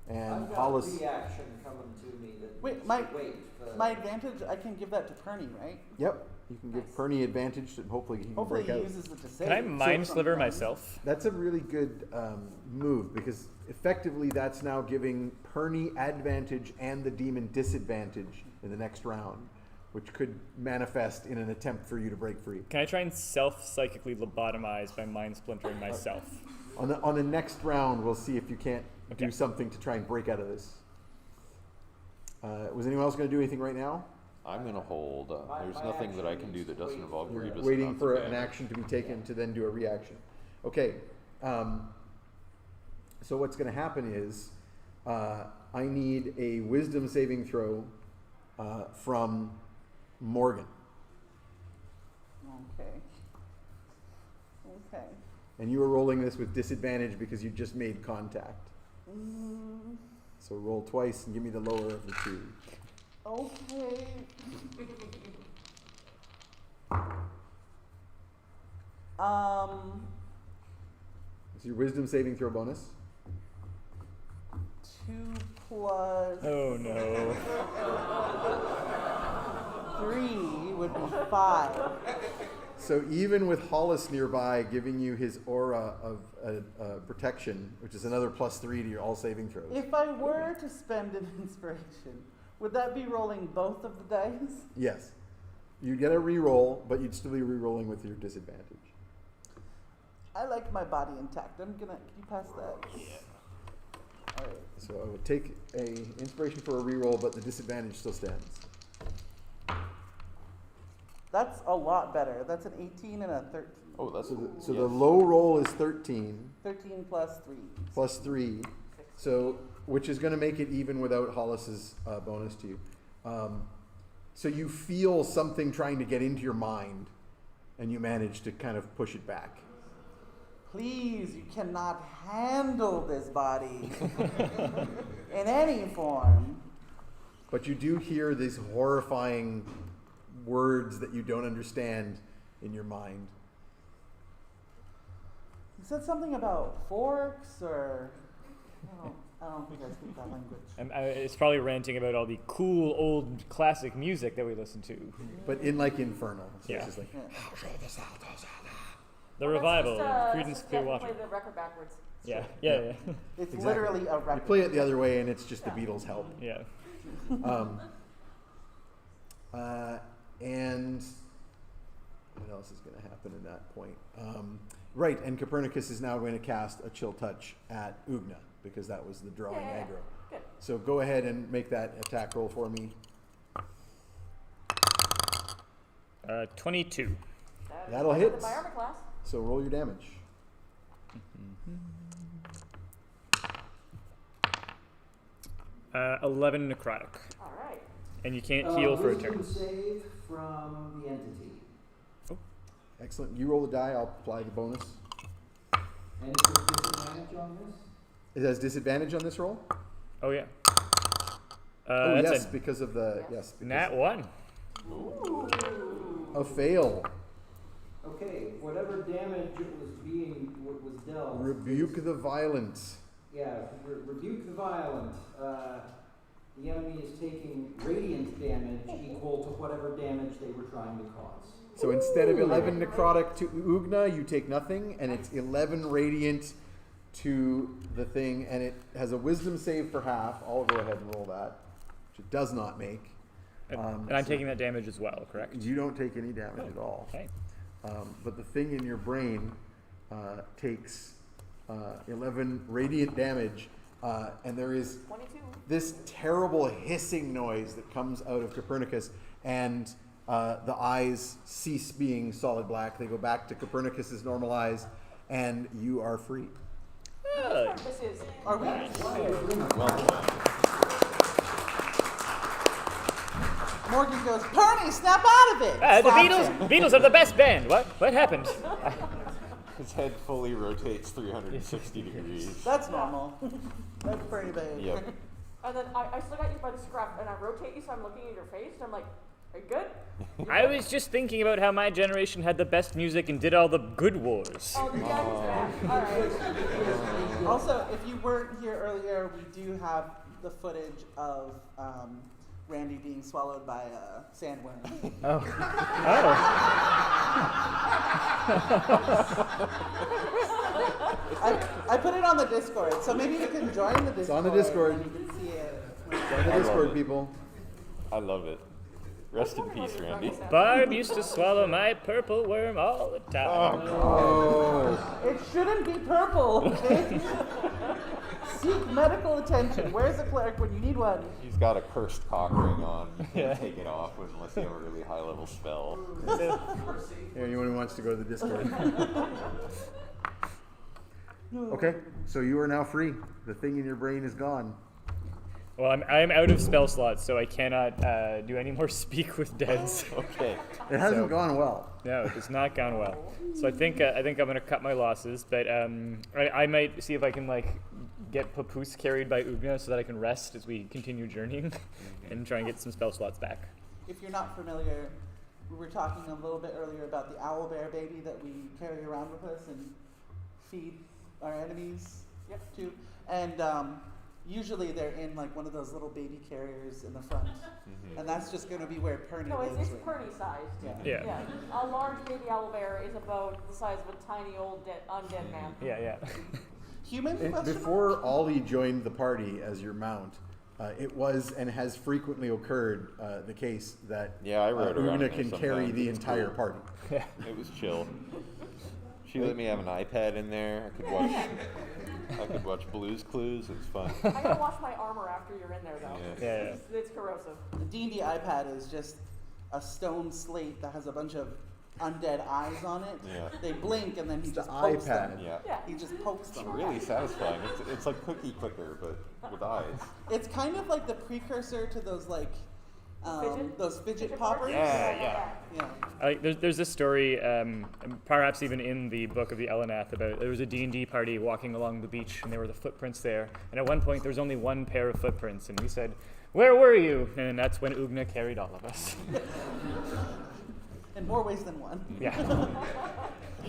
and I've got a Hollis. reaction coming to me that Wait, needs my- to wait for My advantage, I can give that to Perny, right? Yep, you can give Perny advantage, and hopefully he can Hopefully break he out. uses it to save. Can I mind sliver myself? That's a really good move because effectively that's now giving Perny advantage and the demon disadvantage in the next round, which could manifest in an attempt for you to break free. Can I try and self-psychically lobotomize by mind splintering myself? On the next round, we'll see if you can't do something to try and break out of this. Was anyone else going to do anything right now? I'm gonna hold. There's my nothing that I action can do needs that to doesn't wait involve for grievous Waiting amounts for of an damage. action to be taken to then do a reaction. Okay. So what's going to happen is I need a wisdom saving throw from Morgan. Okay. And you were rolling this with disadvantage because you just made contact. So roll twice and give me the lower of the two. Okay. It's your wisdom saving throw bonus. 2 plus Oh no. 3 would be 5. So even with Hollis nearby giving you his aura of protection, which is another +3 to your all saving throws. If I were to spend an inspiration, would that be rolling both of the dice? Yes. You'd get a reroll, but you'd still be rerolling with your disadvantage. I like my body intact. Can you pass that? Yeah. Alright. So I would take a inspiration for a reroll, but the disadvantage still stands. That's a lot better. That's an 18 and a 13. Oh, that's So the low roll is 13 13 plus 3. plus 3, so which is going to make it even without Hollis's bonus to you. So you feel something trying to get into your mind, and you manage to kind of push it back. Please, you cannot handle this body in any form. But you do hear these horrifying words that you don't understand in your mind. You said something about forks or I don't think I speak that language. It's probably ranting about all the cool old classic music that we listen to. But in like Infernal. So Yeah. it's just like, Yeah. The Well, revival, let's of Creedence just, play Clearwater. the record backwards. Yeah. It's Exactly. literally a you record. play it the other way and it's just the Beatles help. Yeah. And what else is going to happen in that point? Right, and Copernicus is now going to cast a Chill Touch at Ugna because that was the drawing Yeah. aggro. Good. So go ahead and make that attack roll for me. 22. That is That'll better hit. than my armor class. So roll your damage. 11 necrotic. All right. And you can't heal for a Wisdom turn. save from the entity. Excellent. You roll the die, I'll apply the bonus. And is there disadvantage on this? It has disadvantage on this roll? Oh, yeah. Oh, That's yes, a because of the, yes. because nat 1. A fail. Okay, whatever damage was dealt. Rebuke the violent. Yeah, rebuke the violent. The enemy is taking radiant damage equal to whatever damage they were trying to cause. So instead of 11 necrotic to Ugna, you take nothing, and it's 11 radiant to the thing, and it has a wisdom save for half. I'll go ahead and roll that, which it does not make. And I'm taking that damage as well, correct? You don't take any damage at all. Okay. But the thing in your brain takes 11 radiant damage, and there is 22. this terrible hissing noise that comes out of Copernicus, and the eyes cease being solid black. They go back to Copernicus's normal eyes, and you are free. This is. Are we? Morgan goes, Perny, snap out of it! The Slaps him. Beatles are the best band. What happened? His head fully rotates 360 degrees. That's normal. That's pretty big. Yep. And then I still got you by the scruff, and I rotate you, so I'm looking at your face, and I'm like, are you good? I was just thinking about how my generation had the best music and did all the good wars. Oh, the daddy's back. All right. Also, if you weren't here earlier, we do have the footage of Randy being swallowed by a sandworm. Oh. I put it on the Discord, so maybe you can join the Discord. It's on the Discord. And you can see it. Join the I Discord, love it. people. I love it. Rest in peace, Randy. Barb used to swallow my purple worm all the time. Oh, It shouldn't be purple, okay? Seek medical attention. Where's the cleric when you need one? He's got a cursed cock ring on. You can't take it off unless you have a really high level spell. anyone who wants to go to the Discord. Okay, so you are now free. The thing in your brain is gone. Well, I'm out of spell slots, so I cannot do any more speak with deads. Okay. It hasn't So- gone well. No, it's not gone well. So I think I'm gonna cut my losses, but I might see if I can like get Papoose carried by Ugna so that I can rest as we continue journeying, and try and get some spell slots back. If you're not familiar, we were talking a little bit earlier about the owl bear baby that we carry around with us and feed our enemies to. And usually they're in like one of those little baby carriers in the front. And that's just going to be where Perny No, lives. it's right Perny sized. Yeah. Yeah. A large baby owl bear is about the size of a tiny old undead man. Yeah. Human? It- question mark? before Ollie joined the party as your mount, it was and has frequently occurred the case that Yeah, I rode around Ugna there can carry sometimes. the It was entire cool. party. It was chill. She let me have an iPad in there. I could watch Blue's Clues. It was fun. I gotta wash my armor after you're in there, though. Yeah. Yeah. It's corrosive. The D&D iPad is just a stone slate that has a bunch of undead eyes on it. Yeah. They blink and then he It's the just pokes iPad. them. Yeah. Yeah. He just pokes It's them. really satisfying. It's like Cookie Clicker, but with eyes. It's kind of like the precursor to those like Fidget? those fidget Fidget poppers. boards? Yeah. Yeah. There's this story, perhaps even in the book of the Elenath, about there was a D&D party walking along the beach, and there were the footprints there. And at one point, there was only one pair of footprints, and we said, "Where were you?" And that's when Ugna carried all of us. In more ways than one. Yeah.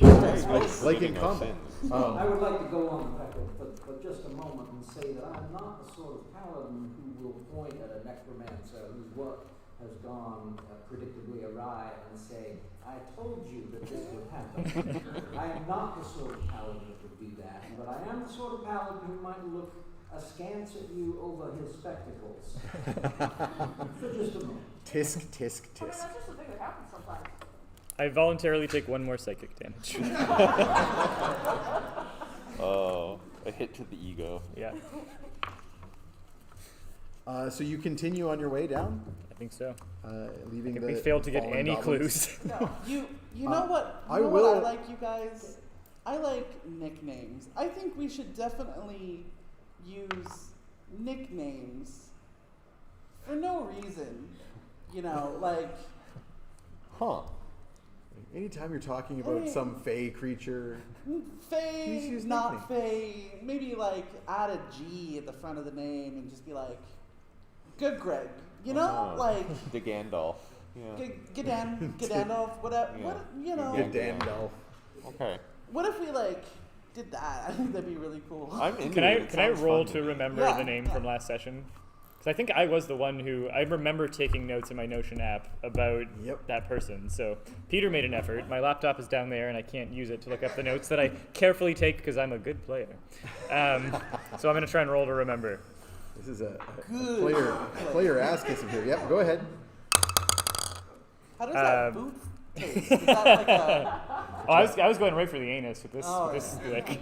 Very like in forgiving our combat. sins. I would like to go on the record for just a moment and say that I'm not the sort of paladin who will point at a necromancer whose work has gone predictably awry and say, I told you that this would happen. I am not the sort of paladin that would do that, but I am the sort of paladin who might look askance at you over his spectacles. For just a moment. Tisk, tisk, I mean, tisk. that's just the thing that happens sometimes. I voluntarily take 1 more psychic damage. Oh, a hit to the ego. Yeah, So you continue on your way down, I think so. leaving the We failed to get fallen any goblins. clues. No, you know what? You I know will- what I like, you guys. I like nicknames. I think we should definitely use nicknames for no reason. You know, like Huh. Anytime you're talking about Hey. some fey creature, Please Faye, use not Faye. Maybe like add a G at the front of the name and just be like, Good Greg. You know, Uh-huh. like The Gandalf. Yeah. Gandalf, whatever. Yeah. What you know? Yeah. Gandalf. Okay. What if we like did that? I think that'd be really cool. I'm into Can it. I It can I sounds roll fun to me. remember Yeah, the name yeah. from last session? Because I think I was the one who I remember taking notes in my Notion app about Yep. that person. So Peter made an effort. My laptop is down there, and I can't use it to look up the notes that I carefully take because I'm a good player. So I'm gonna try and roll to remember. This is a Good. player ass kissing here. Yep, go ahead. How does that Um, boot taste? Is that like a Oh, I was going right for the anus with this. Oh, this yeah. lick.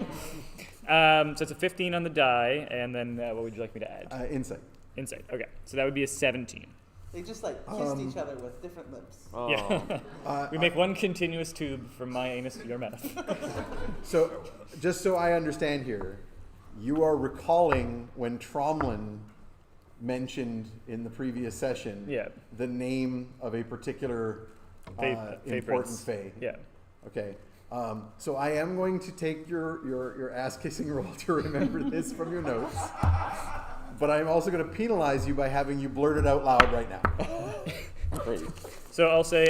So it's a 15 on the die, and then what would you like me to add? Insight. Insight. Okay, so that would be a 17. they just like kissed each other with different lips? Oh. Yeah. We make one continuous tube from my anus to your mouth. So, just so I understand here, you are recalling when Tromlin mentioned in the previous session Yeah. the name of a particular Fae important prince. fae. Yeah. Okay. So I am going to take your ass kissing roll to remember this from your notes. But I'm also going to penalize you by having you blurt it out loud right now. Great. So I'll say,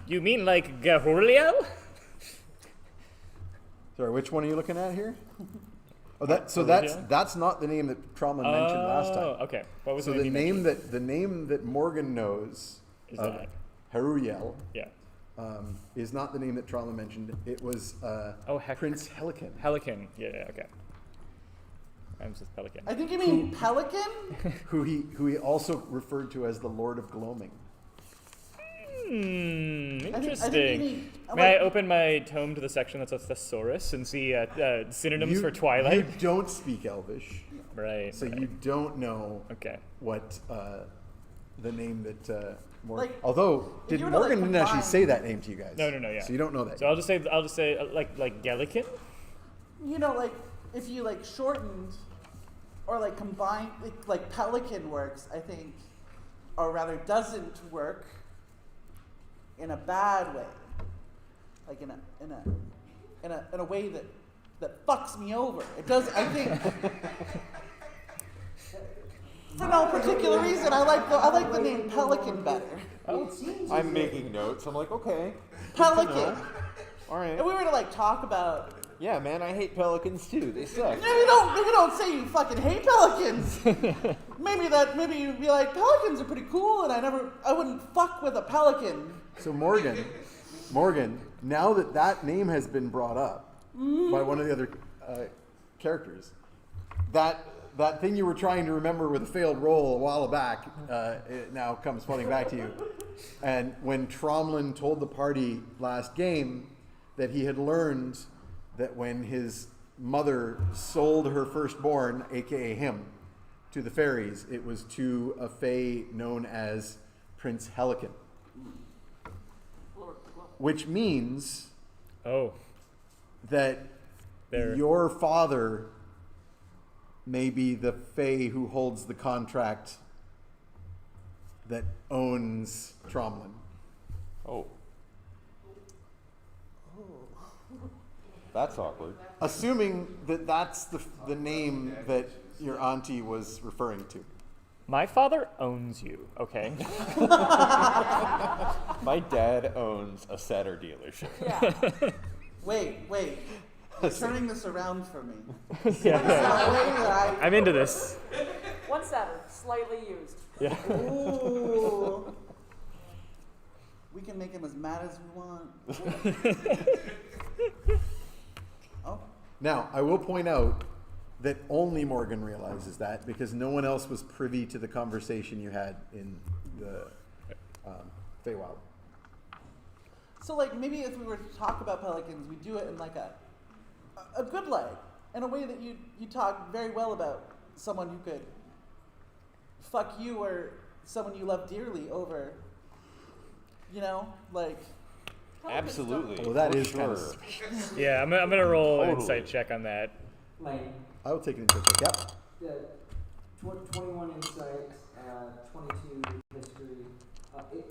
you mean like Gahurliel? Sorry, which one are you looking at here? Oh, that's Original? not the name that Tromlin mentioned last time. Okay. What was So the the name? name that Morgan knows Is of that? Haruyel Yeah. is not the name that Tromlin mentioned. It was Prince Helican. Pelican. Yeah, okay. I'm just Pelican. I think you mean pelican. who he also referred to as the Lord of Gloaming. Interesting. I think you mean, May I like, open my tome to the section that's a thesaurus and see synonyms You- for twilight? You don't speak Elvish, Right. so right. you don't know Okay. what the name that Morgan. Like, although if you were to, Morgan like, didn't actually combine- say that name to you guys. No, yeah. So you don't know that. So I'll just say like Gellican. you know, like if you like shortened or like combined, like pelican works, I think, or rather doesn't work in a bad way, like in a way that fucks me over. It does. I think. For no particular reason, I like the name Pelican better. It seems I'm as making notes. I'm like, okay. Pelican. All right. If we were to like talk about, Yeah, man, I hate pelicans too. They suck. maybe don't say you fucking hate pelicans. maybe you'd be like, pelicans are pretty cool, and I wouldn't fuck with a pelican. So Morgan, now that name has been brought up by one of the other characters, that thing you were trying to remember with a failed roll a while back, it now comes flooding back to you. And when Tromlin told the party last game that he had learned that when his mother sold her firstborn, aka him, to the fairies, it was to a fae known as Prince Helican. Which means Oh, that there. your father may be the fae who holds the contract that owns Tromlin. Oh. That's awkward. Assuming that that's the name that your auntie was referring to. My father owns you. Okay. My dad owns a Saturn dealership. Yeah. Wait. turning this around for me. yeah, It's yeah. that way that I'm into this. One Saturn, slightly used. Yeah. Ooh. We can make him as mad as we want. Oh, Now, I will point out that only Morgan realizes that because no one else was privy to the conversation you had in the Feywild. so like maybe if we were to talk about pelicans, we do it in like a good way, in a way that you talk very well about someone who could fuck you or someone you love dearly over, you know, like. Absolutely. Well, that for is kind of sure. Yeah, I'm gonna roll an Totally. insight check on that. Lane, I will take it into account. Yep. the 21 insight, 22 history.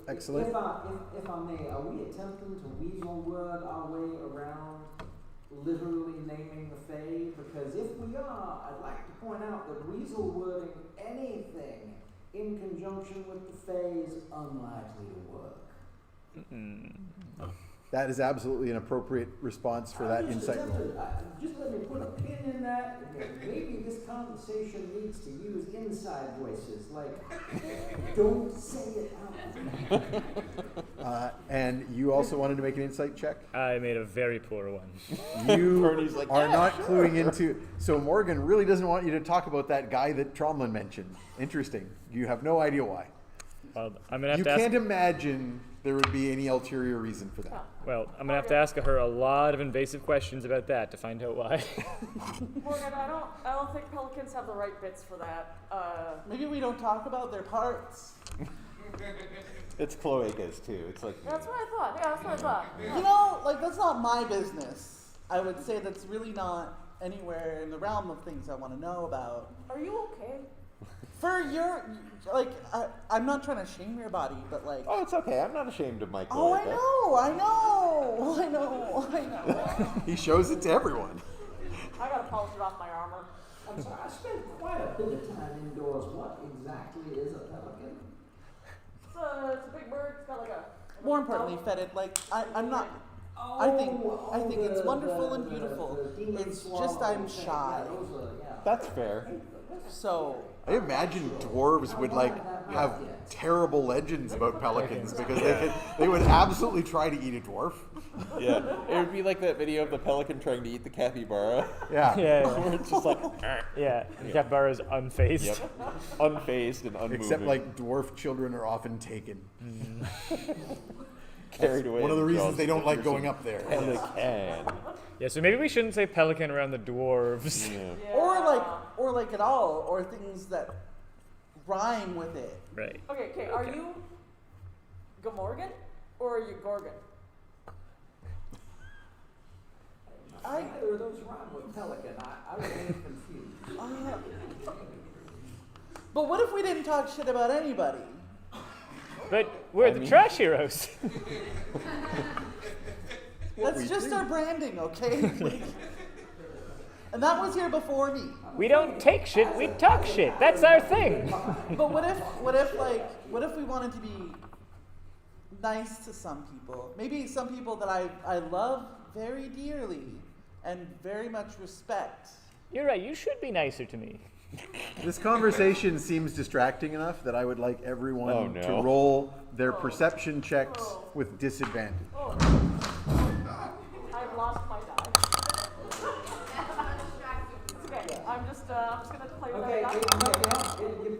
Excellent. If I may, are we attempting to weasel word our way around literally naming the Fae? Because if we are, I'd like to point out that weasel wording anything in conjunction with the Fae is unlikely to work. That is absolutely an appropriate response for that insight roll. Just let me put a pin in that. Maybe this conversation needs to use inside voices, like, don't say it out loud. And you also wanted to make an insight check? I made a very poor one. You Bernie's like, are "Yeah, not sure." cluing into. So Morgan really doesn't want you to talk about that guy that Tromlin mentioned. Interesting. You have no idea why. Well, I'm gonna have You to ask. can't imagine there would be any ulterior reason for that. Well, I'm gonna have to ask her a lot of invasive questions about that to find out why. Morgan, I don't think pelicans have the right bits for that. Maybe we don't talk about their parts. It's cloacas too. It's like That's what I thought. Yeah, that's what I thought. You know, like that's not my business. I would say that's really not anywhere in the realm of things I want to know about. Are you okay? For your, like, I'm not trying to shame your body, but like, oh, it's okay. I'm not ashamed of my oh, cloaca. I know. He shows it to everyone. I gotta polish it off my armor. I'm sorry, I spent quite a bit of time indoors. What exactly is a pelican? It's a big bird. It's got like a. More importantly, Fetid, like, I'm not. I think it's wonderful and beautiful. It's just I'm shy. That's fair. So I imagine dwarves would like have terrible legends about pelicans because they would absolutely try to eat a dwarf. Yeah, it would be like that video of the pelican trying to eat the capybara. Yeah. Yeah, Where it's just like, yeah. The capybara is unfazed. yep, unfazed and unmoving. Except like dwarf children are often taken. carried away. One of the in reasons John's they don't like pictures going of up there. Pelican. Yeah, so maybe we shouldn't say pelican around the dwarves. Yeah. Yeah. or like at all, or things that rhyme with it. Right. Okay. Are you Gamorgan or are you Gorgon? Either of those rhyme with pelican. I remain confused. But what if we didn't talk shit about anybody? But we're the trash heroes. That's just our branding, okay? And that was here before me. We don't take shit, we talk shit. That's our thing. But what if we wanted to be nice to some people? Maybe some people that I love very dearly and very much respect. You're right, you should be nicer to me. This conversation seems distracting enough that I would like everyone Oh, no. to roll their perception checks with disadvantage. I've lost my die. It's okay. I'm just gonna play with Okay, that die. you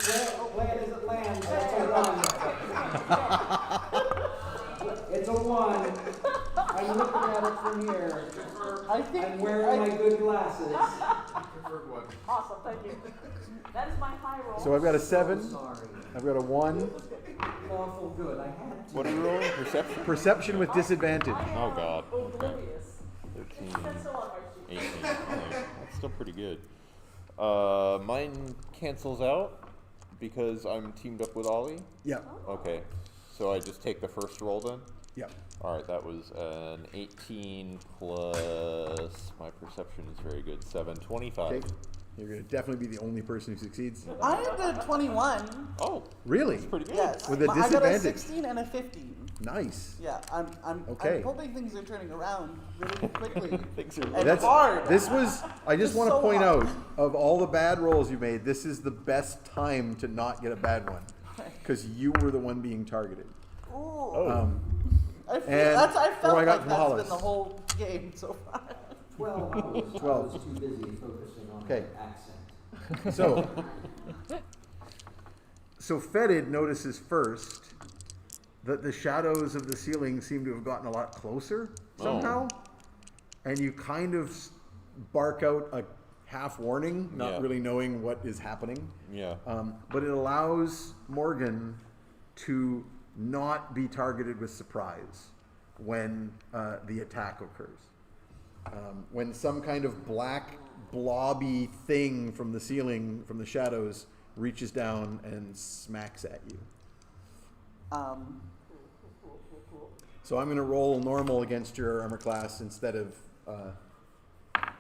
play it as it lands. It's a 1. It's a 1. I'm looking at it from here. I think I'm wearing my good glasses. Awesome. Thank you. That is my high roll. So I've got a 7, Sorry. I've got a 1. Awful good. I had to. What are you rolling? Perception? Perception with disadvantage. I am Oh, God. oblivious. 13, That's still on my sheet. 18. Oh, that's still pretty good. Mine cancels out because I'm teamed up with Ollie. Yep. Okay, so I just take the first roll then? Yep. Alright, that was an 18 plus, my perception is very good, 7, 25. Okay. You're going to definitely be the only person who succeeds. I did 21. Oh, Really? that's pretty good. Yes. With a I got a disadvantage. 16 and a 15. Nice. Yeah, I'm Okay. hoping things are turning around really quickly. Things are and hard. This was, I just It's want to so point hard. out, of all the bad rolls you made, this is the best time to not get a bad one. Because you were the one being targeted. Ooh. I feel, and I what felt do I got like from that's Hollis? been the whole game so far. 12 hours. 12. I was too busy focusing on Okay. the accent. So Fetid notices first that the shadows of the ceiling seem to have gotten a lot closer somehow. And you kind of bark out a half warning, not Yeah. really knowing what is happening. Yeah. But it allows Morgan to not be targeted with surprise when the attack occurs. When some kind of black blobby thing from the ceiling, from the shadows, reaches down and smacks at you. So I'm going to roll normal against your armor class instead of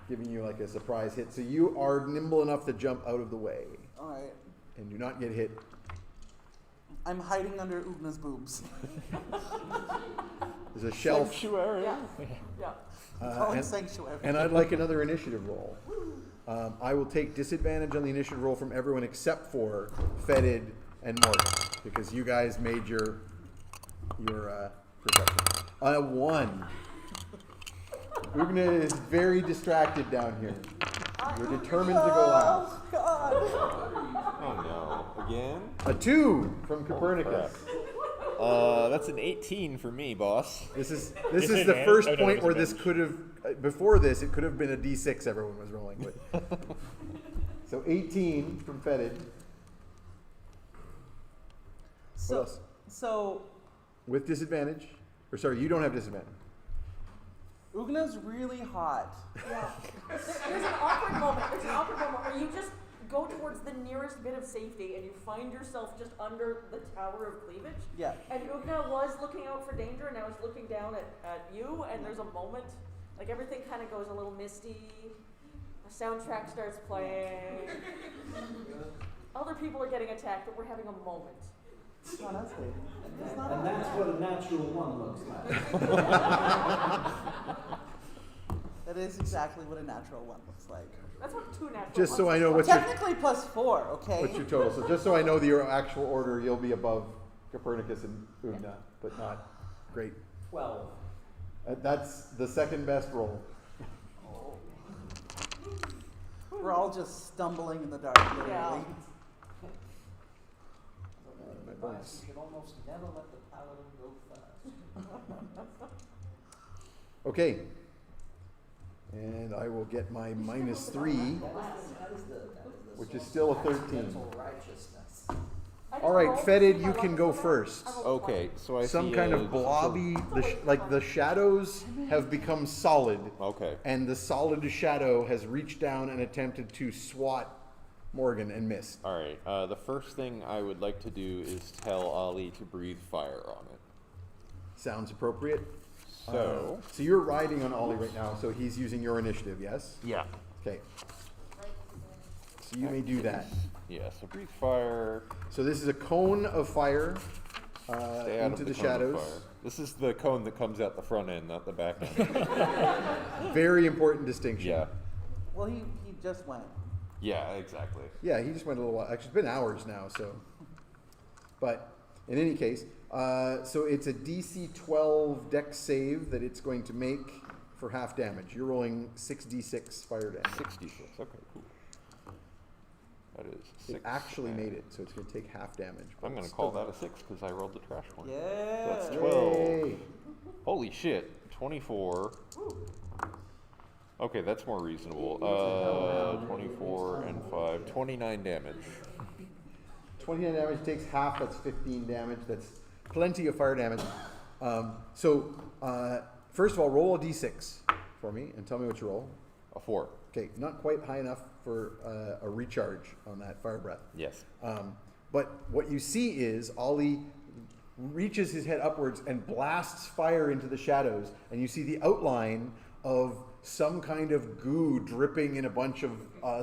giving you like a surprise hit. So you are nimble enough to jump out of the way All right. and do not get hit. I'm hiding under Ugna's boobs. There's a shelf. Sanctuary. Yeah. Yeah. Calling And, sanctuary. and I'd like another initiative roll. I will take disadvantage on the initiative roll from everyone except for Fetid and Morgan because you guys made your perception. On a 1. Ugna is very distracted down here. You're determined to go out. Oh God. Oh no. Again? A 2 from Copernicus. That's an 18 for me, boss. This is Is the it an- first oh, no, point it's where an this could have before this it could have been a D6 everyone was rolling with. So 18 from Fetid. So, else? so With disadvantage. Or sorry, you don't have disadvantage. Ugna's really hot. Yeah. There's an awkward moment. There's an awkward moment where you just go towards the nearest bit of safety and you find yourself just under the Tower of Cleavage. Yeah. And Ugna was looking out for danger and now is looking down at you, and there's a moment, like everything kind of goes a little misty. The soundtrack starts playing. Other people are getting attacked, but we're having a moment. It's not us, baby. And that's what a natural one looks like. That is exactly what a natural one looks like. That's what 2 natural Just so ones I know look what's like. your Technically +4, okay? what's your total. So just so I know your actual order, you'll be above Copernicus and Ugna, but not great. 12. That's the second best roll. We're all just stumbling in the dark, literally. Yeah. Advice, you should almost never let the paladin go first. Okay. And I will get my -3, That is the which is still a 13. accidental righteousness. I just All right, rolled Fetid, my you can luck go so first. I rolled Okay, so I Some see kind a- of blobby, like the shadows have become solid, Okay. and the solid shadow has reached down and attempted to swat Morgan and missed. All right. The first thing I would like to do is tell Ollie to breathe fire on it. Sounds appropriate. So. So you're riding on Ollie right now, so he's using your initiative, yes? Yeah. Okay. So you may do that. Yeah. So breathe fire. So this is a cone of fire Stay out into of the the cone of shadows. fire. This is the cone that comes out the front end, not the back end. Very important distinction. Yeah. Well, he just went. Yeah. Exactly. Yeah, he just went a little while. Actually, it's been hours now, so. But in any case, so it's a DC 12 dex save that it's going to make for half damage. You're rolling 6d6 fire damage. 66. Okay. Cool. That is 6. It actually made it, so it's going to take half damage. but I'm gonna it's call still- that a 6 because I rolled the trash one. Yeah. That's 12. Yay. Holy shit. 24. Okay, that's more reasonable. 24 and 5. 29 damage. 29 damage takes half, that's 15 damage. That's plenty of fire damage. First of all, roll a d6 for me and tell me what you roll. A 4. Okay, not quite high enough for a recharge on that fire breath. Yes. But what you see is Ollie reaches his head upwards and blasts fire into the shadows, and you see the outline of some kind of goo dripping in a bunch of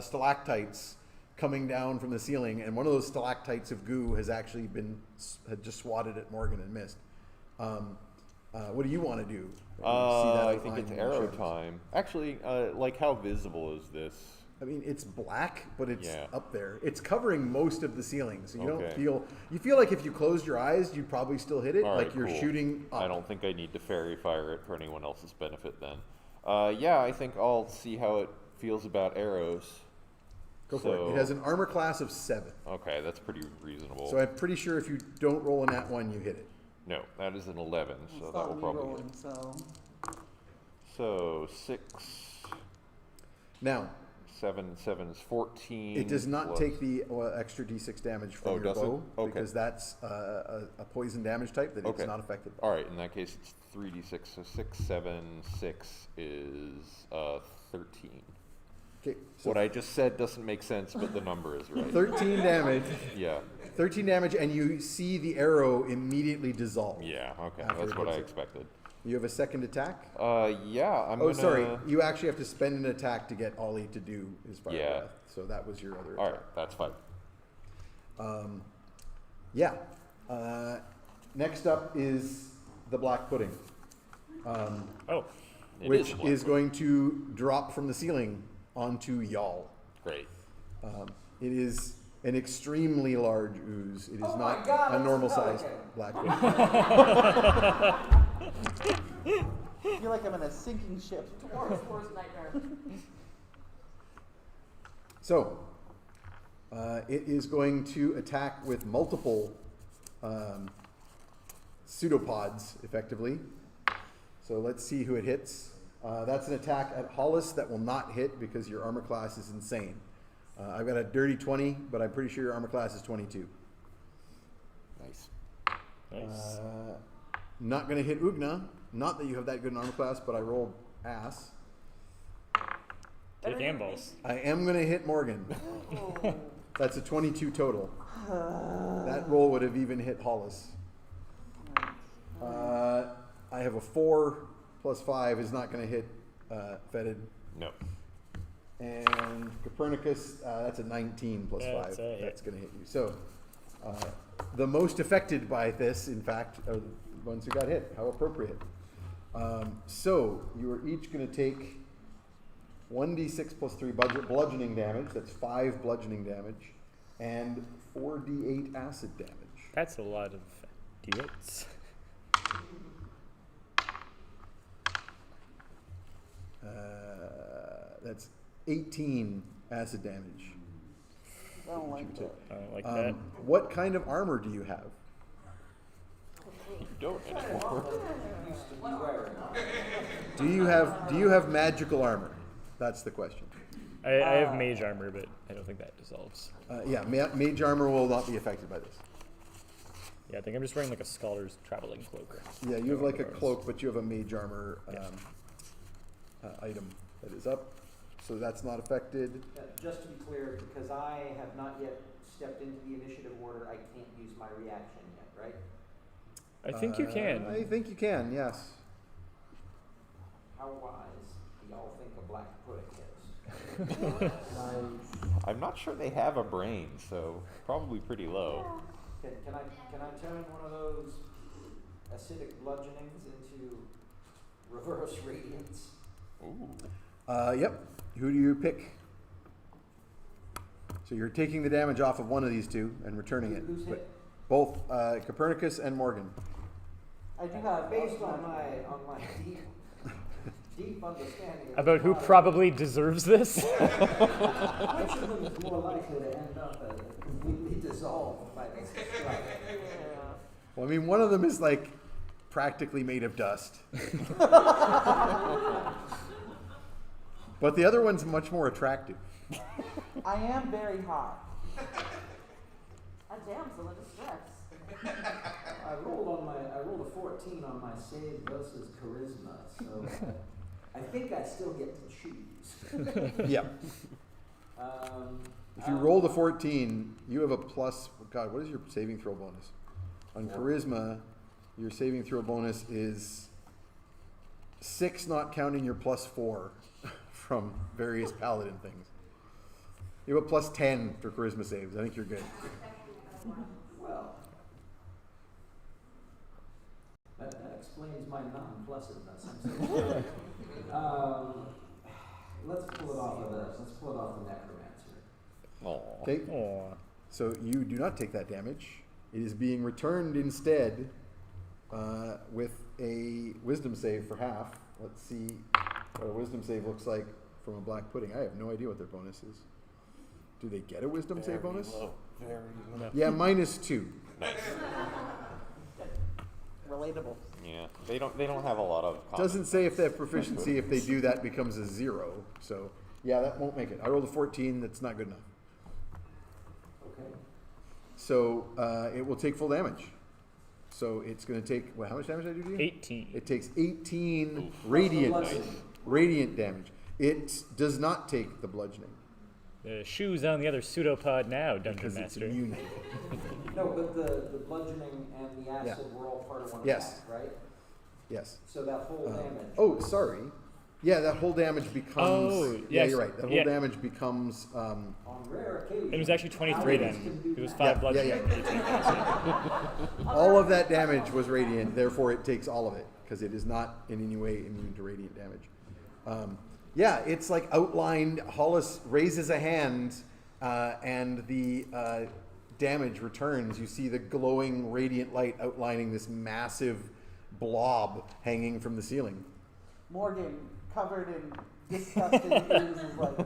stalactites coming down from the ceiling, and one of those stalactites of goo has actually had just swatted at Morgan and missed. What do you want to do? when you see that I think outline it's in the arrow shadows? time. Actually, like how visible is this? I mean, it's black, but it's Yeah. up there. It's covering most of the ceiling, so you don't Okay. feel. You feel like if you closed your eyes, you'd probably still hit it, All like right, you're cool. shooting up. I don't think I need to fairy fire it for anyone else's benefit then. Yeah, I think I'll see how it feels about arrows. Go for it. It has an armor class of 7, Okay, that's pretty reasonable. so I'm pretty sure if you don't roll a nat 1, you hit it. No, that is an 11, so It's that will not me probably rolling, hit. so So 6, Now, 7, 7 is 14. it does not plus- take the extra d6 damage from Oh, your does it? bow Okay. because that's a poison damage type that Okay. it's not affected by. All right, in that case, it's 3d6. So 6, 7, 6 is 13. Okay, so What I just said doesn't make sense, but the number is right. 13 damage. Yeah, 13 damage, and you see the arrow immediately dissolve. yeah, okay, After that's it what I hits it. expected. You have a second attack. Yeah, I'm Oh, gonna. sorry. You actually have to spend an attack to get Ollie to do his fire Yeah. breath. So that was your other All attack. right, that's fine. Yeah. Next up is the black pudding, Oh, It which a black is one. going to drop from the ceiling onto y'all. Great. It is an extremely large ooze. It is Oh my not God, a it's a normal sized pelican. black pudding. I feel like I'm in a sinking ship. Dwarf's worst nightmare. So, it is going to attack with multiple pseudopods, effectively. So let's see who it hits. That's an attack at Hollis that will not hit because your armor class is insane. I've got a dirty 20, but I'm pretty sure your armor class is 22. Nice. nice. Not going to hit Ugna. Not that you have that good an armor class, but I rolled ass. Take handballs. I am going to hit Morgan. That's a 22 total. That roll would have even hit Hollis. I have a 4 plus 5 is not going to hit Fetid. No. And Copernicus, that's a 19 plus That's 5. a hit. That's going to hit you. So, the most affected by this, in fact, are the ones who got hit. How appropriate. So, you are each going to take 1d6 plus 3 bludgeoning damage. That's 5 bludgeoning damage. And 4d8 acid damage. That's a lot of d8s. That's 18 acid damage. I don't like that. I don't like that. What kind of armor do you have? You don't anymore. Used to be wearing. Do you have magical armor? That's the question. I have mage armor, but I don't think that dissolves. Yeah, mage armor will not be affected by this. Yeah, I think I'm just wearing like a scholar's traveling cloak. Yeah, you have like a cloak, but you have a mage armor item that is up, so that's not affected. Just to be clear, because I have not yet stepped into the initiative order, I can't use my reaction yet, right? I think you can. I think you can. Yes. How wise do y'all think a black pudding is? I'm not sure they have a brain, so probably pretty low. Can I turn one of those acidic bludgeonings into reverse radiance? Ooh. Yep. Who do you pick? So you're taking the damage off of one of these two and returning it. Who's but hit? both Copernicus and Morgan. I do have Based on my deep understanding of About who the probably deserves this? which of them is more likely to end up completely dissolved by this strike? Well, I mean, one of them is like practically made of dust. But the other one's much more attractive. I am very hot. A damsel in distress. I rolled a 14 on my save versus charisma, so I think I still get to choose. Yeah. If you roll the 14, you have a plus. God, what is your saving throw bonus? On charisma, your saving throw bonus is 6, not counting your plus 4 from various paladin things. You have a plus 10 for charisma saves. I think you're good. Well, explains my non-pleasantness. I'm so sorry. Let's pull it off of let's pull it off the necromancer. Aw. Okay. Aw. So you do not take that damage. It is being returned instead with a wisdom save for half. Let's see what a wisdom save looks like from a black pudding. I have no idea what their bonus is. Do they get a wisdom save Very bonus? low. Very low. Yeah, -2. Nice. Relatable. Yeah. They don't have a lot of Doesn't say if they have proficiency. If they do, that becomes a 0. So yeah, that won't make it. I rolled a 14. That's not good enough. Okay. So it will take full damage. So it's going to take, how much damage did I do to you? 18. It takes 18 Oof. radiant, Plus the bludgeoning. radiant damage. It does not take the bludgeoning The shoes on the other pseudopod now, Dungeon because it's Master. immune. No, but the bludgeoning and the acid were all part of one Yes. attack, right? Yes. So that whole damage. Oh, sorry. Yeah, that whole damage becomes. Oh, yeah, yes. you're right. That whole Yeah. damage becomes. On rare occasions. It was actually 23 paladins then. can do It was that. 5 Yeah, bludgeoning. yeah, all of that damage was radiant. Therefore, it takes all of it because it is not in any way immune to radiant damage. Yeah, it's like outlined. Hollis raises a hand, and the damage returns. You see the glowing radiant light outlining this massive blob hanging from the ceiling. Morgan, covered in disgusting things, is like,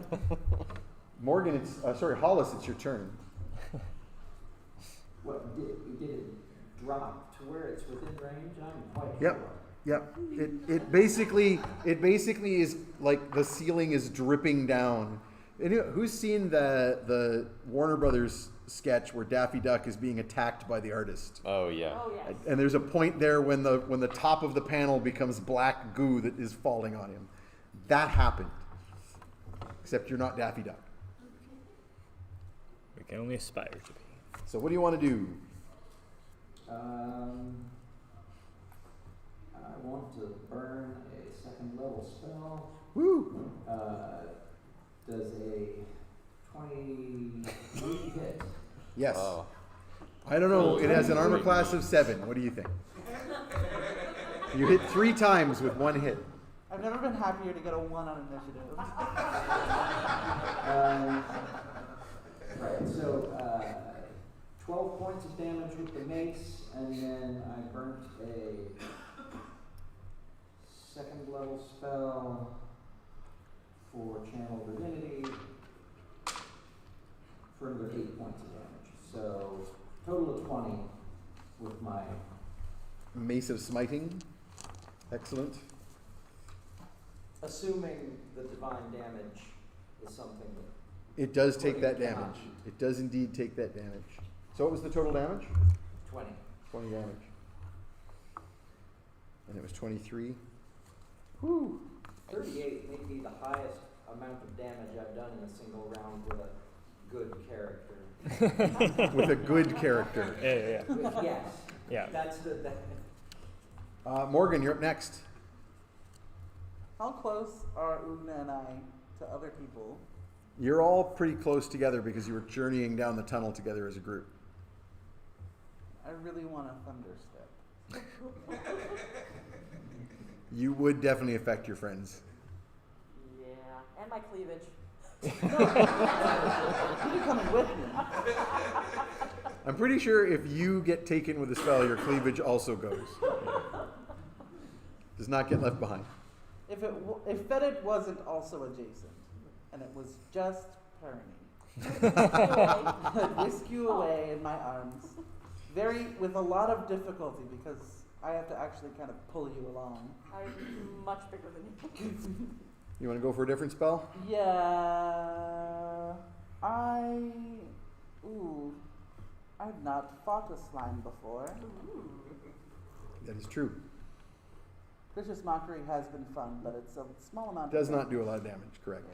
Morgan, it's Hollis, it's your turn. What did it drop to where it's within range? I'm quite Yep. sure. Yep. It basically is like the ceiling is dripping down. Who's seen the Warner Brothers sketch where Daffy Duck is being attacked by the artist? Oh yeah. Oh, yes. And there's a point there when the top of the panel becomes black goo that is falling on him. That happened. Except you're not Daffy Duck. We can only aspire to be. So what do you want to do? I want to burn a second level spell. Woo! Does a 23 hit? Yes. Oh. I don't know. It has an armor class of 7. What do you think? You hit 3 times with 1 hit. I've never been happier to get a 1 on initiative. Right, so 12 points of damage with the mace, and then I burnt a second level spell for Channel Divinity for another 8 points of damage. So total of 20 with my Mace of Smiting. Excellent. assuming the divine damage is something that It does take Well, that it cannot damage. be. It does indeed take that damage. So what was the total damage? 20. 20 damage. And it was 23. Whew. 38 may be the highest amount of damage I've done in a single round with a good character. With a good character. Yeah. Yes. Yeah. That's the. Morgan, you're up next. How close are Ugna and I to other people? You're all pretty close together because you were journeying down the tunnel together as a group. I really want a thunder step. You would definitely affect your friends. Yeah, and my cleavage. You'll be coming with me. I'm pretty sure if you get taken with a spell, your cleavage also goes. Does not get left behind. If Fetid wasn't also adjacent, and it was just Perny, I'd whisk you away in my arms, with a lot of difficulty because I have to actually kind of pull you along. I'm much bigger than you. You want to go for a different spell? Yeah, I've not fought a slime before. That is true. Vicious Mockery has been fun, but it's a small amount. Does of not do a lot of damage, correct.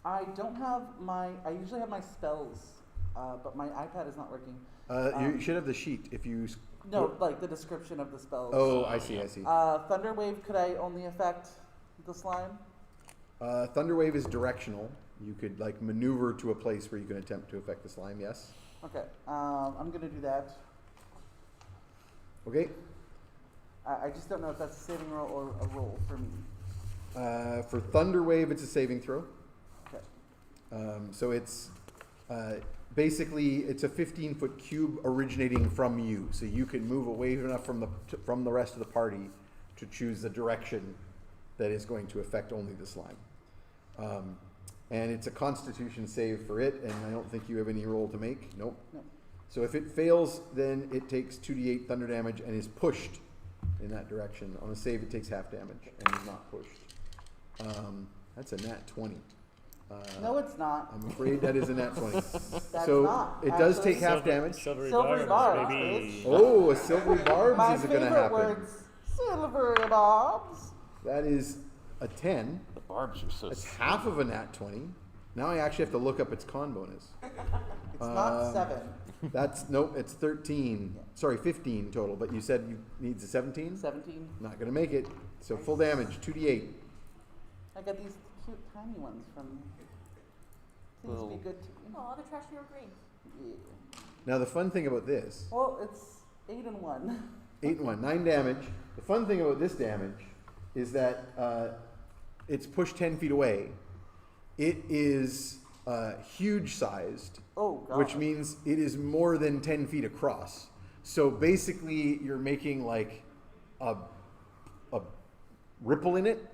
I don't have I usually have my spells, but my iPad is not working. You should have the sheet if you. No, like the description of the spells. Oh, I see. Thunder Wave, could I only affect the slime? Thunderwave is directional. You could maneuver to a place where you can attempt to affect the slime. Yes. Okay, I'm gonna do that. Okay. I just don't know if that's a saving roll or a roll for me. For Thunder Wave, it's a saving throw. Okay. So it's basically it's a 15-foot cube originating from you, so you can move away enough from the rest of the party to choose the direction that is going to affect only the slime. And it's a Constitution save for it, and I don't think you have any roll to make. Nope. No. So if it fails, then it takes 2d8 thunder damage and is pushed in that direction. On a save, it takes half damage and is not pushed. That's a nat 20. No, it's not. I'm afraid that is a nat 20. That's so not. it does Actually, take half damage. Silvery, Silvery barbs, barbs, baby. Oh, a silvery barbs My is going to favorite happen. words. Silvery barbs. That is a 10. The barbs are so That's half of a nat 20. Now I actually have to look up its con bonus. It's not 7. That's, nope, it's 13. Sorry, 15 total, but you said you needs a 17? 17. Not going to make it. So full damage, 2d8. I got these cute tiny ones from. Please Well- be good to me. Oh, the trashy are green. Yeah. Now the fun thing about this, Well, it's 8 and 1. 8 and 1, 9 damage. The fun thing about this damage is that it's pushed 10 feet away. It is huge sized, Oh god. which means it is more than 10 feet across. So basically, you're making like a ripple in it,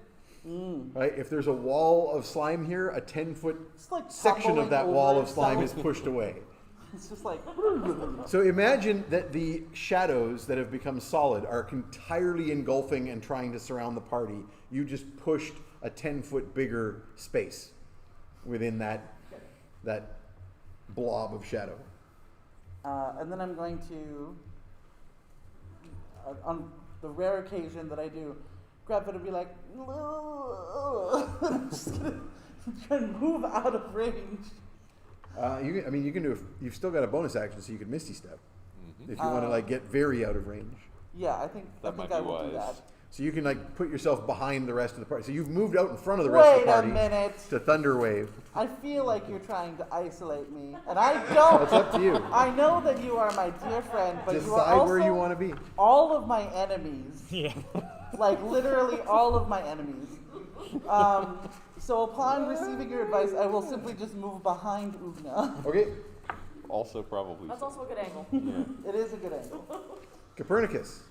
right? If there's a wall of slime here, a 10-foot It's like section of tumbling that over wall of slime is itself. pushed away. It's just like. So imagine that the shadows that have become solid are entirely engulfing and trying to surround the party. You just pushed a 10-foot bigger space within that blob of shadow. And then I'm going to, on the rare occasion that I do, grab it and be like, I'm just gonna try and move out of range. You can do. You've still got a bonus action, so you could Misty Step Mhm. if you want to like get very out of range. Yeah, I think That might I be will do wise. that. So you can like put yourself behind the rest of the party. So you've moved out in front of the rest of Wait the a party minute. to Thunder Wave. I feel like you're trying to isolate me, and I don't. That's up to you. I know that you are my dear friend, but you are Decide also where you want to be. all of my enemies. Yeah. Like literally all of my enemies. So upon receiving your advice, I will simply just move behind Ugna. Okay, Also probably. That's also a good angle. Yeah. It is a good angle. Copernicus.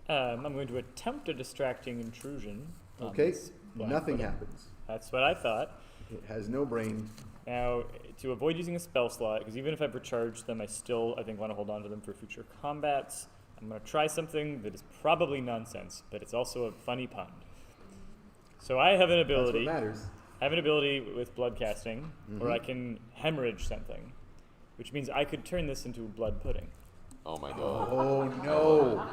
I'm going to attempt a distracting intrusion. on Okay, this black nothing widow. happens. That's what I thought. It has no brain. Now, to avoid using a spell slot, because even if I've recharged them, I still, I think, want to hold on to them for future combats. I'm going to try something that is probably nonsense, but it's also a funny pun. So I have an That's what ability. matters. I have an ability with blood casting, where I can hemorrhage something, which means I could turn this into blood pudding. Oh my god. Oh no!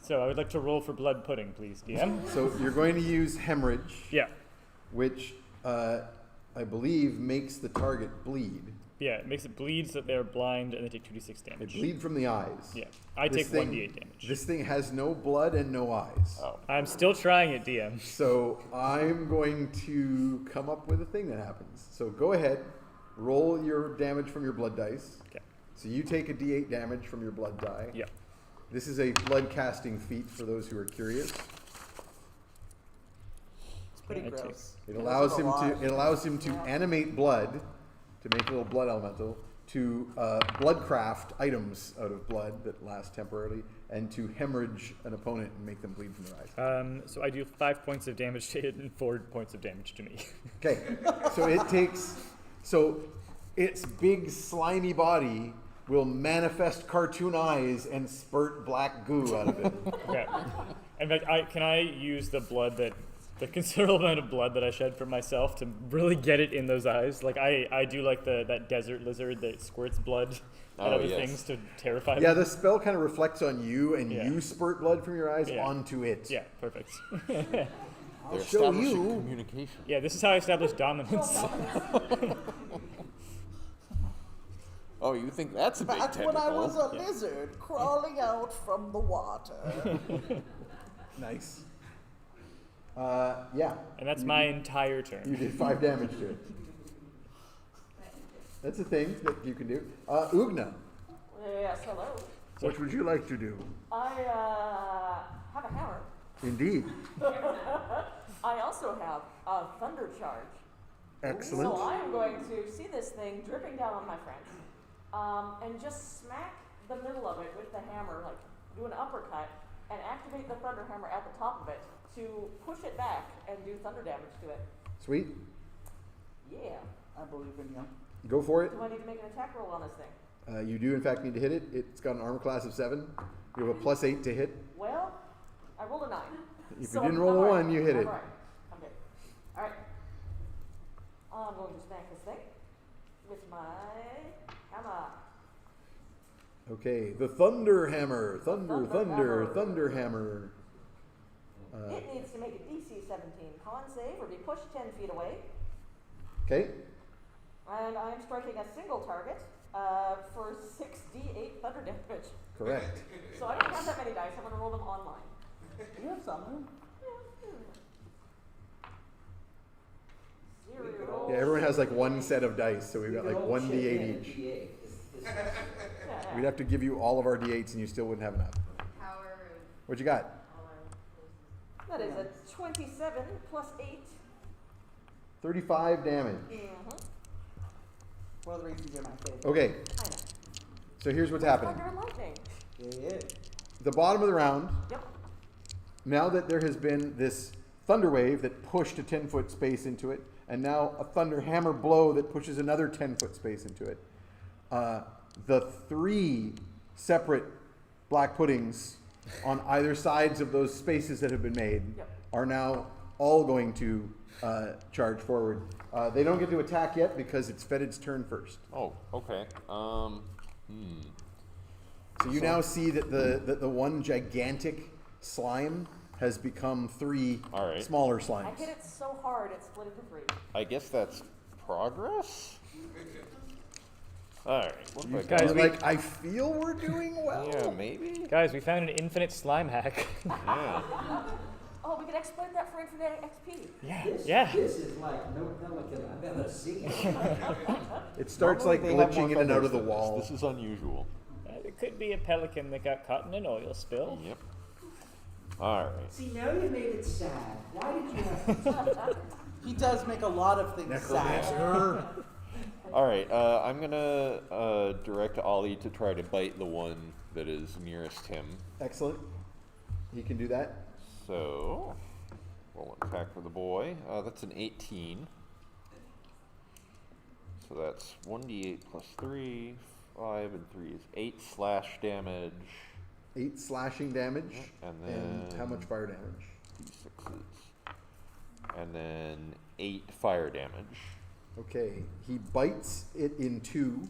So I would like to roll for blood pudding, please, DM. So you're going to use hemorrhage, Yeah, which I believe makes the target bleed. yeah. It makes it bleed so that they're blind and they take 2d6 They damage. bleed from the eyes. Yeah, I This take thing- 1d8 damage. This thing has no blood and no eyes. Oh. I'm still trying it, DM. So I'm going to come up with a thing that happens. So go ahead, roll your damage from your blood dice. Okay. So you take a d8 damage from your blood die. Yeah. This is a blood casting feat for those who are curious. It's pretty Yeah, it gross. It allows is a him lot. to Yeah. animate blood, to make a little blood elemental, to blood craft items out of blood that last temporarily, and to hemorrhage an opponent and make them bleed from their eyes. So I do 5 points of damage to it and 4 points of damage to me. Okay, so it takes, so its big slimy body will manifest cartoon eyes and spurt black goo out of it. Okay. In fact, can I use the considerable amount of blood that I shed from myself to really get it in those eyes? Like I do like that desert lizard that squirts blood and Oh, other yes. things to terrify Yeah, them. the spell kind of reflects on you, and Yeah. you spurt blood from your eyes Yeah. onto it. Yeah, perfect. They're show establishing you. communication. Yeah, this is how I establish dominance. Oh, you think that's a big Back tentacle? when I was a lizard crawling out from the water. Nice. Yeah. And that's You my did- entire turn. You did 5 damage to it. That's a thing that you can do. Ugna. Yes, hello. What would you like to do? I have a hammer. Indeed. I also have a thunder charge. Excellent. So I am going to see this thing dripping down on my friends, and just smack the middle of it with the hammer, like do an uppercut, and activate the thunder hammer at the top of it to push it back and do thunder damage to it. Sweet. Yeah. I believe in you. Go for it. Do I need to make an attack roll on this thing? You do in fact need to hit it. It's got an armor class of 7. You have a +8 to hit. Well, I rolled a 9. If So you didn't I'm roll a alright. 1, you hit I'm it. alright. I'm good. Alright. I'm going to smack this thing with my hammer. Okay, the Thunder Hammer. Thunder, Thunder thunder, hammer. thunder hammer. It needs to make a DC 17 con save or be pushed 10 feet away. Okay, And I'm striking a single target for 6d8 thunder damage. correct. So I don't have that many dice. I'm going to roll them online. You have something. Zero. Yeah, everyone has like one set of dice, so we've We got could like all one chip in D8 at each. D8. Yeah, We'd have to give you all of our D8s and you still wouldn't have enough. Power What you got? of all our That places. is a 27 plus 8. 35 damage. Mm-hmm. One of the reasons you're my favorite. Okay, I know. so here's what's happening. Thunder and lightning. Yeah. The bottom of the round, Yep. now that there has been this thunder wave that pushed a 10-foot space into it, and now a thunder hammer blow that pushes another 10-foot space into it, the 3 separate black puddings on either sides of those spaces that have been made Yep. are now all going to charge forward. They don't get to attack yet because it's Fetid's turn first. Oh, okay. So you now see that the one gigantic slime has become 3 All right. smaller I slimes. hit it so hard it split into 3. I guess that's progress? Alright, what have I Guys, got? we- Like, I feel we're doing well. Yeah, maybe? Guys, we found an infinite slime hack. Yeah. Oh, we can exploit that for infinite XP. Yeah. This is like no pelican I've ever seen. It starts Normally like they have glitching more in and out feathers of the than wall. This is unusual. It could be a pelican that got caught in an oil spill. Yep. Alright. See, now you made it sad. Why did you have to He does make a lot of things sad. Necromancer. Alright, I'm gonna direct Ollie to try to bite the one that is nearest him. Excellent. He can do that. So, roll an attack for the boy. That's an 18. So that's 1d8 plus 3, 5 and 3 is 8 slash damage. 8 slashing damage. And And how much then- fire damage? D6s. And then 8 fire damage. Okay. He bites it in 2.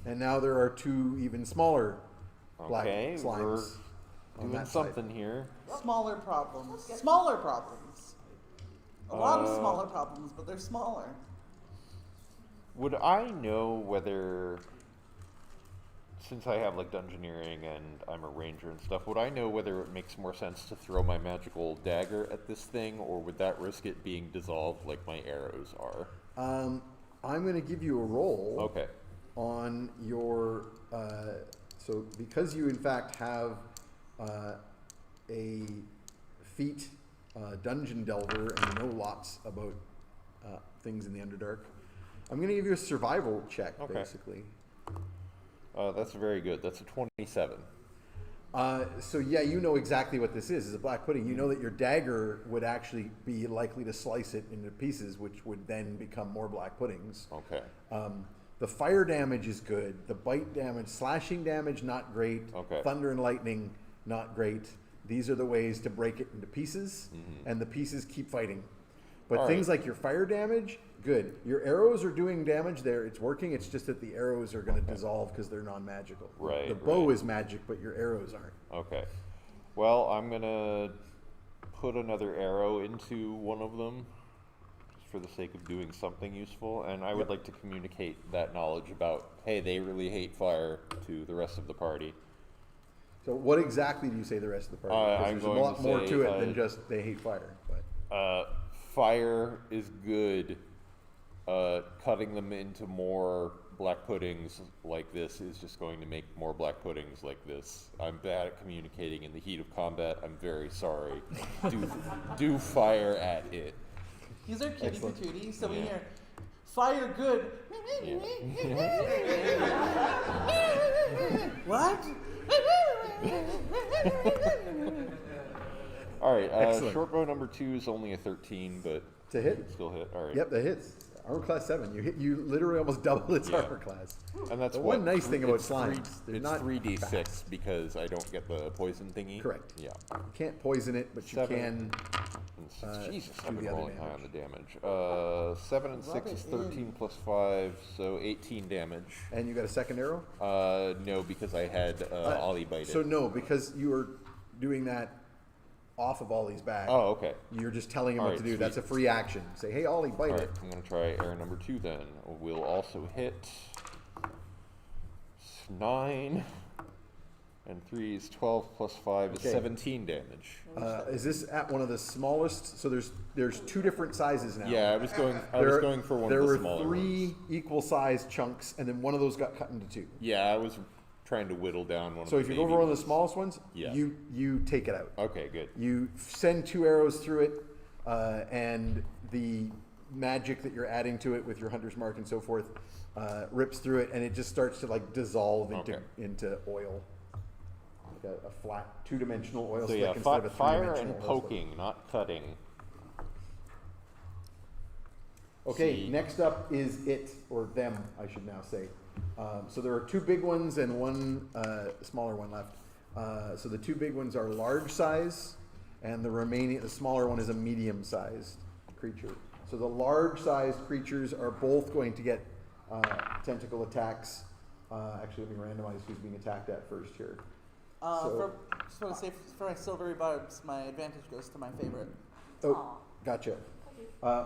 And now there are 2 even smaller black Okay, we're slimes on doing that side. something here. Smaller problems. Smaller problems. A lot of smaller problems, but they're smaller. Would I know whether, since I have like dungeoneering and I'm a ranger and stuff, would I know whether it makes more sense to throw my magical dagger at this thing, or would that risk it being dissolved like my arrows are? I'm going to give you a roll Okay. on your. So, because you in fact have a feat dungeon delver and you know lots about things in the Underdark, I'm going to give you a survival check, Okay. basically. That's very good. That's a 27. So yeah, you know exactly what this is. It's a black pudding. You know that your dagger would actually be likely to slice it into pieces, which would then become more black puddings. Okay. The fire damage is good. The bite damage, slashing damage, not great. Okay. Thunder and lightning, not great. These are the ways to break it into pieces, and the pieces keep fighting. But All things right. like your fire damage, good. Your arrows are doing damage there. It's working. It's just that the arrows are going to dissolve because they're non-magical. Right, The bow right. is magic, but your arrows aren't. Okay. Well, I'm gonna put another arrow into one of them, just for the sake of doing something useful, and I would Yep. like to communicate that knowledge about, hey, they really hate fire, to the rest of the party. So what exactly do you say the rest of the party? 'Cause I'm there's going a lot to more say, to it than just they hate fire. But Fire is good. Cutting them into more black puddings like this is just going to make more black puddings like this. I'm bad at communicating in the heat of combat. I'm very sorry. do fire at it. These are kitty Excellent. patooties, so we Yeah. hear fire good. What? All right, Excellent. short bow number 2 is only a 13, but To hit? still hit. All right. Yep, that hits. Armor class 7. You literally almost double its Yeah. armor class. And that's The what, one nice thing about it's slimes, they're it's not 3d6 because I don't get the poison thingy. Correct. Yeah. You can't poison it, but you 7. can. Jesus, do I've been the other rolling high on the damage. 7 and 6 is 13 plus 5, so 18 damage. And you got a second arrow? No, because I had Ollie bite So it. no, because you were doing that off of Ollie's back. Oh, okay. You're just telling him what Alright, to do. sweet. That's a free action. Say, hey, Ollie, bite All right, it. I'm going to try arrow number 2 then. We'll also hit 9, and 3 is 12 plus 5 is Okay. 17 damage. Is this at one of the smallest? So there's two different sizes now. Yeah, I was going for one there of the were smaller 3 ones. equal sized chunks, and then one of those got cut into 2. Yeah, I was trying to whittle down one So of if the you go baby for one of the ones. smallest ones, Yeah. you take it out. Okay, good. You send 2 arrows through it, and the magic that you're adding to it with your hunter's mark and so forth rips through it, and it just starts to like dissolve Okay. into oil, like a flat 2-dimensional oil So slick yeah, instead of a fire 3-dimensional and oil slick. poking, not cutting. Okay, See. next up is it, or them, I should now say. So there are 2 big ones and one smaller one left. So the 2 big ones are large size, and the smaller one is a medium-sized creature. So the large-sized creatures are both going to get tentacle attacks. Actually, let me randomize who's being attacked at first here. Just want to say for my silvery barbs, my advantage goes to my favorite. Oh, gotcha.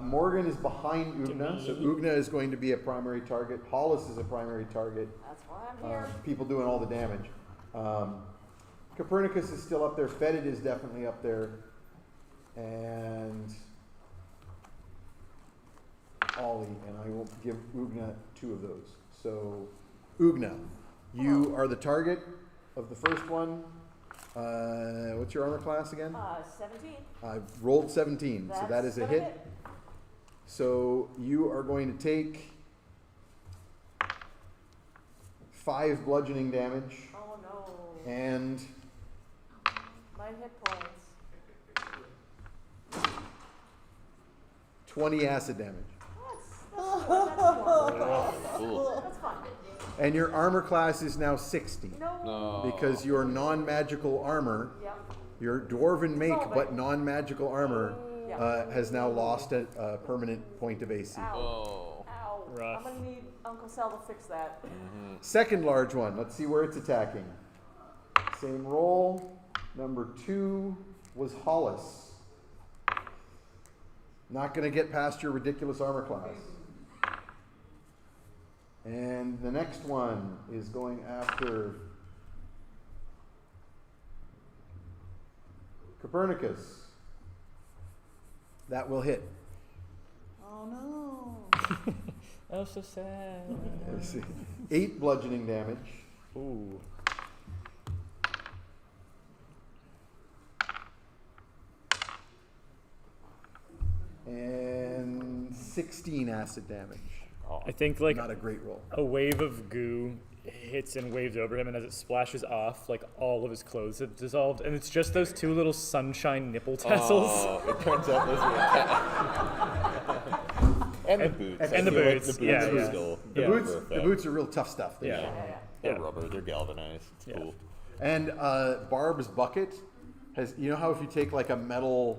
Morgan is behind Ugna, so Ugna is going to be a primary target. Hollis is a primary target. That's why I'm here. People doing all the damage. Copernicus is still up there. Fetid is definitely up there. And Ollie, and I will give Ugna 2 of those. So, Ugna, you are the target of the first one. What's your armor class again? 17. I've rolled 17, so that That's is a gonna hit. So you are going to take 5 bludgeoning damage Oh no. and My hit points. 20 acid damage. That's good. That's more. Cool. That's fun. And your armor class is now 60 No. No. because your non-magical armor, Yep. your dwarven make Oh, but non-magical armor, Yeah. has now lost a permanent point of AC. Ow. Oh. Ow. Rough. I'm gonna need Uncle Sal to fix that. Second large one. Let's see where it's attacking. Same roll. Number 2 was Hollis. Not going to get past your ridiculous armor class. And the next one is going after Copernicus. That will hit. Oh no. Oh, so sad. Let's see. 8 bludgeoning damage. Ooh. And 16 acid damage. I think like Not a great roll. a wave of goo hits and waves over him, and as it splashes off, like all of his clothes have dissolved, and it's just those 2 little sunshine nipple tassels. Oh, it turns out those were and the boots. and the I feel like boots, the yeah, boots are yeah. still The Yeah. boots, perfect. the boots are real tough stuff. They're- Yeah. They're Yeah. rubber. They're galvanized. It's Yeah. cool. And Barb's bucket has, you know how if you take like a metal,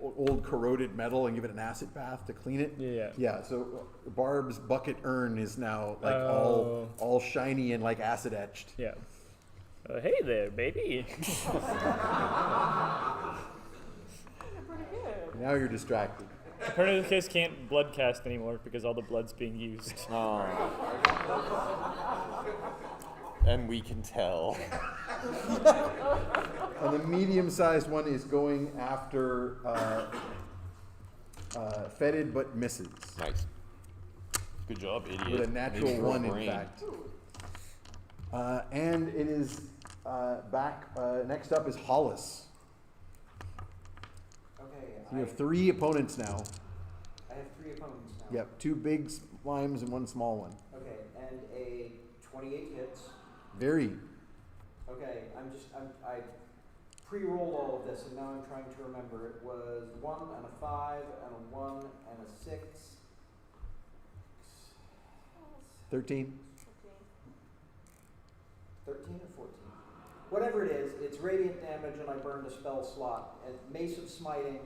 old corroded metal and give it an acid bath to clean it? Yeah. Yeah, so Barb's bucket urn is now like Oh. all shiny and like acid etched. Yeah. Hey there, baby. Pretty good. Now you're distracted. Copernicus can't blood cast anymore because all the blood's being used. Oh. And we can tell. And the medium-sized one is going after Fetid but misses. Nice. Good job, idiot. with a natural Makes for a 1, in brain. fact. And it is back. Next up is Hollis. Okay, You have 3 opponents now. I have 3 opponents now. Yep, 2 big slimes and 1 small one. Okay, and a 28 hits. Very. Okay, I pre-rolled all of this and now I'm trying to remember. It was 1 and a 5 and a 1 and a 6. 13. 13 or 14? Whatever it is, it's radiant damage and I burned a spell slot. And Mace of Smiting,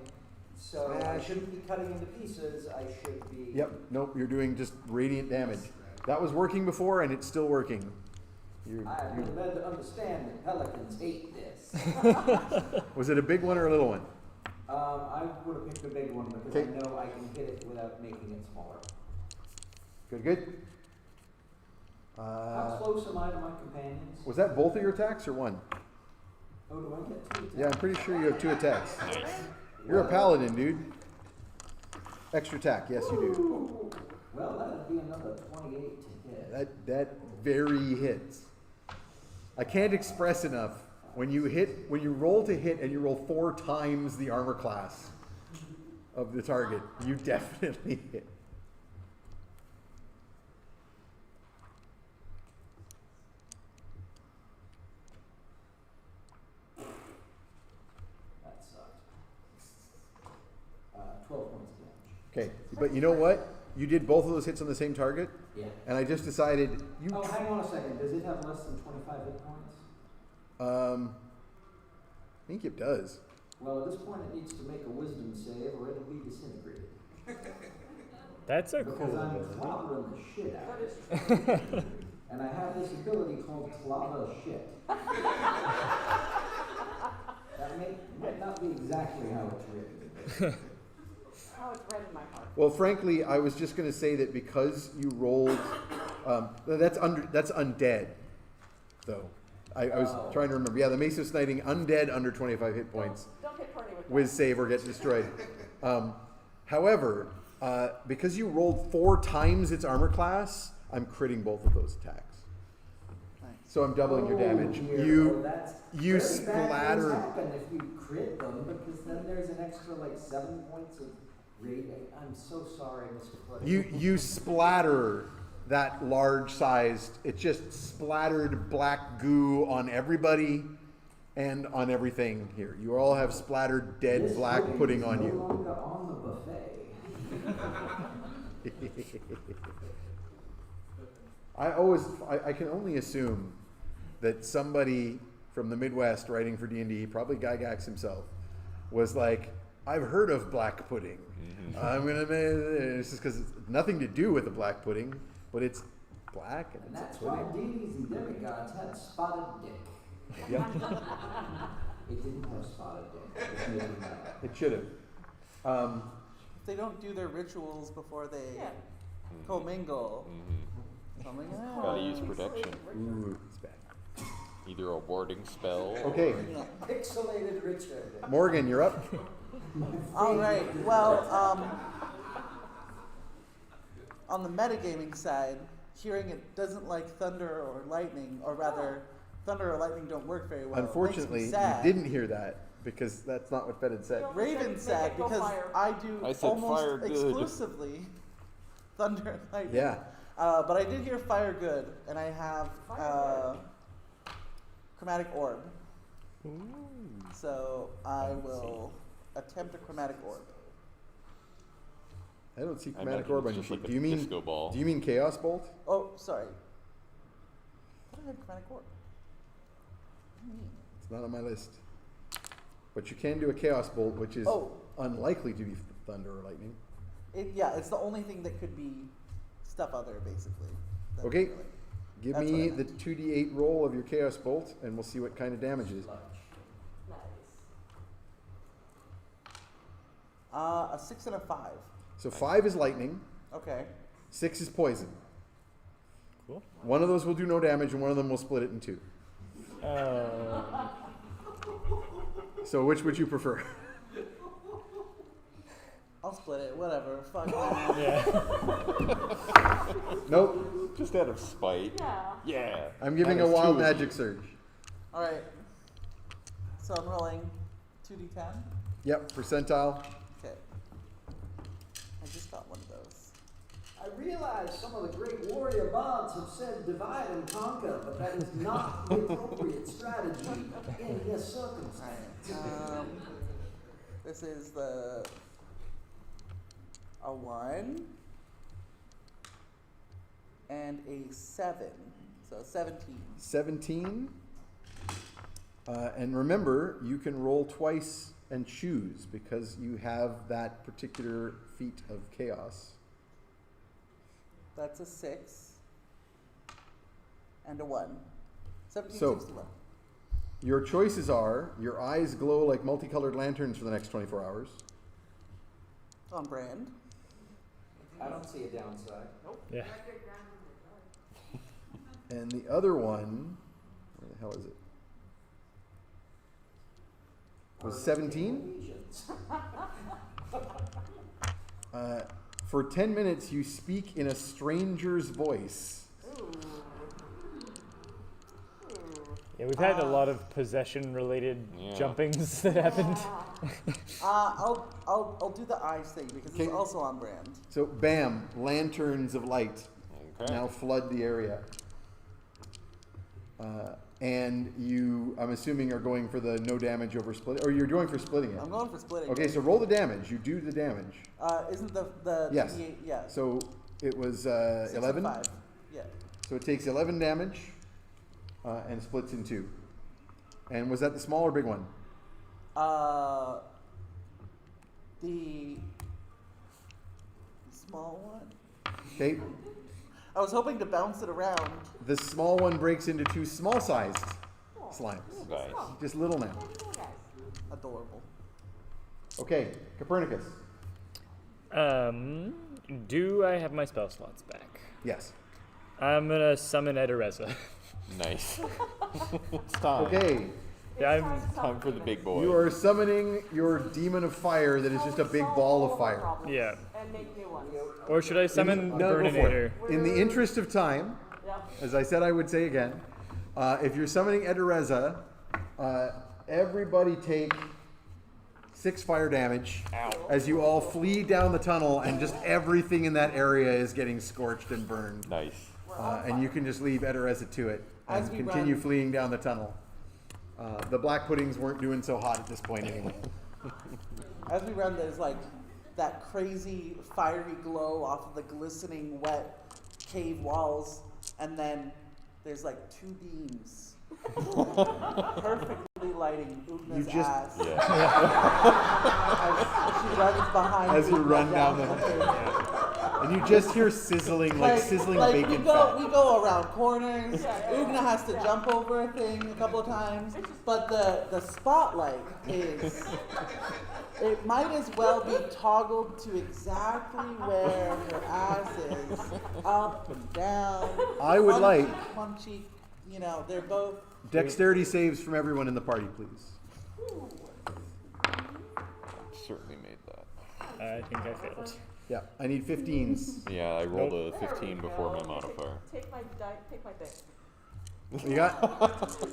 so I Smash. shouldn't be cutting into pieces, I should be... Yep, nope, you're doing just radiant damage. That was working before and it's still working. I've been led to understand that pelicans hate this. Was it a big one or a little one? I would have picked a big one because Okay. I know I can hit it without making it smaller. Good, good. How close am I to my companions? Was that both of your attacks or one? Oh, do I get 2 attacks? Yeah, I'm pretty sure you have 2 attacks. Nice. You're a paladin, dude. Extra attack, yes you do. Ooh. Well, that'd be another 28 to hit. That very hits. I can't express enough. When you roll to hit and you roll 4 times the armor class of the target, you definitely hit. That sucked. 12 points of damage. Okay, but you know what? You did both of those hits on the same target, Yeah. and I just decided you. Oh, hang on a second. Does it have less than 25 hit points? I think it does. Well, at this point, it needs to make a wisdom save or it'll be disintegrated. That's a Because cool I'm ability. clobbering the shit out That of is it. And I have this ability called clobber shit. That might not be exactly how it's written. how it's read in my heart. Well, frankly, I was just going to say that because you rolled, that's undead, though. I was Oh. trying to remember. Yeah, the Mace of Smiting, undead under 25 hit points. Don't hit Bernie with Whiz save or get destroyed. However, because you rolled 4 times its armor class, I'm critting both of those attacks. Nice. So I'm doubling your damage. Oh, dear. You Oh, that's you very bad things splattered. happen if you crit them because then there's an extra like 7 points of radiant. I'm so sorry, Mr. Fletcher. You splatter that large-sized. It just splattered black goo on everybody and on everything here. You all have splattered dead This black pudding is on no you. longer on the buffet. I can only assume that somebody from the Midwest writing for D&D, probably Gygax himself, was like, I've heard of black pudding. I'm gonna make it's just because it's nothing to do with the black pudding, but it's black and And it's that's a why pudding. deities and demigods had spotted dick. Yep, It didn't have spotted dick. It was making that up. it should have. If they don't do their rituals before they Yeah. commingle, Mhm. something Gotta use protection. Ooh, it's bad. Either a warding spell. Okay, or- Yeah. Pixelated Richard. Morgan, you're up. All right. Well, on the metagaming side, hearing it doesn't like thunder or lightning, or rather, thunder or lightning don't work very well. Unfortunately, it makes you me sad. didn't hear that because that's not what Fed had said. Raven Make sad it go because fire. I do I said almost fire good. exclusively thunder and lightning. Yeah. But I did hear fire good, and I have Fire chromatic orb. So I will attempt a chromatic orb. I don't see I chromatic imagine orb on it's your just sheet. like Do a you mean disco ball. Do you mean Chaos Bolt? Oh, sorry. I thought I had chromatic orb. What do you mean? It's not on my list. But you can do a Chaos Bolt, which is Oh. unlikely to be thunder or lightning. Yeah, it's the only thing that could be stuff other, basically. That's Okay. really- Give That's me what I the meant. 2d8 roll of your Chaos Bolt, and we'll see what kind of damage is. Lunch. Nice. A 6 and a 5. So 5 is lightning, Okay. 6 is poison. Cool. One of those will do no damage, and one of them will split it in 2. Uh, So which would you prefer? I'll split it. Whatever. Fuck man. Yeah. Nope. Just out of spite. Yeah. Yeah. I'm giving That a is wild two of magic you. surge. All right. So I'm rolling 2d10. Yep, percentile. Okay. I just got one of those. I realize some of the great warrior bards have said divide and conquer, but that is not the appropriate strategy in this circumstance. Alright. This is a 1 and a 7. So 17. 17. And remember, you can roll twice and choose because you have that particular feat of chaos. That's a 6 and a 1. 17, So- 61. Your choices are your eyes glow like multicolored lanterns for the next 24 hours. On brand. I don't see a downside. Yeah. And the other one, where the hell is it? Was 17? For 10 minutes, you speak in a stranger's voice. Ooh. Yeah, we've had a lot of possession-related Yeah. jumpings that happened. Yeah. I'll do the eyes thing because Okay. it's also on brand. So, bam, lanterns of light Okay. now flood the area. And you, I'm assuming, are going for the no damage over split, or you're going for splitting it. I'm going for splitting. Okay, it. so roll the damage. You do the damage. Isn't the Yes. 28? Yeah. So it was 6 and 11. 5. Yeah. So it takes 11 damage and splits in two. And was that the small or big one? The small one. Okay, I was hoping to bounce it around. the small one breaks into two small-sized slimes. Nice. Just little now. Little guys. Adorable. Okay, Copernicus. Do I have my spell slots back? Yes. I'm gonna summon Etereza. Nice. It's time. Okay, Yeah, I'm- It's to Time for the summon big boy. you are summoning your demon of fire that is just a big solve ball all of our fire. problems Yeah. And make new ones. Or should I summon the No, go for Burninator? it. In the interest of time, Yep. as I said I would say again, if you're summoning Etereza, everybody take 6 fire damage as you all flee down the tunnel and just everything in that area is getting scorched and burned. Nice. And you can just leave Etereza to it and As we continue run- fleeing down the tunnel. The black puddings weren't doing so hot at this point anyway. As we run, there's like that crazy fiery glow off of the glistening wet cave walls, and then there's like 2 beams perfectly lighting Ugna's You just- ass Yeah. as she runs behind. As you Ugna run down the- cave. And you just hear sizzling, like sizzling like bacon we go, fat. we go around corners. Yeah. Ugna has to jump over a thing a couple of times, but the spotlight is. It might as well be toggled to exactly where her ass is, up and down. I would One like- cheek, one cheek. You know, they're both. Dexterity saves from everyone in the party, please. Certainly made that. I think I failed. Yeah, I need 15s. Yeah, I rolled a There 15 we before go. my modifier. Take my take my thing. You got?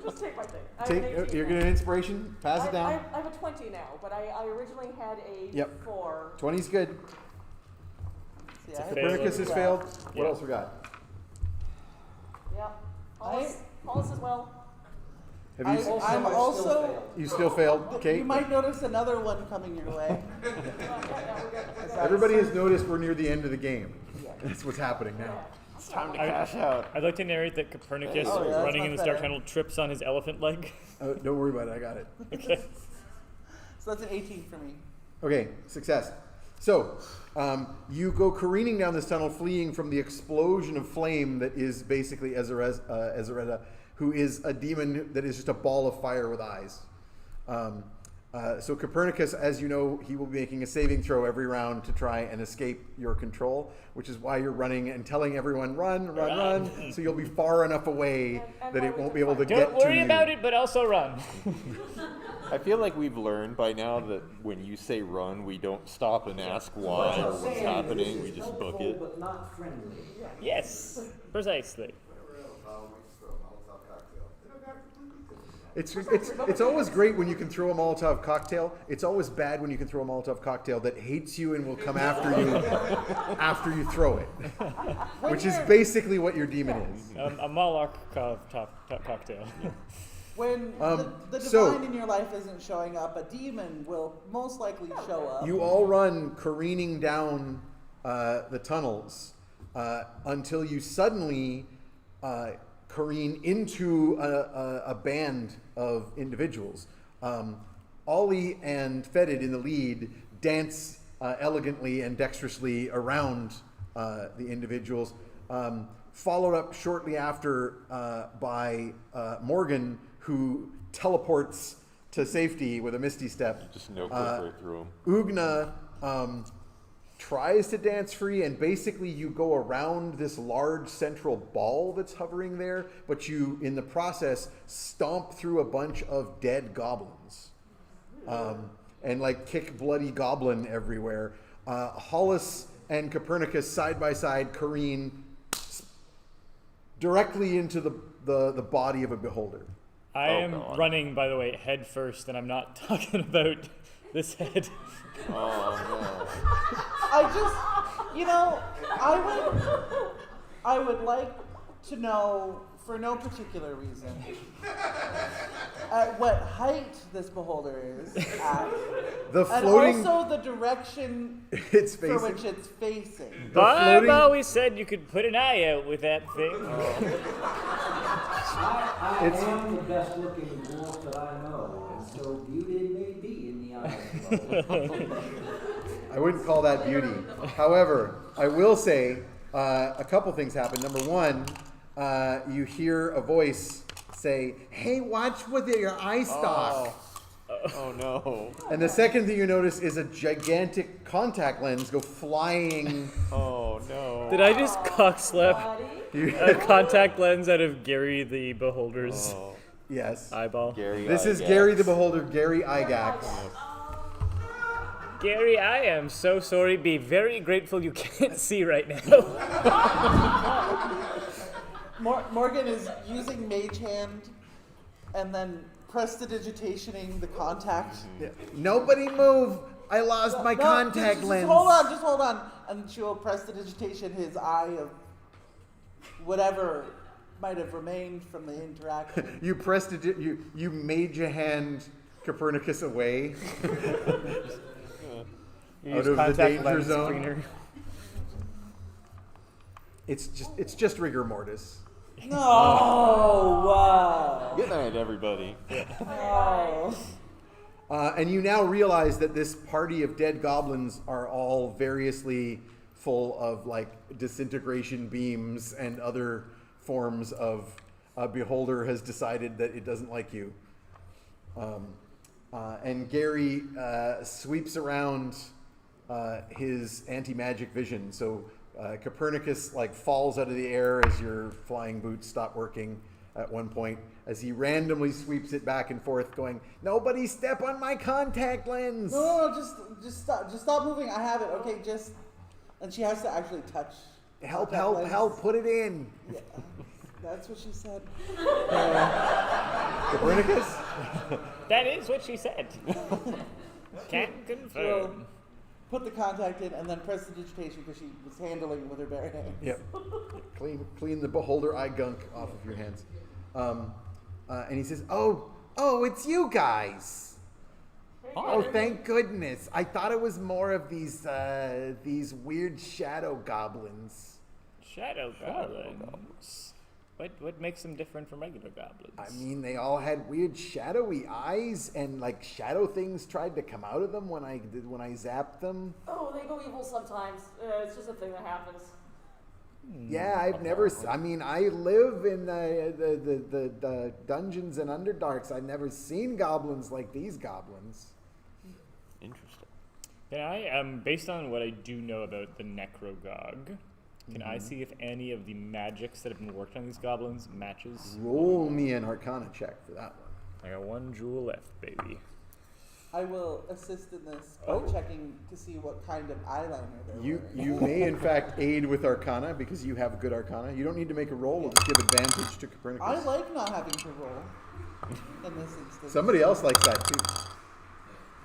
Just take my thing. I have an 18 You're now. getting an inspiration? Pass it down. I have a 20 now, but I originally had a Yep. 4. 20's good. See, I have fail. Copernicus has yeah. failed. What Yeah. else we got? Yep. Paulus as well. Have you? Also, I'm I still also- failed. You still failed. Okay. You might notice another one coming your way. Yeah, we're good. We're good. Everybody has noticed we're near the end of the game. That's what's happening now. It's time to cash out. I'd like to narrate that Copernicus, Oh, yeah, that's running not in this dark better. tunnel, trips on his elephant leg. Don't worry about it. I got it. Okay. So that's an 18 for me. Okay, success. So, you go careening down this tunnel, fleeing from the explosion of flame that is basically Ezeretta, who is a demon that is just a ball of fire with eyes. So Copernicus, as you know, he will be making a saving throw every round to try and escape your control, which is why you're running and telling everyone, run, so you'll be far enough away And that why it we won't just be able to fight. get Don't to you. worry about it, but also run. I feel like we've learned by now that when you say run, we don't stop and ask why or what's happening. We just book it. But not friendly. Yes, precisely. It's always great when you can throw a Molotov cocktail. It's always bad when you can throw a Molotov cocktail that hates you and will come after you after you throw it, which is basically what your demon is. A Molotov cocktail. When the so- divine in your life isn't showing up, a demon will most likely show up. You all run careening down the tunnels until you suddenly careen into a band of individuals. Ollie and Fetid in the lead dance elegantly and dexterously around the individuals, followed up shortly after by Morgan, who teleports to safety with a misty step. Just no clip right through them. Ugna tries to dance free, and basically you go around this large central ball that's hovering there, but you, in the process, stomp through a bunch of dead goblins. And like kick bloody goblin everywhere. Hollis and Copernicus side by side careen directly into the body of a beholder. I Oh, am God. running, by the way, head first, and I'm not talking about this head. Oh I just, I would like to know, for no particular reason, at what height this beholder is at, The and floating, also the direction it's for facing. which it's facing. Bob floating- always said you could put an eye out with that thing. I am the best looking dwarf that I know, and so beauty may be in the eyes of others. I wouldn't call that beauty. However, I will say a couple things happen. Number one, you hear a voice say, "Hey, watch with your eye stalk." Oh no. And the second thing you notice is a gigantic contact lens go flying. Oh no. Did I just cock slap Buddy. a contact lens out of Gary the Beholder's Oh, Yes. eyeball? Gary. This is Gygax. Gary the Beholder, Gary Igax. Gary, I am so sorry. Be very grateful you can't see right now. Morgan is using Mage Hand and then prestidigitationing the contact. Yeah. Nobody move. I lost my No, contact just lens. Just hold on. And she will prestidigitation his eye of whatever might have remained from the interaction. You pressed it. You made your hand Copernicus away. You Out use of the contact danger lens zone. screener. It's just rigor mortis. No! Wow! Good night, everybody. Oh. And you now realize that this party of dead goblins are all variously full of like disintegration beams and other forms of a beholder has decided that it doesn't like you. And Gary sweeps around his anti-magic vision. So Copernicus like falls out of the air as your flying boots stop working at one point, as he randomly sweeps it back and forth, going, "Nobody step on my contact lens." No, just stop moving. I have it. Okay, and she has to actually touch. Help! that Help! lens. Help! Put it in. Yeah, that's what she said. Copernicus. That is what she said. Can She'll confirm. put the contact in and then press the digitation because she was handling it with her bare hands. Yep. Clean the beholder eye gunk off of your hands. And he says, "Oh, it's you guys. Oh, thank goodness. I thought it was more of these weird shadow goblins. Shadow goblins. What makes them different from regular goblins? I mean, they all had weird shadowy eyes, and like shadow things tried to come out of them when I zapped them. Oh, they go evil sometimes. It's just a thing that happens. Yeah, I've never. I mean, I live in the dungeons and underdarks. I've never seen goblins like these goblins. Interesting. Can I, based on what I do know about the Necrogog, can I see if any of the magics that have been worked on these goblins matches? Roll me an Arcana check for that one. I got 1 jewel left, baby. I will assist in this by Oh. checking to see what kind of eyeliner they're You wearing. may in fact aid with Arcana because you have good Arcana. You don't need to make a roll. We'll just give advantage to I Copernicus. like not having to roll in this instance. Somebody else likes that too.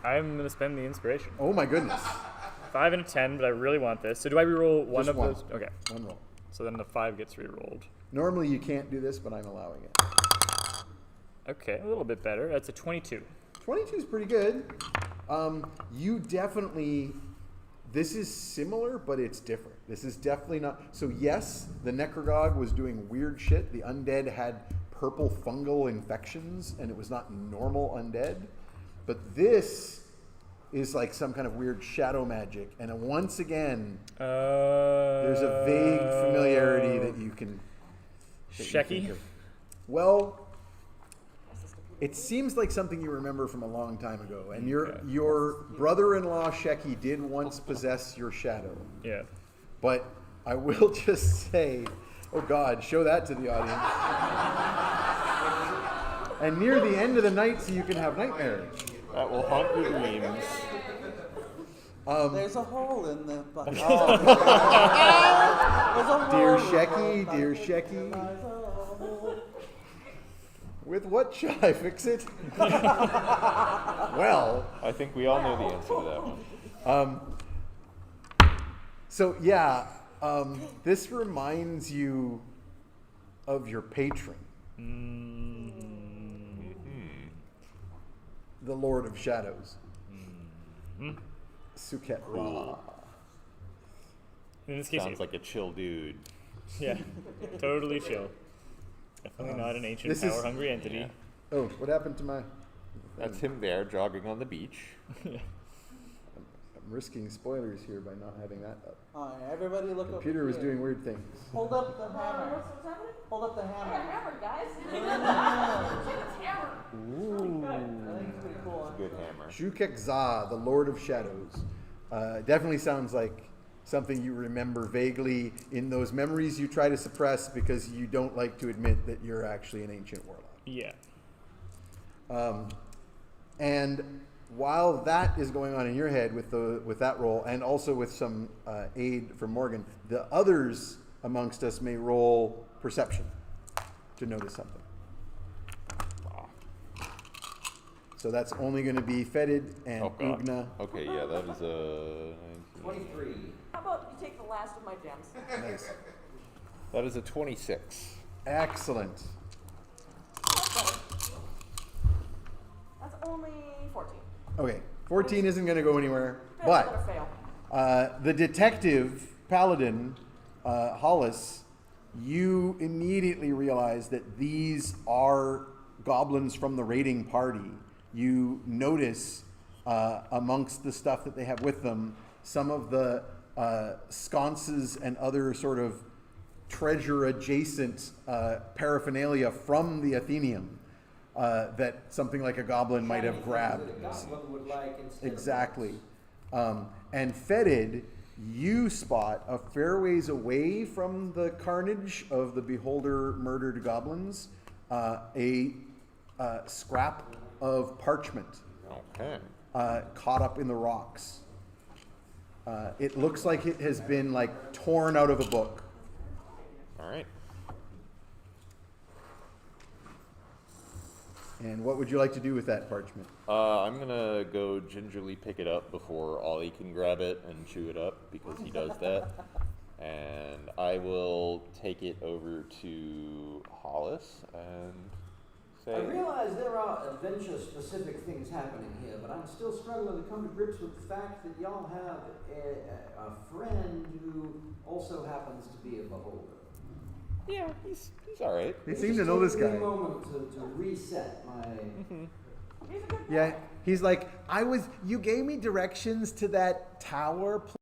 I'm going to spend the inspiration. Oh my goodness. 5 and a 10, but I really want this. So do I reroll one Just of one. those? Okay. One roll. So then the 5 gets rerolled. Normally you can't do this, but I'm allowing it. Okay, a little bit better. That's a 22. 22 is pretty good. You definitely, this is similar, but it's different. This is definitely not, so yes, the Necrogog was doing weird shit. The undead had purple fungal infections, and it was not normal undead. But this is like some kind of weird shadow magic. And once again, there's a vague familiarity that you can that you think Shecky? of. Well, it seems like something you remember from a long time ago, and your brother-in-law Shecky did once possess your shadow. Yeah. But I will just say, oh God, show that to the audience. And near the end of the night, so you can have nightmares. That will haunt your dreams. There's a hole in the bucket. There's a Dear hole in Shecky, the dear bucket. Shecky. There's a hole. With what shall I fix it? Well, I think we all know the answer to that one. so yeah, this reminds you of your patron, the Lord of Shadows, Suket Ra. In this case, Sounds like a chill dude. yeah, totally chill. Definitely not an ancient this is- power-hungry entity. Yeah. Oh, what happened to my? That's him there jogging on the beach. I'm risking spoilers here by not having that up. Alright, everybody look up. Computer was here. doing weird things. Hold up the hammer. What's happening? Hold up the I got hammer. hammered, guys. It's hammered. I think it's pretty cool. Good hammer. Shukek Za, the Lord of Shadows. Definitely sounds like something you remember vaguely in those memories you try to suppress because you don't like to admit that you're actually an ancient warlock. Yeah. And while that is going on in your head with that roll, and also with some aid from Morgan, the others amongst us may roll perception to notice something. So that's only going to be Fetid and Oh, God. Ugna. Okay, yeah, that is a 23. How about you take the last of my gems? Nice. that is a 26. Excellent. That's only 14. Okay, 14 isn't going to go anywhere, Fail, I'm but gonna fail. the detective paladin, Hollis, you immediately realize that these are goblins from the raiding party. You notice amongst the stuff that they have with them, some of the sconces and other sort of treasure-adjacent paraphernalia from the Athenium that something like a goblin might have grabbed. That a goblin would like instead of Exactly. And Fetid, you spot a fair ways away from the carnage of the beholder murdered goblins, a scrap of parchment Okay. caught up in the rocks. It looks like it has been like torn out of a book. All right. And what would you like to do with that parchment? I'm gonna go gingerly pick it up before Ollie can grab it and chew it up because he does that. And I will take it over to Hollis and say, I realize there are adventure-specific things happening here, but I'm still struggling to come to grips with the fact that y'all have a friend who also happens to be a beholder. yeah, he's all right. They seem to know this Take guy. a moment to reset my... He's a good Yeah, guy. he's like, you gave me directions to that tower place.